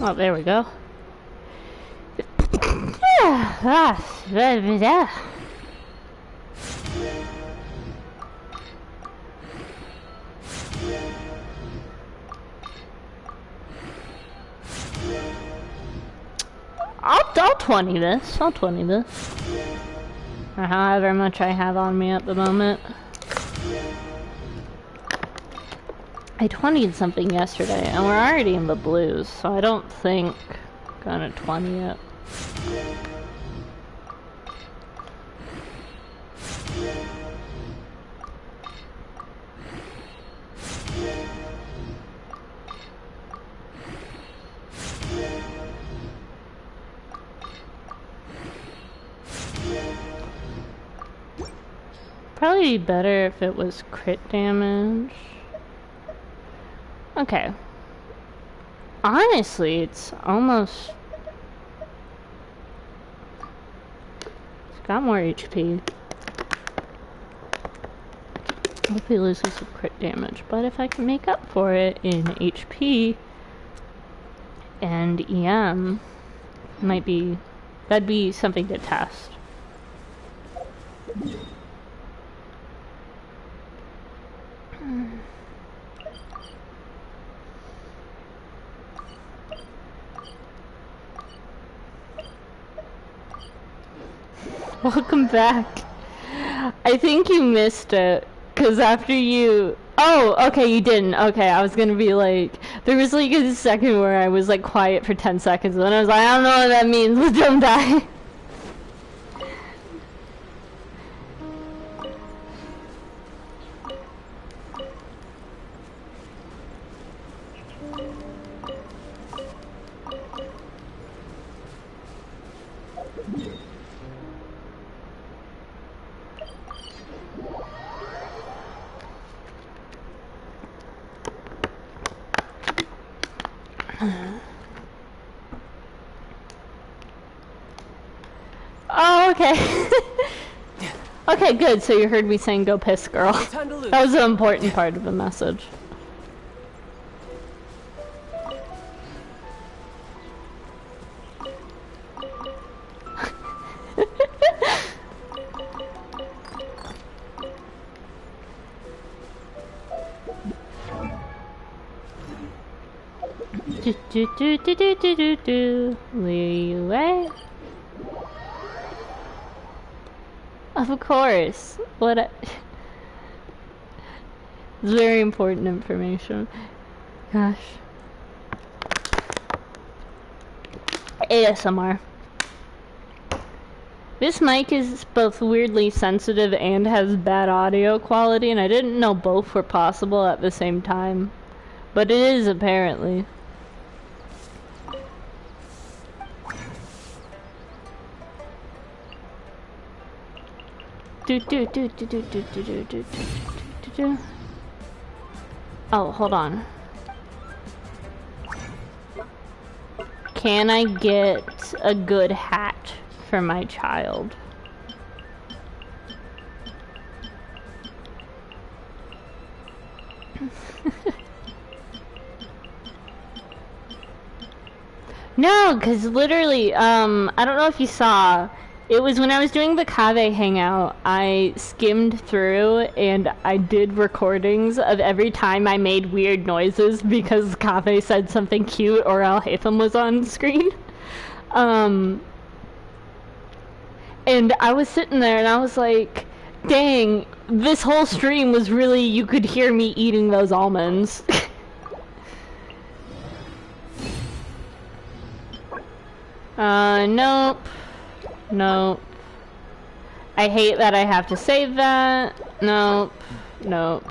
Oh, there we go. I'll 20 this. I'll 20 this. Or however much I have on me at the moment. I 20'd something yesterday, and we're already in the blues, so I don't think I'm gonna 20 it. Probably be better if it was crit damage. Okay. Honestly, it's almost... It's got more HP. Hope he loses some crit damage, but if I can make up for it in HP and EM, might be... That'd be something to test. Welcome back. I think you missed it, because after you... Oh, okay, you didn't. Okay, I was gonna be like... There was like a second where I was like quiet for 10 seconds, and then I was like, I don't know what that means, but don't die. Oh, okay. Okay, good. So you heard me saying go piss, girl. That was an important part of the message. Leeway. Of course. What a... It's very important information. Gosh. ASMR. This mic is both weirdly sensitive and has bad audio quality, and I didn't know both were possible at the same time. But it is, apparently. Oh, hold on. Can I get a good hat for my child? No, because literally, I don't know if you saw, it was when I was doing the Kave hangout, I skimmed through and I did recordings of every time I made weird noises because Kave said something cute or Al Haytham was on screen. And I was sitting there and I was like, dang, this whole stream was really, you could hear me eating those almonds. Nope. Nope. I hate that I have to save that. Nope. Nope.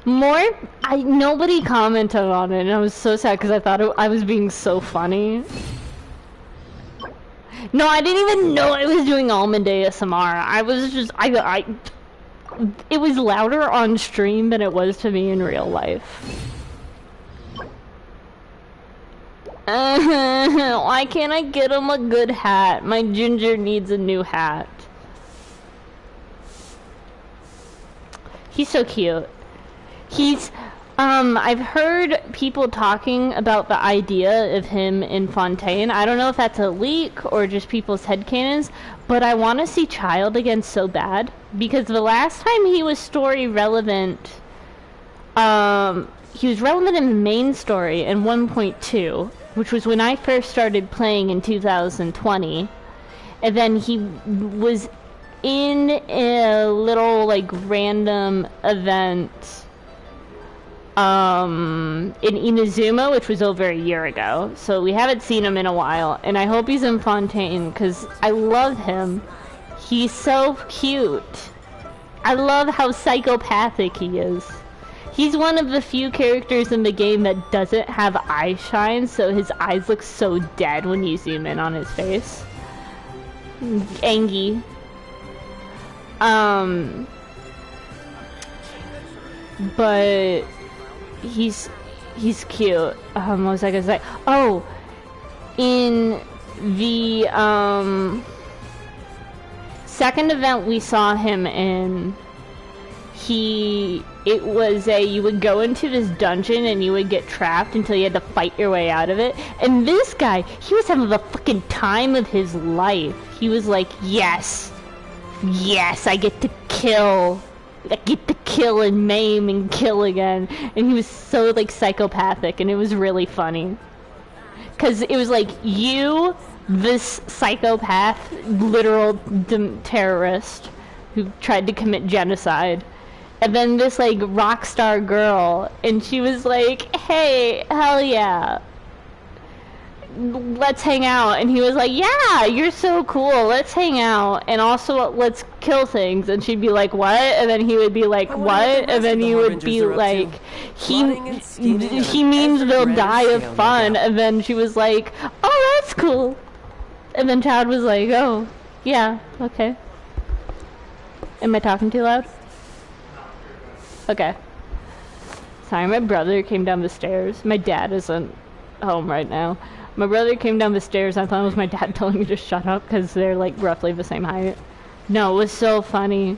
Nobody commented on it and I was so sad because I thought I was being so funny. No, I didn't even know I was doing almond ASMR. I was just, it was louder on stream than it was to me in real life. Why can't I get him a good hat? My Ginger needs a new hat. He's so cute. He's, I've heard people talking about the idea of him in Fontaine. I don't know if that's a leak or just people's headcanons, but I want to see Childe again so bad. Because the last time he was story relevant, he was relevant in the main story in 1.2, which was when I first started playing in 2020. And then he was in a little, like, random event in Inazuma, which was over a year ago. So we haven't seen him in a while, and I hope he's in Fontaine, because I love him. He's so cute. I love how psychopathic he is. He's one of the few characters in the game that doesn't have eye shine, so his eyes look so dead when you zoom in on his face. Angie. But he's cute. What was I gonna say? Oh, in the second event we saw him in, it was you would go into this dungeon and you would get trapped until you had to fight your way out of it. And this guy, he was having the fucking time of his life. He was like, yes, I get to kill. I get to kill and maim and kill again. And he was so, like, psychopathic, and it was really funny. Because it was like, you, this psychopath, literal terrorist who tried to commit genocide, and then this, like, rock star girl, and she was like, hey, hell yeah, let's hang out. And he was like, yeah, you're so cool, let's hang out, and also let's kill things. And she'd be like, what? And then he would be like, what? And then you would be like, he means they'll die of fun. And then she was like, oh, that's cool. And then Chad was like, oh, yeah, okay. Am I talking too loud? Okay. Sorry, my brother came down the stairs. My dad isn't home right now. My brother came down the stairs. I thought it was my dad telling me to shut up because they're, like, roughly the same height. No, it was so funny.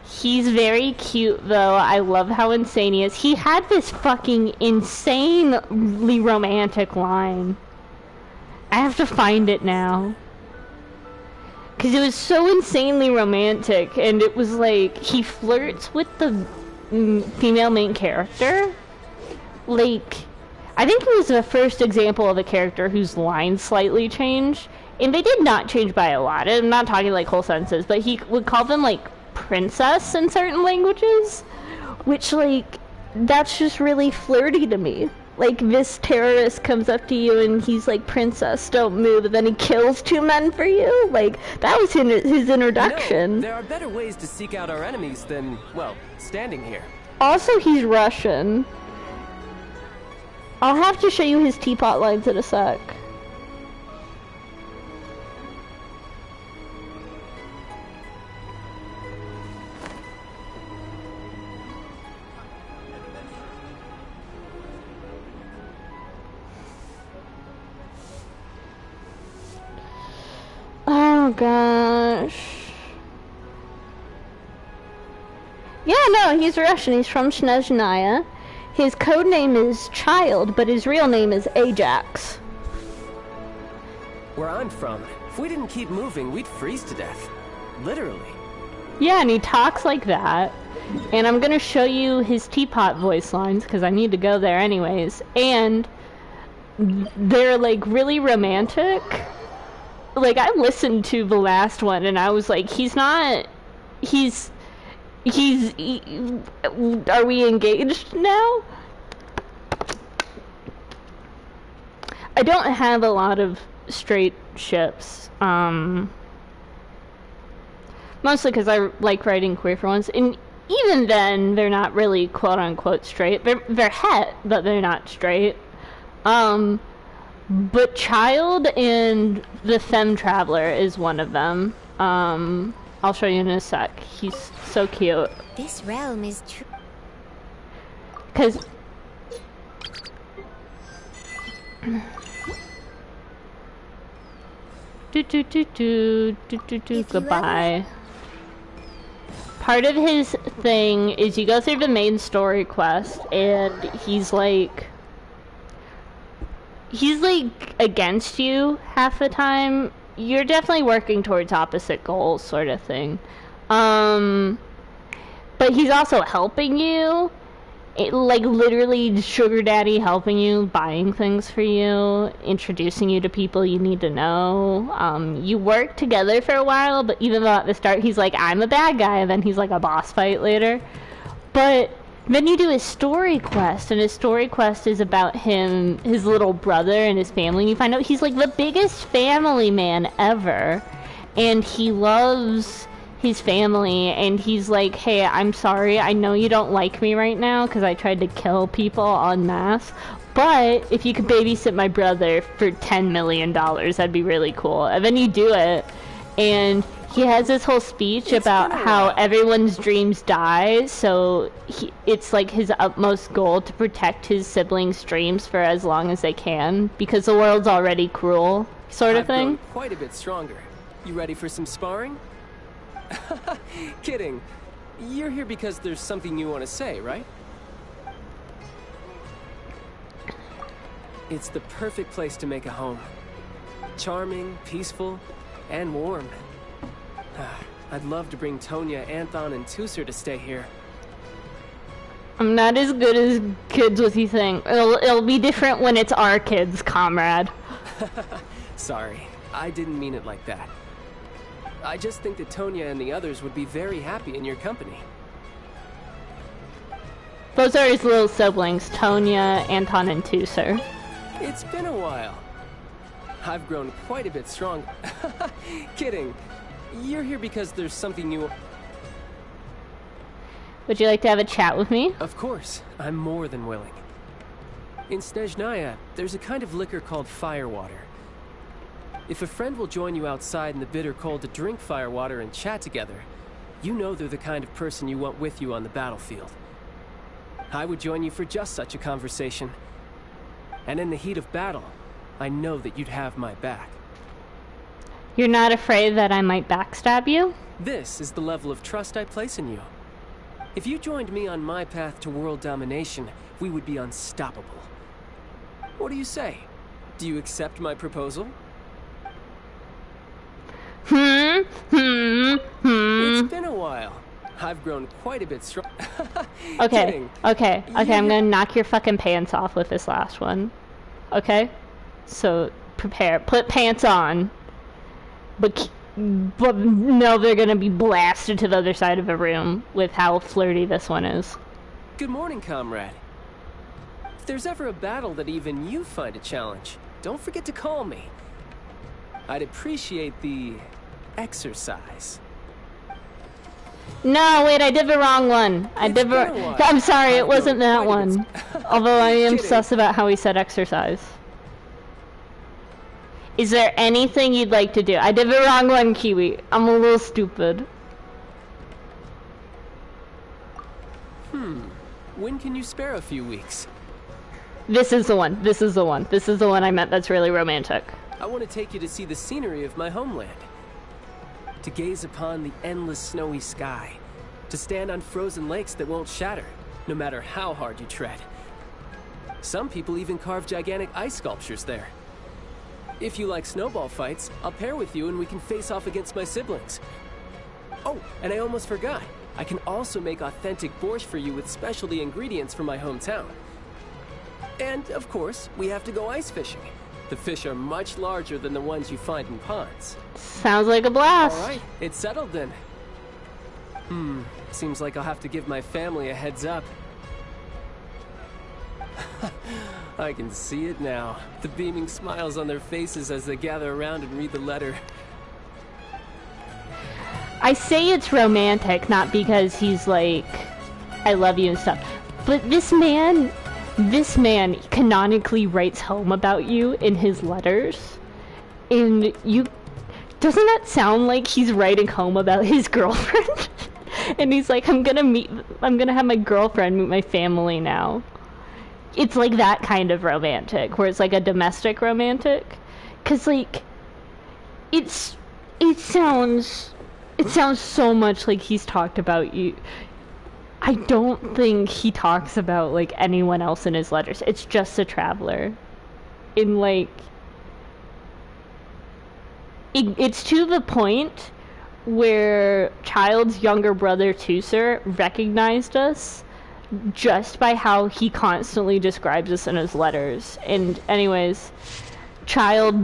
He's very cute, though. I love how insane he is. He had this fucking insanely romantic line. I have to find it now. Because it was so insanely romantic, and it was like, he flirts with the female main character. Like, I think it was the first example of a character whose lines slightly changed, and they did not change by a lot. I'm not talking like whole sentences, but he would call them like princess in certain languages, which, like, that's just really flirty to me. Like, this terrorist comes up to you and he's like, princess, don't move, and then he kills two men for you? Like, that was his introduction. You know, there are better ways to seek out our enemies than, well, standing here. Also, he's Russian. I'll have to show you his teapot lines in a sec. Oh gosh. Yeah, no, he's Russian. He's from Snezhnaya. His code name is Childe, but his real name is Ajax. Where I'm from, if we didn't keep moving, we'd freeze to death. Literally. Yeah, and he talks like that. And I'm gonna show you his teapot voice lines, because I need to go there anyways. And they're, like, really romantic. Like, I listened to the last one, and I was like, are we engaged now? I don't have a lot of straight ships, mostly because I like writing queer for ones, and even then, they're not really quote-unquote straight. They're het, but they're not straight. But Childe and the Femme Traveler is one of them. I'll show you in a sec. He's so cute. This realm is true. Cause goodbye. part of his thing is you go through the main story quest, and he's like against you half the time. You're definitely working towards opposite goals, sort of thing. But he's also helping you. Like, literally sugar daddy helping you, buying things for you, introducing you to people you need to know. You work together for a while, but even though at the start he's like, I'm a bad guy, and then he's like a boss fight later. But then you do his story quest, and his story quest is about him, his little brother, and his family, and you find out he's like the biggest family man ever. And he loves his family, and he's like, hey, I'm sorry, I know you don't like me right now because I tried to kill people en masse, but if you could babysit my brother for $10 million, that'd be really cool. And then you do it, and he has this whole speech about how everyone's dreams die, so it's like his utmost goal to protect his siblings' dreams for as long as they can, because the world's already cruel, sort of thing. I've grown quite a bit stronger. You ready for some sparring? Kidding. You're here because there's something you want to say, right? It's the perfect place to make a home. Charming, peaceful, and warm. I'd love to bring Tonya, Anton, and Tusser to stay here. I'm not as good as kids with you think. It'll be different when it's our kids, comrade. Sorry, I didn't mean it like that. I just think that Tonya and the others would be very happy in your company. Those are his little siblings, Tonya, Anton, and Tusser. It's been a while. I've grown quite a bit stronger. Kidding. You're here because there's something you... Would you like to have a chat with me? Of course. I'm more than willing. In Snezhnaya, there's a kind of liquor called firewater. If a friend will join you outside in the bitter cold to drink firewater and chat together, you know they're the kind of person you want with you on the battlefield. I would join you for just such a conversation. And in the heat of battle, I know that you'd have my back. You're not afraid that I might backstab you? This is the level of trust I place in you. If you joined me on my path to world domination, we would be unstoppable. What do you say? Do you accept my proposal? It's been a while. I've grown quite a bit strong. Okay, I'm gonna knock your fucking pants off with this last one. Okay? So, prepare. Put pants on. But no, they're gonna be blasted to the other side of the room with how flirty this one is. Good morning, comrade. If there's ever a battle that even you find a challenge, don't forget to call me. I'd appreciate the exercise. No, wait, I did the wrong one. I'm sorry, it wasn't that one. Although I am sus about how he said exercise. Is there anything you'd like to do? I did the wrong one, Kiwi. I'm a little stupid. When can you spare a few weeks? This is the one. This is the one. This is the one I meant that's really romantic. I want to take you to see the scenery of my homeland. To gaze upon the endless snowy sky. To stand on frozen lakes that won't shatter, no matter how hard you tread. Some people even carve gigantic ice sculptures there. If you like snowball fights, I'll pair with you and we can face off against my siblings. Oh, and I almost forgot. I can also make authentic borscht for you with specialty ingredients from my hometown. And, of course, we have to go ice fishing. The fish are much larger than the ones you find in ponds. Sounds like a blast. All right, it's settled then. Seems like I'll have to give my family a heads up. I can see it now. The beaming smiles on their faces as they gather around and read the letter. I say it's romantic, not because he's like, I love you and stuff. But this man canonically writes home about you in his letters. And doesn't that sound like he's writing home about his girlfriend? And he's like, I'm gonna have my girlfriend meet my family now. It's like that kind of romantic, where it's like a domestic romantic. 'Cause like, it sounds It sounds so much like he's talked about you. I don't think he talks about, like, anyone else in his letters. It's just a traveler. In, like... It's to the point where Child's younger brother, Tusser, recognized us just by how he constantly describes us in his letters. And anyways, Child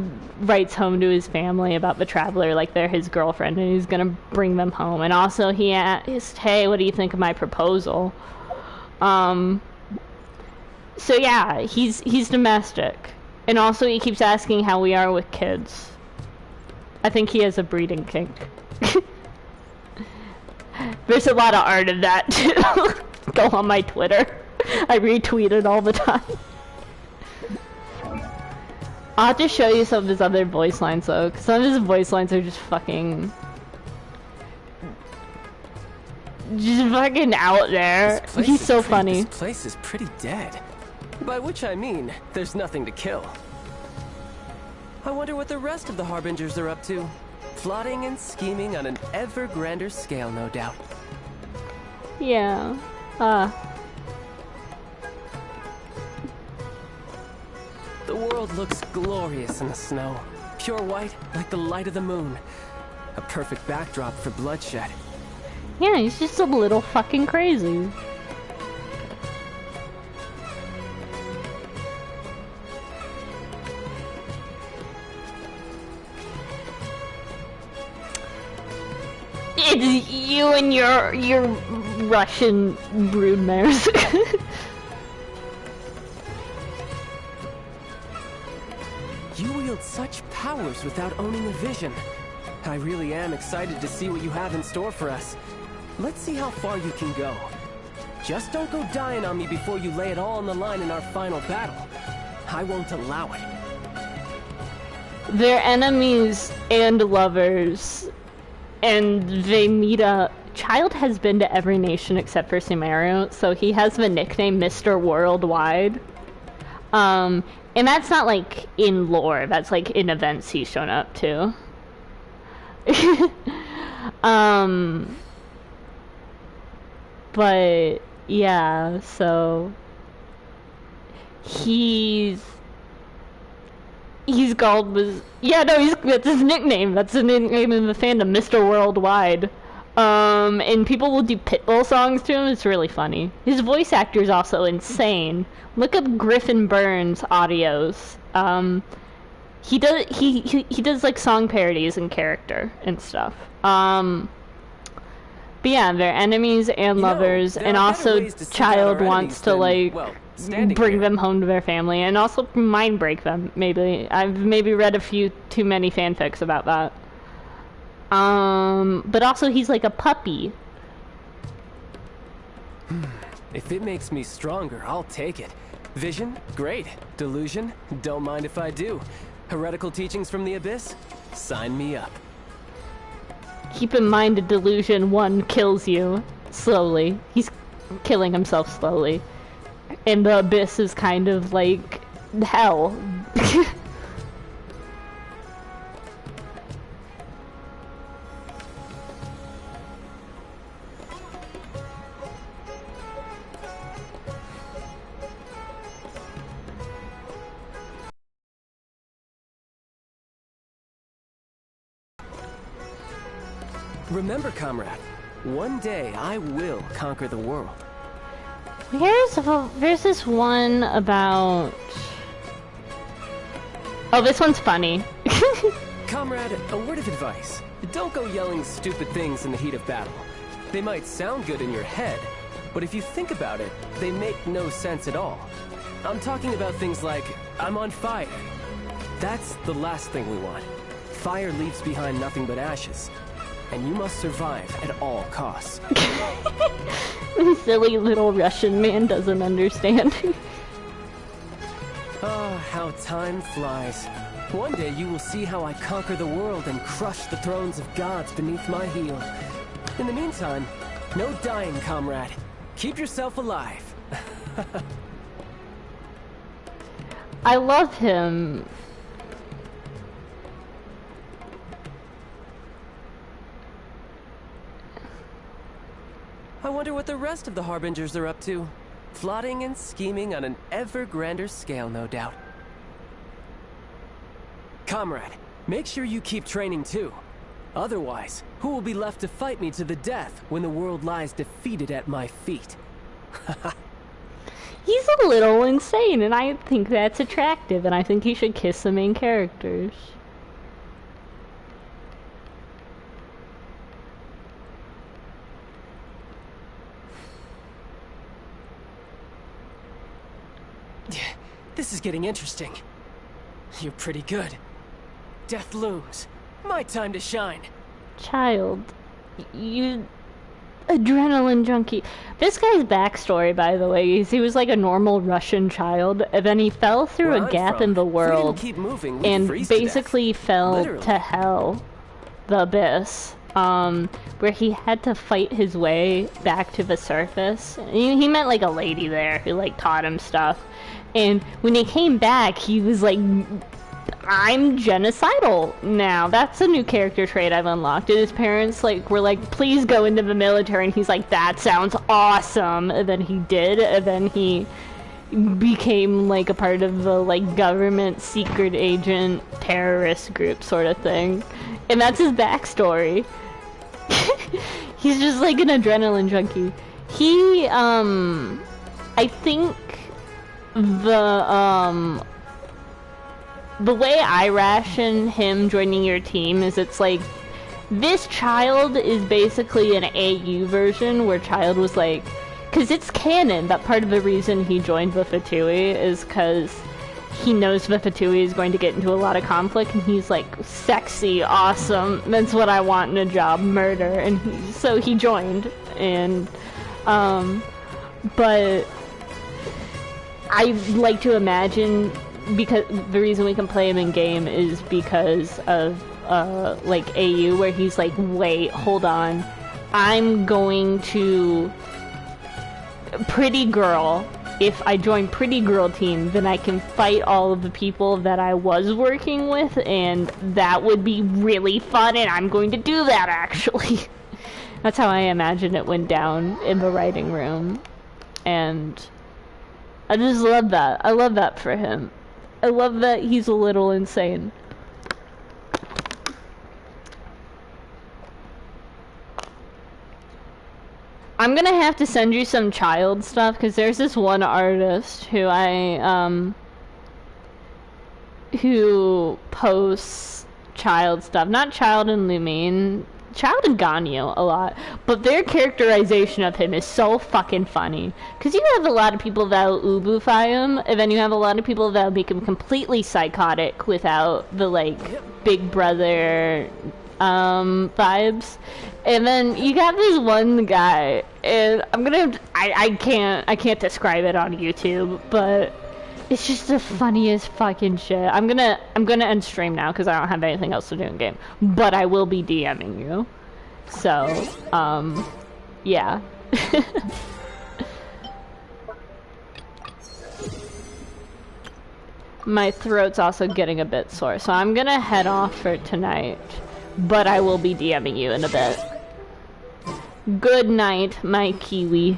writes home to his family about the traveler like they're his girlfriend and he's gonna bring them home. And also he asked, hey, what do you think of my proposal? So yeah, he's domestic. And also he keeps asking how we are with kids. I think he has a breeding kink. There's a lot of art of that too. Go on my Twitter. I retweet it all the time. I'll have to show you some of his other voice lines though, because some of his voice lines are just fucking out there. He's so funny. This place is pretty dead. By which I mean, there's nothing to kill. I wonder what the rest of the Harbingers are up to. Plotting and scheming on an ever grander scale, no doubt. Yeah. The world looks glorious in the snow. Pure white, like the light of the moon. A perfect backdrop for bloodshed. Yeah, he's just a little fucking crazy. It's you and your Russian broodmares. You wield such powers without owning a vision. I really am excited to see what you have in store for us. Let's see how far you can go. Just don't go dying on me before you lay it all on the line in our final battle. I won't allow it. They're enemies and lovers. And they meet up. Child has been to every nation except for Sumeru, so he has the nickname Mr. Worldwide. And that's not like in lore, that's like in events he's shown up to. But yeah, so he's called that's his nickname. That's the nickname in the fandom, Mr. Worldwide. And people will do Pitbull songs to him. It's really funny. His voice actor is also insane. Look up Griffin Burns audios. He does like song parodies in character and stuff. But yeah, they're enemies and lovers, and also Child wants to like bring them home to their family, and also mind break them. Maybe I've read a few too many fanfics about that. But also he's like a puppy. If it makes me stronger, I'll take it. Vision? Great. Delusion? Don't mind if I do. Heretical teachings from the Abyss? Sign me up. Keep in mind, a delusion one kills you slowly. He's killing himself slowly. And the Abyss is kind of like hell. Remember, comrade, one day I will conquer the world. There's this one about... Oh, this one's funny. Comrade, a word of advice. Don't go yelling stupid things in the heat of battle. They might sound good in your head, but if you think about it, they make no sense at all. I'm talking about things like, I'm on fire. That's the last thing we want. Fire leaves behind nothing but ashes. And you must survive at all costs. The silly little Russian man doesn't understand. Ah, how time flies. One day you will see how I conquer the world and crush the thrones of gods beneath my heel. In the meantime, no dying, comrade. Keep yourself alive. I love him. I wonder what the rest of the Harbingers are up to. Plotting and scheming on an ever grander scale, no doubt. Comrade, make sure you keep training too. Otherwise, who will be left to fight me to the death when the world lies defeated at my feet? He's a little insane, and I think that's attractive, and I think he should kiss the main characters. This is getting interesting. You're pretty good. Death looms. My time to shine. Child, you adrenaline junkie. This guy's backstory, by the way, is he was like a normal Russian child, and then he fell through a gap in the world and basically fell to hell, the abyss, where he had to fight his way back to the surface. He met like a lady there who like taught him stuff, and when he came back, he was like, I'm genocidal now. That's a new character trait I've unlocked. And his parents like were like, please go into the military, and he's like, that sounds awesome. And then he did, and then he became like a part of the like government secret agent terrorist group sort of thing. And that's his backstory. He's just like an adrenaline junkie. He I think the way I ration him joining your team is it's like, this child is basically an AU version where Child was like, because it's canon that part of the reason he joined the Fatui is because he knows the Fatui is going to get into a lot of conflict, and he's like, sexy, awesome, that's what I want in a job, murder, and so he joined, and but I like to imagine, because the reason we can play him in game is because of like AU, where he's like, wait, hold on, I'm going to Pretty Girl. If I join Pretty Girl team, then I can fight all of the people that I was working with, and that would be really fun, and I'm going to do that, actually. That's how I imagine it went down in the writing room, and I just love that. I love that for him. I love that he's a little insane. I'm gonna have to send you some Child stuff, because there's this one artist who who posts Child stuff. Not Child and Lumine, Child and Ganyu a lot, but their characterization of him is so fucking funny. Because you have a lot of people that'll ubufy him, and then you have a lot of people that'll make him completely psychotic without the, like, Big Brother vibes. And then you got this one guy, and I can't describe it on YouTube, but it's just the funniest fucking shit. I'm gonna end stream now because I don't have anything else to do in game, but I will be DMing you. So, yeah. My throat's also getting a bit sore, so I'm gonna head off for tonight, but I will be DMing you in a bit. Good night, my Kiwi.